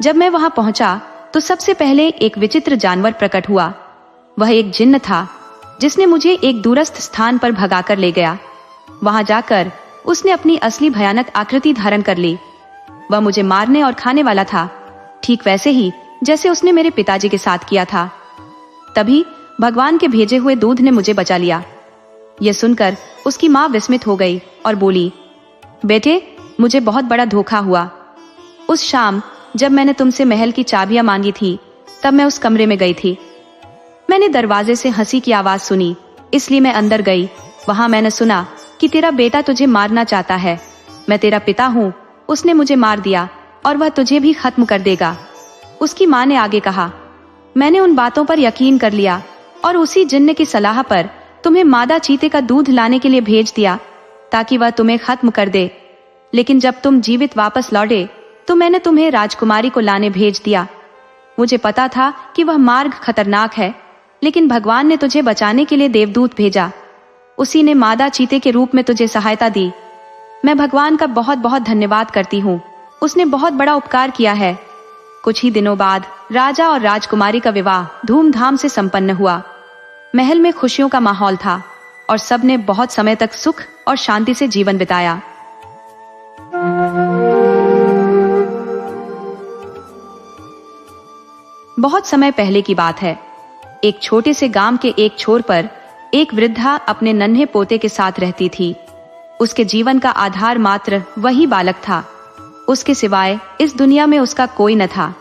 जब मैं वहां पहुंचा तो सबसे पहले एक विचित्र जानवर प्रकट हुआ। वह एक जिन्न था जिसने मुझे एक दूरस्थ स्थान पर भगाकर ले गया। वहां जाकर उसने अपनी असली भयानक आकृति धारण कर ली। वह मुझे मारने और खाने वाला था, ठीक वैसे ही जैसे उसने मेरे पिताजी के साथ किया था। तभी भगवान के भेजे हुए दूध ने मुझे बचा लिया। यह सुनकर उसकी मां विस्मित हो गई और बोली, बेटे, मुझे बहुत बड़ा धोखा हुआ। उस शाम जब मैंने तुमसे महल की चाबियां मांगी थी, तब मैं उस कमरे में गई थी। मैंने दरवाजे से हंसी की आवाज सुनी, इसलिए मैं अंदर गई। वहां मैंने सुना कि तेरा बेटा तुझे मारना चाहता है। मैं तेरा पिता हूँ, उसने मुझे मार दिया और वह तुझे भी खत्म कर देगा। उसकी माँ ने आगे कहा, मैंने उन बातों पर यकीन कर लिया और उसी जिन्न की सलाह पर तुम्हें मादा चीते का दूध लाने के लिए भेज दिया, ताकि वह तुम्हें खत्म कर दे। लेकिन जब तुम जीवित वापस लौटे तो मैंने तुम्हें राजकुमारी को लाने भेज दिया। मुझे पता था कि वह मार्ग खतरनाक है, लेकिन भगवान ने तुझे बचाने के लिए देवदूत भेजा। उसी ने मादा चीते के रूप में तुझे सहायता दी। मैं भगवान का बहुत बहुत धन्यवाद करती हूँ, उसने बहुत बड़ा उपकार किया है। कुछ ही दिनों बाद राजा और राजकुमारी का विवाह धूमधाम से संपन्न हुआ। महल में खुशियों का माहौल था और सबने बहुत समय तक सुख और शांति से जीवन बिताया। बहुत समय पहले की बात है। एक छोटे से गांव के एक छोर पर एक वृद्धा अपने नन्हे पोते के साथ रहती थी। उसके जीवन का आधार मात्र वही बालक था। उसके सिवाय इस दुनिया में उसका कोई न था।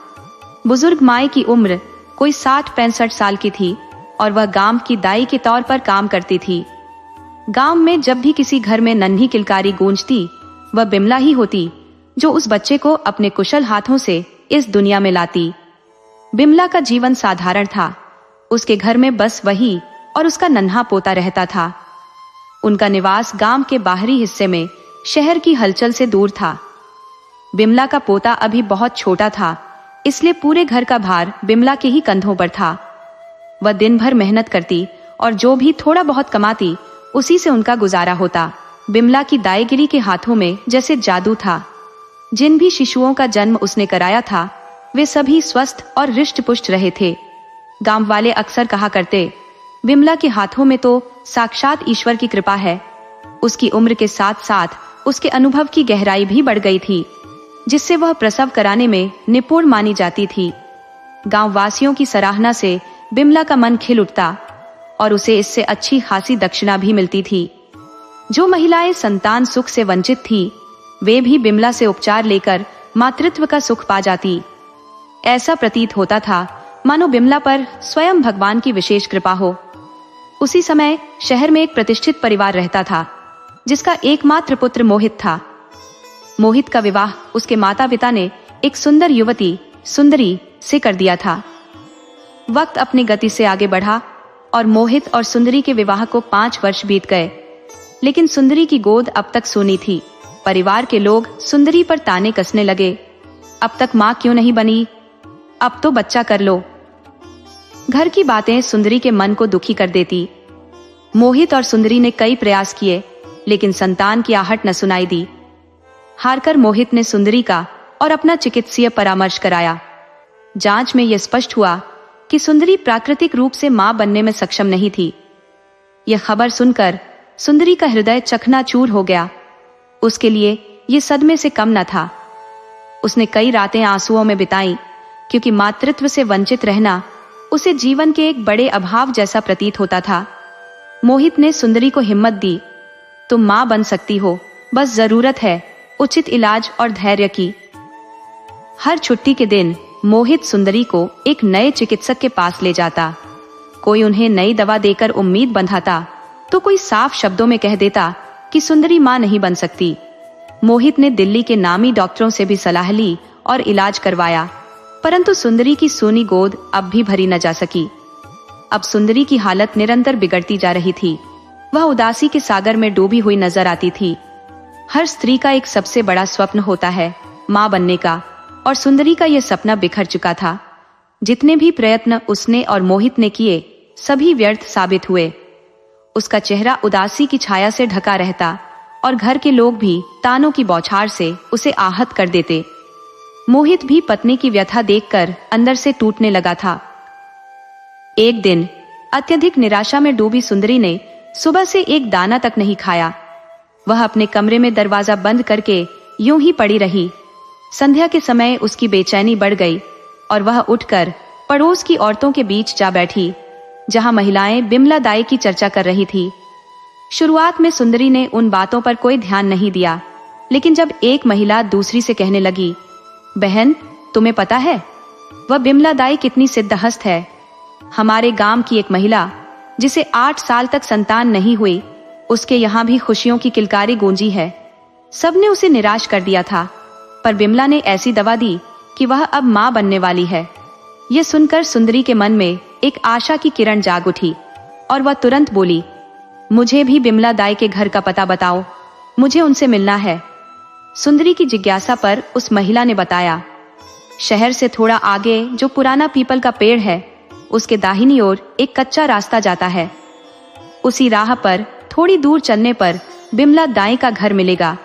बुजुर्ग माई की उम्र कोई 60-65 साल की थी और वह गांव की दाई के तौर पर काम करती थी। गांव में जब भी किसी घर में नन्ही किलकारी गूंजती, वह बिमला ही होती जो उस बच्चे को अपने कुशल हाथों से इस दुनिया में लाती। बिमला का जीवन साधारण था। उसके घर में बस वही और उसका नन्हा पोता रहता था। उनका निवास गांव के बाहरी हिस्से में शहर की हलचल से दूर था। बिमला का पोता अभी बहुत छोटा था, इसलिए पूरे घर का भार बिमला के ही कंधों पर था। वह दिन भर मेहनत करती और जो भी थोड़ा बहुत कमाती उसी से उनका गुजारा होता। बिमला की दाईगिरी के हाथों में जैसे जादू था। जिन भी शिशुओं का जन्म उसने कराया था वे सभी स्वस्थ और हृष्ट पुष्ट रहे थे। गांव वाले अक्सर कहा करते, बिमला के हाथों में तो साक्षात ईश्वर की कृपा है। उसकी उम्र के साथ साथ उसके अनुभव की गहराई भी बढ़ गई थी, जिससे वह प्रसव कराने में निपुण मानी जाती थी। गांव वासियों की सराहना से बिमला का मन खिल उठता और उसे इससे अच्छी खासी दक्षिणा भी मिलती थी। जो महिलाएं संतान सुख से वंचित थी, वे भी बिमला से उपचार लेकर मातृत्व का सुख पा जाती। ऐसा प्रतीत होता था मानो बिमला पर स्वयं भगवान की विशेष कृपा हो। उसी समय शहर में एक प्रतिष्ठित परिवार रहता था, जिसका एकमात्र पुत्र मोहित था। मोहित का विवाह उसके माता पिता ने एक सुंदर युवती सुंदरी से कर दिया था। वक्त अपनी गति से आगे बढ़ा और मोहित और सुंदरी के विवाह को 5 वर्ष बीत गए, लेकिन सुंदरी की गोद अब तक सूनी थी। परिवार के लोग सुंदरी पर ताने कसने लगे, अब तक माँ क्यों नहीं बनी, अब तो बच्चा कर लो। घर की बातें सुंदरी के मन को दुखी कर देती। मोहित और सुंदरी ने कई प्रयास किए, लेकिन संतान की आहट न सुनाई दी। हारकर मोहित ने सुंदरी का और अपना चिकित्सीय परामर्श कराया। जांच में यह स्पष्ट हुआ कि सुंदरी प्राकृतिक रूप से मां बनने में सक्षम नहीं थी। यह खबर सुनकर सुंदरी का हृदय चकनाचूर हो गया। उसके लिए यह सदमे से कम न था। उसने कई रातें आंसुओं में बिताई, क्योंकि मातृत्व से वंचित रहना उसे जीवन के एक बड़े अभाव जैसा प्रतीत होता था। मोहित ने सुंदरी को हिम्मत दी, तुम मां बन सकती हो, बस जरूरत है उचित इलाज और धैर्य की। हर छुट्टी के दिन मोहित सुंदरी को एक नए चिकित्सक के पास ले जाता। कोई उन्हें नई दवा देकर उम्मीद बंधाता, तो कोई साफ शब्दों में कह देता कि सुंदरी मां नहीं बन सकती। मोहित ने दिल्ली के नामी डॉक्टरों से भी सलाह ली और इलाज करवाया, परंतु सुंदरी की सूनी गोद अब भी भरी न जा सकी। अब सुंदरी की हालत निरंतर बिगड़ती जा रही थी। वह उदासी के सागर में डूबी हुई नजर आती थी। हर स्त्री का एक सबसे बड़ा स्वप्न होता है, मां बनने का, और सुंदरी का यह सपना बिखर चुका था। जितने भी प्रयत्न उसने और मोहित ने किए, सभी व्यर्थ साबित हुए। उसका चेहरा उदासी की छाया से ढका रहता और घर के लोग भी तानों की बौछार से उसे आहत कर देते। मोहित भी पत्नी की व्यथा देखकर अंदर से टूटने लगा था। एक दिन अत्यधिक निराशा में डूबी सुंदरी ने सुबह से एक दाना तक नहीं खाया। वह अपने कमरे में दरवाजा बंद करके यूं ही पड़ी रही। संध्या के समय उसकी बेचैनी बढ़ गई और वह उठकर पड़ोस की औरतों के बीच जा बैठी, जहां महिलाएं बिमला दाई की चर्चा कर रही थी। शुरुआत में सुंदरी ने उन बातों पर कोई ध्यान नहीं दिया, लेकिन जब एक महिला दूसरी से कहने लगी, बहन तुम्हें पता है वह बिमला दाई कितनी सिद्धहस्त है। हमारे गांव की एक महिला जिसे 8 साल तक संतान नहीं हुई, उसके यहाँ भी खुशियों की किलकारी गूंजी है। सबने उसे निराश कर दिया था, पर बिमला ने ऐसी दवा दी कि वह अब मां बनने वाली है। यह सुनकर सुंदरी के मन में एक आशा की किरण जाग उठी और वह तुरंत बोली, मुझे भी बिमला दाई के घर का पता बताओ, मुझे उनसे मिलना है। सुंदरी की जिज्ञासा पर उस महिला ने बताया, शहर से थोड़ा आगे जो पुराना पीपल का पेड़ है, उसके दाहिनी ओर एक कच्चा रास्ता जाता है। उसी राह पर थोड़ी दूर चलने पर बिमला दाई का घर मिलेगा।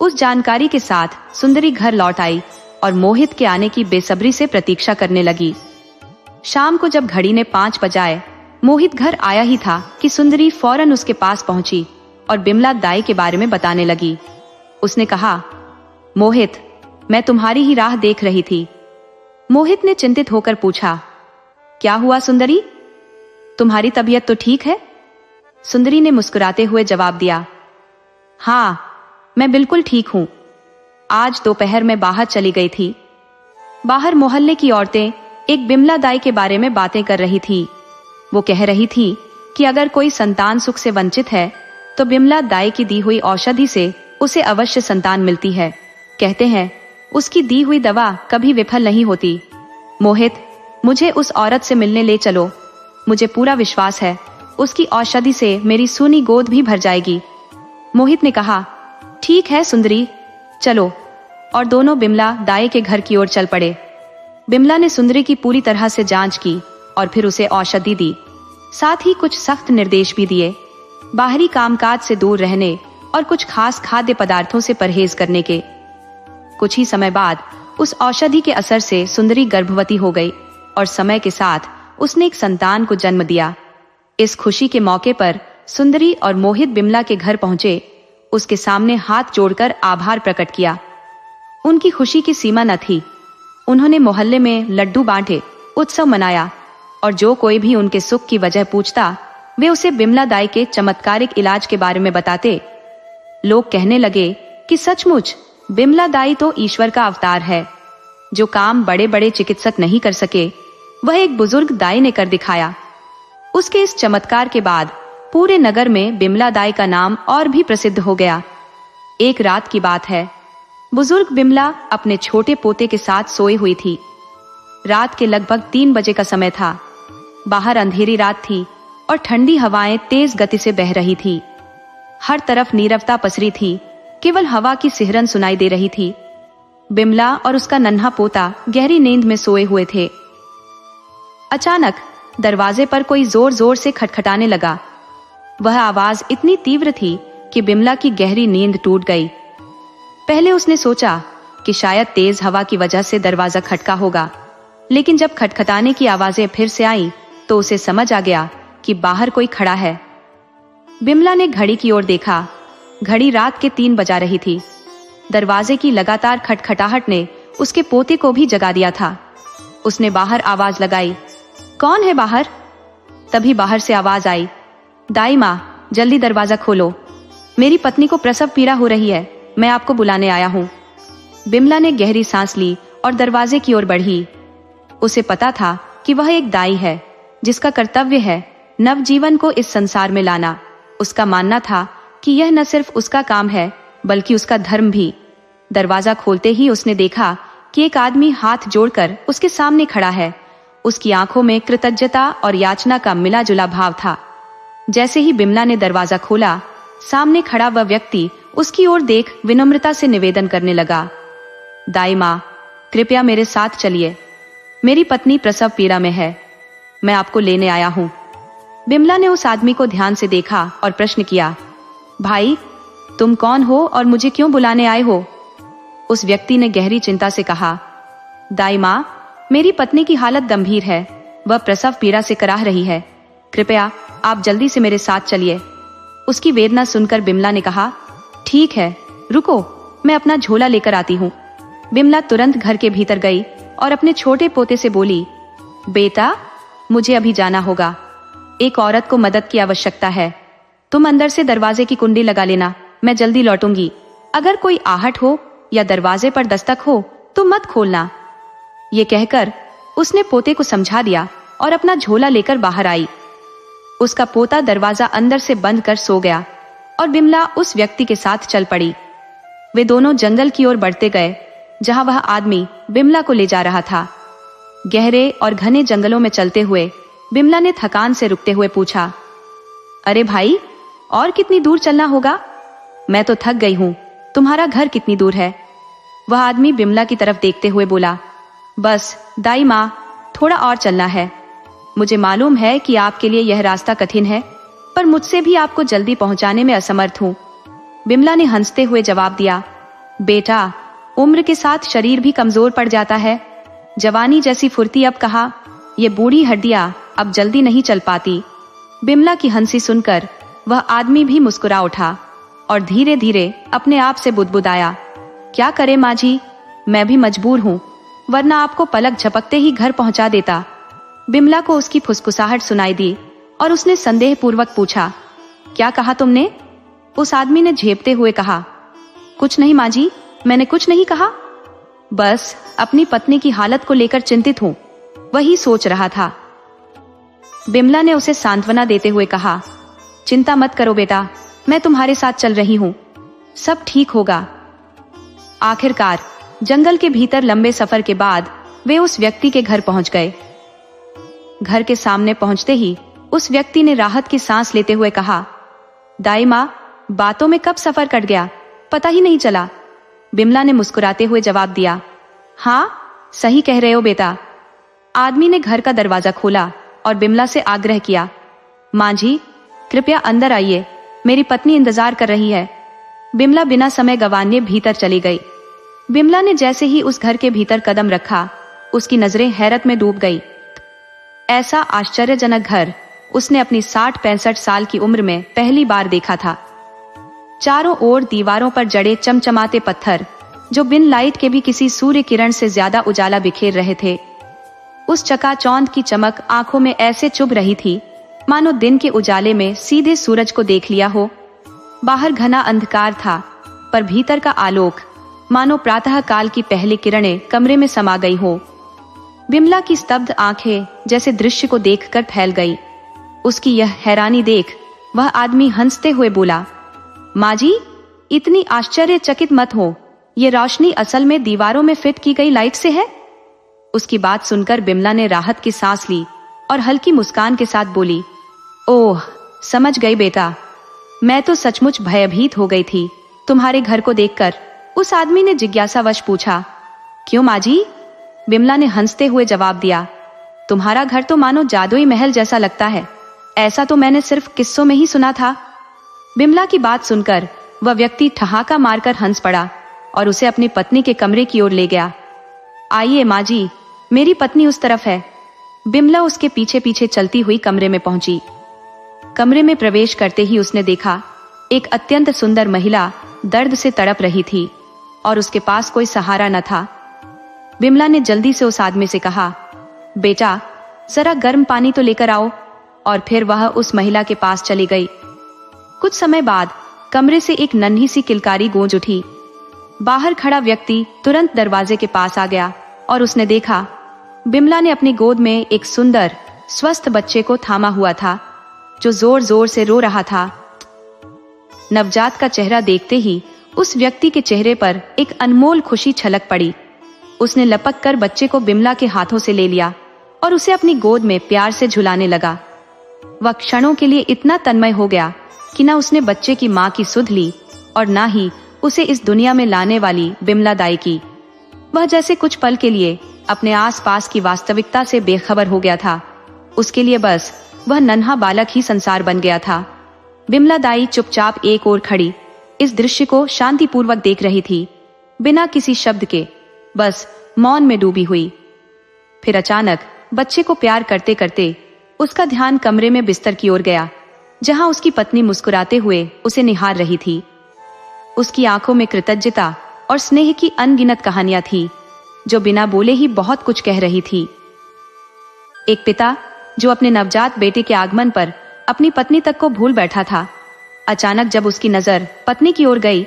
उस जानकारी के साथ सुंदरी घर लौट आई और मोहित के आने की बेसब्री से प्रतीक्षा करने लगी। शाम को जब घड़ी ने 5 बजाए, मोहित घर आया ही था कि सुंदरी फौरन उसके पास पहुंची और बिमला दाई के बारे में बताने लगी। उसने कहा, मोहित, मैं तुम्हारी ही राह देख रही थी। मोहित ने चिंतित होकर पूछा, क्या हुआ सुंदरी? तुम्हारी तबीयत तो ठीक है? सुंदरी ने मुस्कुराते हुए जवाब दिया, हाँ, मैं बिल्कुल ठीक हूं। आज दोपहर में बाहर चली गई थी। बाहर मोहल्ले की औरतें एक बिमला दाई के बारे में बातें कर रही थी। वो कह रही थी कि अगर कोई संतान सुख से वंचित है तो बिमला दाई की दी हुई औषधि से उसे अवश्य संतान मिलती है। कहते हैं उसकी दी हुई दवा कभी विफल नहीं होती। मोहित, मुझे उस औरत से मिलने ले चलो। मुझे पूरा विश्वास है उसकी औषधि से मेरी सूनी गोद भी भर जाएगी। मोहित ने कहा, ठीक है सुंदरी, चलो। और दोनों बिमला दाई के घर की ओर चल पड़े। बिमला ने सुंदरी की पूरी तरह से जांच की और फिर उसे औषधि दी। साथ ही कुछ सख्त निर्देश भी दिए, बाहरी कामकाज से दूर रहने और कुछ खास खाद्य पदार्थों से परहेज करने के। कुछ ही समय बाद उस औषधि के असर से सुंदरी गर्भवती हो गई और समय के साथ उसने एक संतान को जन्म दिया। इस खुशी के मौके पर सुंदरी और मोहित बिमला के घर पहुंचे। उसके सामने हाथ जोड़कर आभार प्रकट किया। उनकी खुशी की सीमा न थी। उन्होंने मोहल्ले में लड्डू बांटे, उत्सव मनाया और जो कोई भी उनके सुख की वजह पूछता वे उसे बिमला दाई के चमत्कारिक इलाज के बारे में बताते। लोग कहने लगे कि सचमुच बिमला दाई तो ईश्वर का अवतार है। जो काम बड़े बड़े चिकित्सक नहीं कर सके वह एक बुजुर्ग दाई ने कर दिखाया। उसके इस चमत्कार के बाद पूरे नगर में बिमला दाई का नाम और भी प्रसिद्ध हो गया। एक रात की बात है, बुजुर्ग बिमला अपने छोटे पोते के साथ सोई हुई थी। रात के लगभग 3 बजे का समय था। बाहर अंधेरी रात थी और ठंडी हवाएं तेज गति से बह रही थी। हर तरफ नीरवता पसरी थी, केवल हवा की सिहरन सुनाई दे रही थी। बिमला और उसका नन्हा पोता गहरी नींद में सोए हुए थे। अचानक दरवाजे पर कोई जोर जोर से खटखटाने लगा। वह आवाज इतनी तीव्र थी कि बिमला की गहरी नींद टूट गई। पहले उसने सोचा कि शायद तेज हवा की वजह से दरवाजा खटका होगा, लेकिन जब खटखटाने की आवाजें फिर से आईं, तो उसे समझ आ गया कि बाहर कोई खड़ा है। बिमला ने घड़ी की ओर देखा। घड़ी रात के 3 बजा रही थी। दरवाजे की लगातार खटखटाहट ने उसके पोते को भी जगा दिया था। उसने बाहर आवाज लगाई, कौन है बाहर? तभी बाहर से आवाज आई, दाई माँ, जल्दी दरवाजा खोलो, मेरी पत्नी को प्रसव पीड़ा हो रही है, मैं आपको बुलाने आया हूँ। बिमला ने गहरी सांस ली और दरवाजे की ओर बढ़ी। उसे पता था कि वह एक दाई है जिसका कर्तव्य है नवजीवन को इस संसार में लाना। उसका मानना था कि यह न सिर्फ उसका काम है बल्कि उसका धर्म भी। दरवाजा खोलते ही उसने देखा कि एक आदमी हाथ जोड़कर उसके सामने खड़ा है। उसकी आंखों में कृतज्ञता और याचना का मिला जुला भाव था। जैसे ही बिमला ने दरवाजा खोला, सामने खड़ा वह व्यक्ति उसकी ओर देख विनम्रता से निवेदन करने लगा, दाई माँ, कृपया मेरे साथ चलिए, मेरी पत्नी प्रसव पीड़ा में है, मैं आपको लेने आया हूँ। बिमला ने उस आदमी को ध्यान से देखा और प्रश्न किया, भाई, तुम कौन हो और मुझे क्यों बुलाने आए हो? उस व्यक्ति ने गहरी चिंता से कहा, दाई माँ, मेरी पत्नी की हालत गंभीर है, वह प्रसव पीड़ा से कराह रही है, कृपया आप जल्दी से मेरे साथ चलिए। उसकी वेदना सुनकर बिमला ने कहा, ठीक है, रुको, मैं अपना झोला लेकर आती हूँ। बिमला तुरंत घर के भीतर गई और अपने छोटे पोते से बोली, बेटा, मुझे अभी जाना होगा, एक औरत को मदद की आवश्यकता है, तुम अंदर से दरवाजे की कुंडी लगा लेना, मैं जल्दी लौटूंगी। अगर कोई आहट हो या दरवाजे पर दस्तक हो तो मत खोलना। ये कहकर उसने पोते को समझा दिया और अपना झोला लेकर बाहर आई। उसका पोता दरवाजा अंदर से बंद कर सो गया और बिमला उस व्यक्ति के साथ चल पड़ी। वे दोनों जंगल की ओर बढ़ते गए जहां वह आदमी बिमला को ले जा रहा था। गहरे और घने जंगलों में चलते हुए बिमला ने थकान से रुकते हुए पूछा, अरे भाई, और कितनी दूर चलना होगा? मैं तो थक गई हूँ, तुम्हारा घर कितनी दूर है? वह आदमी बिमला की तरफ देखते हुए बोला, बस दाई माँ, थोड़ा और चलना है। मुझे मालूम है कि आपके लिए यह रास्ता कठिन है, पर मुझसे भी आपको जल्दी पहुंचाने में असमर्थ हूँ। बिमला ने हंसते हुए जवाब दिया, बेटा, उम्र के साथ शरीर भी कमजोर पड़ जाता है। जवानी जैसी फुर्ती अब कहाँ, ये बूढ़ी हड्डियां अब जल्दी नहीं चल पाती। बिमला की हंसी सुनकर वह आदमी भी मुस्कुरा उठा और धीरे धीरे अपने आप से बुदबुदाया, क्या करे माँ जी, मैं भी मजबूर हूँ, वरना आपको पलक झपकते ही घर पहुंचा देता। बिमला को उसकी फुसफुसाहट सुनाई दी और उसने संदेह पूर्वक पूछा, क्या कहा तुमने? उस आदमी ने झेपते हुए कहा, कुछ नहीं माँ जी, मैंने कुछ नहीं कहा, बस अपनी पत्नी की हालत को लेकर चिंतित हूँ, वही सोच रहा था। बिमला ने उसे सांत्वना देते हुए कहा, चिंता मत करो बेटा, मैं तुम्हारे साथ चल रही हूँ, सब ठीक होगा। आखिरकार जंगल के भीतर लंबे सफर के बाद वे उस व्यक्ति के घर पहुंच गए। घर के सामने पहुंचते ही उस व्यक्ति ने राहत की सांस लेते हुए कहा, दाई माँ, बातों में कब सफर कट गया, पता ही नहीं चला। बिमला ने मुस्कुराते हुए जवाब दिया, हाँ सही कह रहे हो बेटा। आदमी ने घर का दरवाजा खोला और बिमला से आग्रह किया, माँ जी कृपया अंदर आइए, मेरी पत्नी इंतजार कर रही है। बिमला बिना समय गंवाए भीतर चली गई। बिमला ने जैसे ही उस घर के भीतर कदम रखा, उसकी नजरें हैरत में डूब गई। ऐसा आश्चर्यजनक घर उसने अपनी 60-65 साल की उम्र में पहली बार देखा था। चारों ओर दीवारों पर जड़े चमचमाते पत्थर, जो बिन लाइट के भी किसी सूर्य किरण से ज्यादा उजाला बिखेर रहे थे। उस चकाचौंध की चमक आंखों में ऐसे चुभ रही थी मानो दिन के उजाले में सीधे सूरज को देख लिया हो। बाहर घना अंधकार था, पर भीतर का आलोक मानो प्रातः काल की पहली किरणें कमरे में समा गई हो। बिमला की स्तब्ध आंखें जैसे दृश्य को देखकर फैल गई। उसकी यह हैरानी देख वह आदमी हंसते हुए बोला, माँ जी इतनी आश्चर्यचकित मत हो, ये रोशनी असल में दीवारों में फिट की गई लाइट से है। उसकी बात सुनकर बिमला ने राहत की सांस ली और हल्की मुस्कान के साथ बोली, ओह समझ गई बेटा, मैं तो सचमुच भयभीत हो गई थी तुम्हारे घर को देखकर। उस आदमी ने जिज्ञासावश पूछा, क्यों माँ जी? बिमला ने हंसते हुए जवाब दिया, तुम्हारा घर तो मानो जादुई महल जैसा लगता है, ऐसा तो मैंने सिर्फ किस्सों में ही सुना था। बिमला की बात सुनकर वह व्यक्ति ठहाका मारकर हंस पड़ा और उसे अपनी पत्नी के कमरे की ओर ले गया। आइए माँ जी, मेरी पत्नी उस तरफ है। बिमला उसके पीछे पीछे चलती हुई कमरे में पहुंची। कमरे में प्रवेश करते ही उसने देखा एक अत्यंत सुंदर महिला दर्द से तड़प रही थी और उसके पास कोई सहारा न था। बिमला ने जल्दी से उस आदमी से कहा, बेटा जरा गर्म पानी तो लेकर आओ, और फिर वह उस महिला के पास चली गई। कुछ समय बाद कमरे से एक नन्ही सी किलकारी गूंज उठी। बाहर खड़ा व्यक्ति तुरंत दरवाजे के पास आ गया और उसने देखा बिमला ने अपनी गोद में एक सुंदर स्वस्थ बच्चे को थामा हुआ था, जो जोर जोर से रो रहा था। नवजात का चेहरा देखते ही उस व्यक्ति के चेहरे पर एक अनमोल खुशी छलक पड़ी। उसने लपक कर बच्चे को बिमला के हाथों से ले लिया और उसे अपनी गोद में प्यार से झुलाने लगा। वह क्षणों के लिए इतना तन्मय हो गया कि न उसने बच्चे की माँ की सुध ली और न ही उसे इस दुनिया में लाने वाली बिमला दाई की। वह जैसे कुछ पल के लिए अपने आसपास की वास्तविकता से बेखबर हो गया था। उसके लिए बस वह नन्हा बालक ही संसार बन गया था। बिमला दाई चुपचाप एक ओर खड़ी इस दृश्य को शांतिपूर्वक देख रही थी, बिना किसी शब्द के, बस मौन में डूबी हुई। फिर अचानक बच्चे को प्यार करते करते उसका ध्यान कमरे में बिस्तर की ओर गया, जहां उसकी पत्नी मुस्कुराते हुए उसे निहार रही थी। उसकी आंखों में कृतज्ञता और स्नेह की अनगिनत कहानियां थी, जो बिना बोले ही बहुत कुछ कह रही थी। एक पिता जो अपने नवजात बेटे के आगमन पर अपनी पत्नी तक को भूल बैठा था, अचानक जब उसकी नजर पत्नी की ओर गई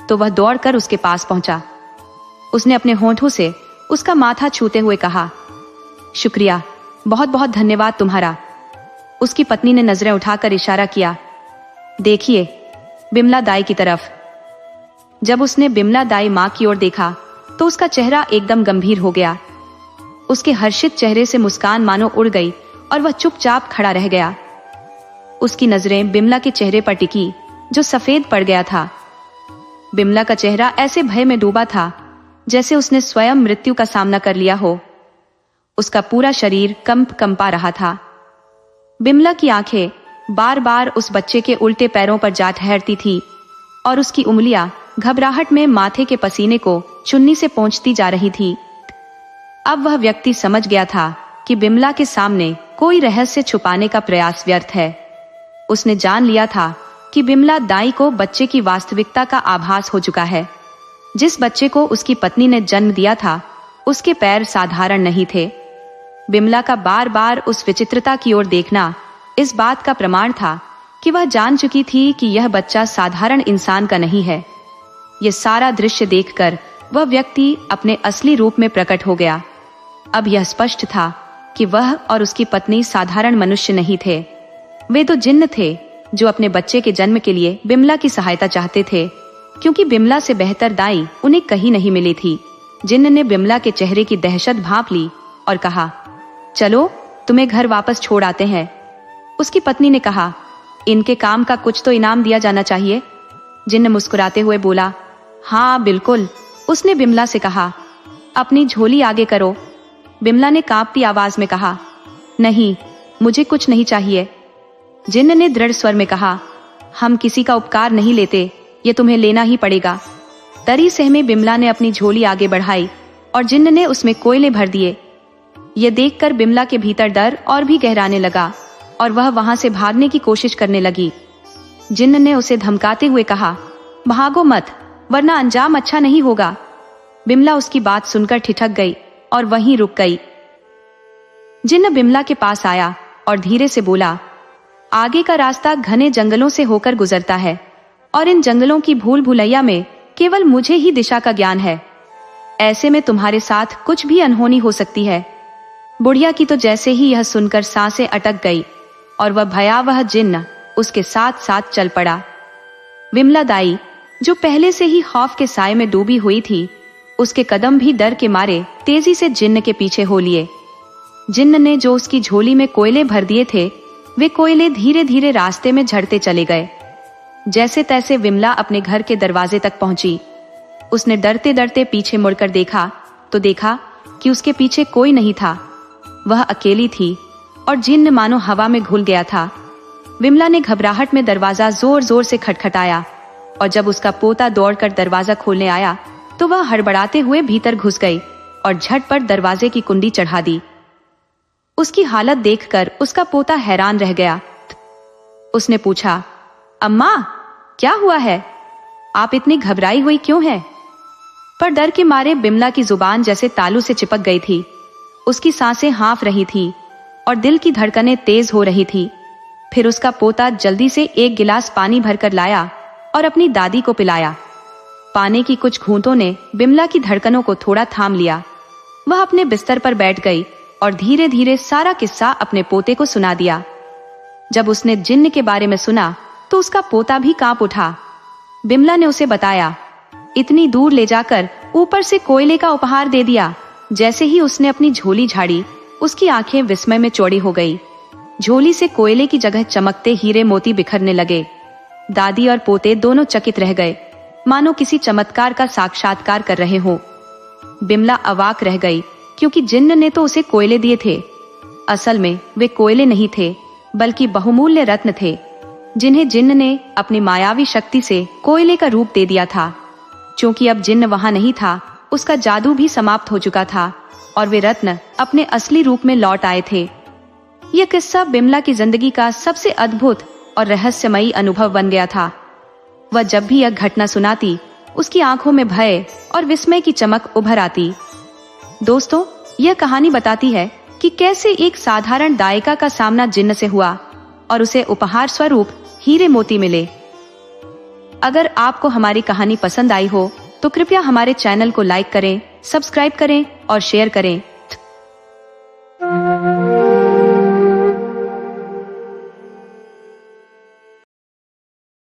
तो वह दौड़कर उसके पास पहुंचा। उसने अपने होंठों से उसका माथा छूते हुए कहा, शुक्रिया, बहुत बहुत धन्यवाद तुम्हारा। उसकी पत्नी ने नजरें उठाकर इशारा किया, देखिए, बिमला दाई की तरफ। जब उसने बिमला दाई माँ की ओर देखा तो उसका चेहरा एकदम गंभीर हो गया। उसके हर्षित चेहरे से मुस्कान मानो उड़ गई और वह चुपचाप खड़ा रह गया। उसकी नजरें बिमला के चेहरे पर टिकी, जो सफेद पड़ गया था। बिमला का चेहरा ऐसे भय में डूबा था जैसे उसने स्वयं मृत्यु का सामना कर लिया हो। उसका पूरा शरीर कंपा रहा था। बिमला की आंखें बार बार उस बच्चे के उल्टे पैरों पर जा ठहरती थी और उसकी उंगलियां घबराहट में माथे के पसीने को चुन्नी से पोंछती जा रही थी। अब वह व्यक्ति समझ गया था कि बिमला के सामने कोई रहस्य छुपाने का प्रयास व्यर्थ है। उसने जान लिया था कि बिमला दाई को बच्चे की वास्तविकता का आभास हो चुका है। जिस बच्चे को उसकी पत्नी ने जन्म दिया था, उसके पैर साधारण नहीं थे। बिमला का बार बार उस विचित्रता की ओर देखना इस बात का प्रमाण था कि वह जान चुकी थी कि यह बच्चा साधारण इंसान का नहीं है। यह सारा दृश्य देखकर वह व्यक्ति अपने असली रूप में प्रकट हो गया। अब यह स्पष्ट था कि वह और उसकी पत्नी साधारण मनुष्य नहीं थे। वे तो जिन्न थे जो अपने बच्चे के जन्म के लिए बिमला की सहायता चाहते थे, क्योंकि बिमला से बेहतर दाई उन्हें कहीं नहीं मिली थी। जिन्न ने बिमला के चेहरे की दहशत भांप ली और कहा, चलो तुम्हें घर वापस छोड़ आते हैं। उसकी पत्नी ने कहा, इनके काम का कुछ तो इनाम दिया जाना चाहिए। जिन्न मुस्कुराते हुए बोला, हाँ बिल्कुल। उसने बिमला से कहा, अपनी झोली आगे करो। बिमला ने कांपती आवाज में कहा, नहीं, मुझे कुछ नहीं चाहिए। जिन्न ने दृढ़ स्वर में कहा, हम किसी का उपकार नहीं लेते, ये तुम्हें लेना ही पड़ेगा। तरी सहमे बिमला ने अपनी झोली आगे बढ़ाई और जिन्न ने उसमें कोयले भर दिए। ये देखकर बिमला के भीतर डर और भी गहराने लगा और वह वहां से भागने की कोशिश करने लगी। जिन्न ने उसे धमकाते हुए कहा, भागो मत, वरना अंजाम अच्छा नहीं होगा। बिमला उसकी बात सुनकर ठिठक गई और वहीं रुक गई। जिन्न बिमला के पास आया और धीरे से बोला, आगे का रास्ता घने जंगलों से होकर गुजरता है और इन जंगलों की भूल भुलैया में केवल मुझे ही दिशा का ज्ञान है। ऐसे में तुम्हारे साथ कुछ भी अनहोनी हो सकती है। बुढ़िया की तो जैसे ही यह सुनकर सांसें अटक गई और वह भयावह जिन्न उसके साथ साथ चल पड़ा। बिमला दाई, जो पहले से ही खौफ के साए में डूबी हुई थी, उसके कदम भी डर के मारे तेजी से जिन्न के पीछे हो लिए। जिन्न ने जो उसकी झोली में कोयले भर दिए थे, वे कोयले धीरे धीरे रास्ते में झड़ते चले गए। जैसे तैसे विमला अपने घर के दरवाजे तक पहुंची। उसने डरते डरते पीछे मुड़कर देखा तो देखा कि उसके पीछे कोई नहीं था। वह अकेली थी और जिन्न मानो हवा में घुल गया था। विमला ने घबराहट में दरवाजा जोर जोर से खटखटाया और जब उसका पोता दौड़कर दरवाजा खोलने आया तो वह हड़बड़ाते हुए भीतर घुस गई और झटपट दरवाजे की कुंडी चढ़ा दी। उसकी हालत देखकर उसका पोता हैरान रह गया। उसने पूछा, अम्मा, क्या हुआ है? आप इतनी घबराई हुई क्यों हैं? पर डर के मारे बिमला की जुबान जैसे तालू से चिपक गई थी। उसकी सांसें हाँफ रही थी और दिल की धड़कनें तेज हो रही थी। फिर उसका पोता जल्दी से एक गिलास पानी भरकर लाया और अपनी दादी को पिलाया। पानी की कुछ घूंटों ने बिमला की धड़कनों को थोड़ा थाम लिया। वह अपने बिस्तर पर बैठ गई और धीरे धीरे सारा किस्सा अपने पोते को सुना दिया। जब उसने जिन्न के बारे में सुना तो उसका पोता भी कांप उठा। बिमला ने उसे बताया, इतनी दूर ले जाकर ऊपर से कोयले का उपहार दे दिया। जैसे ही उसने अपनी झोली झाड़ी, उसकी आंखें विस्मय में चौड़ी हो गई। झोली से कोयले की जगह चमकते हीरे मोती बिखरने लगे। दादी और पोते दोनों चकित रह गए, मानो किसी चमत्कार का साक्षात्कार कर रहे हो। बिमला अवाक रह गई, क्योंकि जिन्न ने तो उसे कोयले दिए थे। असल में वे कोयले नहीं थे, बल्कि बहुमूल्य रत्न थे, जिन्हें जिन्न ने अपनी मायावी शक्ति से कोयले का रूप दे दिया था। क्योंकि अब जिन्न वहां नहीं था, उसका जादू भी समाप्त हो चुका था और वे रत्न अपने असली रूप में लौट आए थे। यह किस्सा बिमला की जिंदगी का सबसे अद्भुत और रहस्यमयी अनुभव बन गया था। वह जब भी यह घटना सुनाती, उसकी आंखों में भय और विस्मय की चमक उभर आती। दोस्तों, यह कहानी बताती है कि कैसे एक साधारण दायिका का सामना जिन्न से हुआ और उसे उपहार स्वरूप हीरे मोती मिले। अगर आपको हमारी कहानी पसंद आई हो तो कृपया हमारे चैनल को लाइक करें, सब्सक्राइब करें और शेयर करें।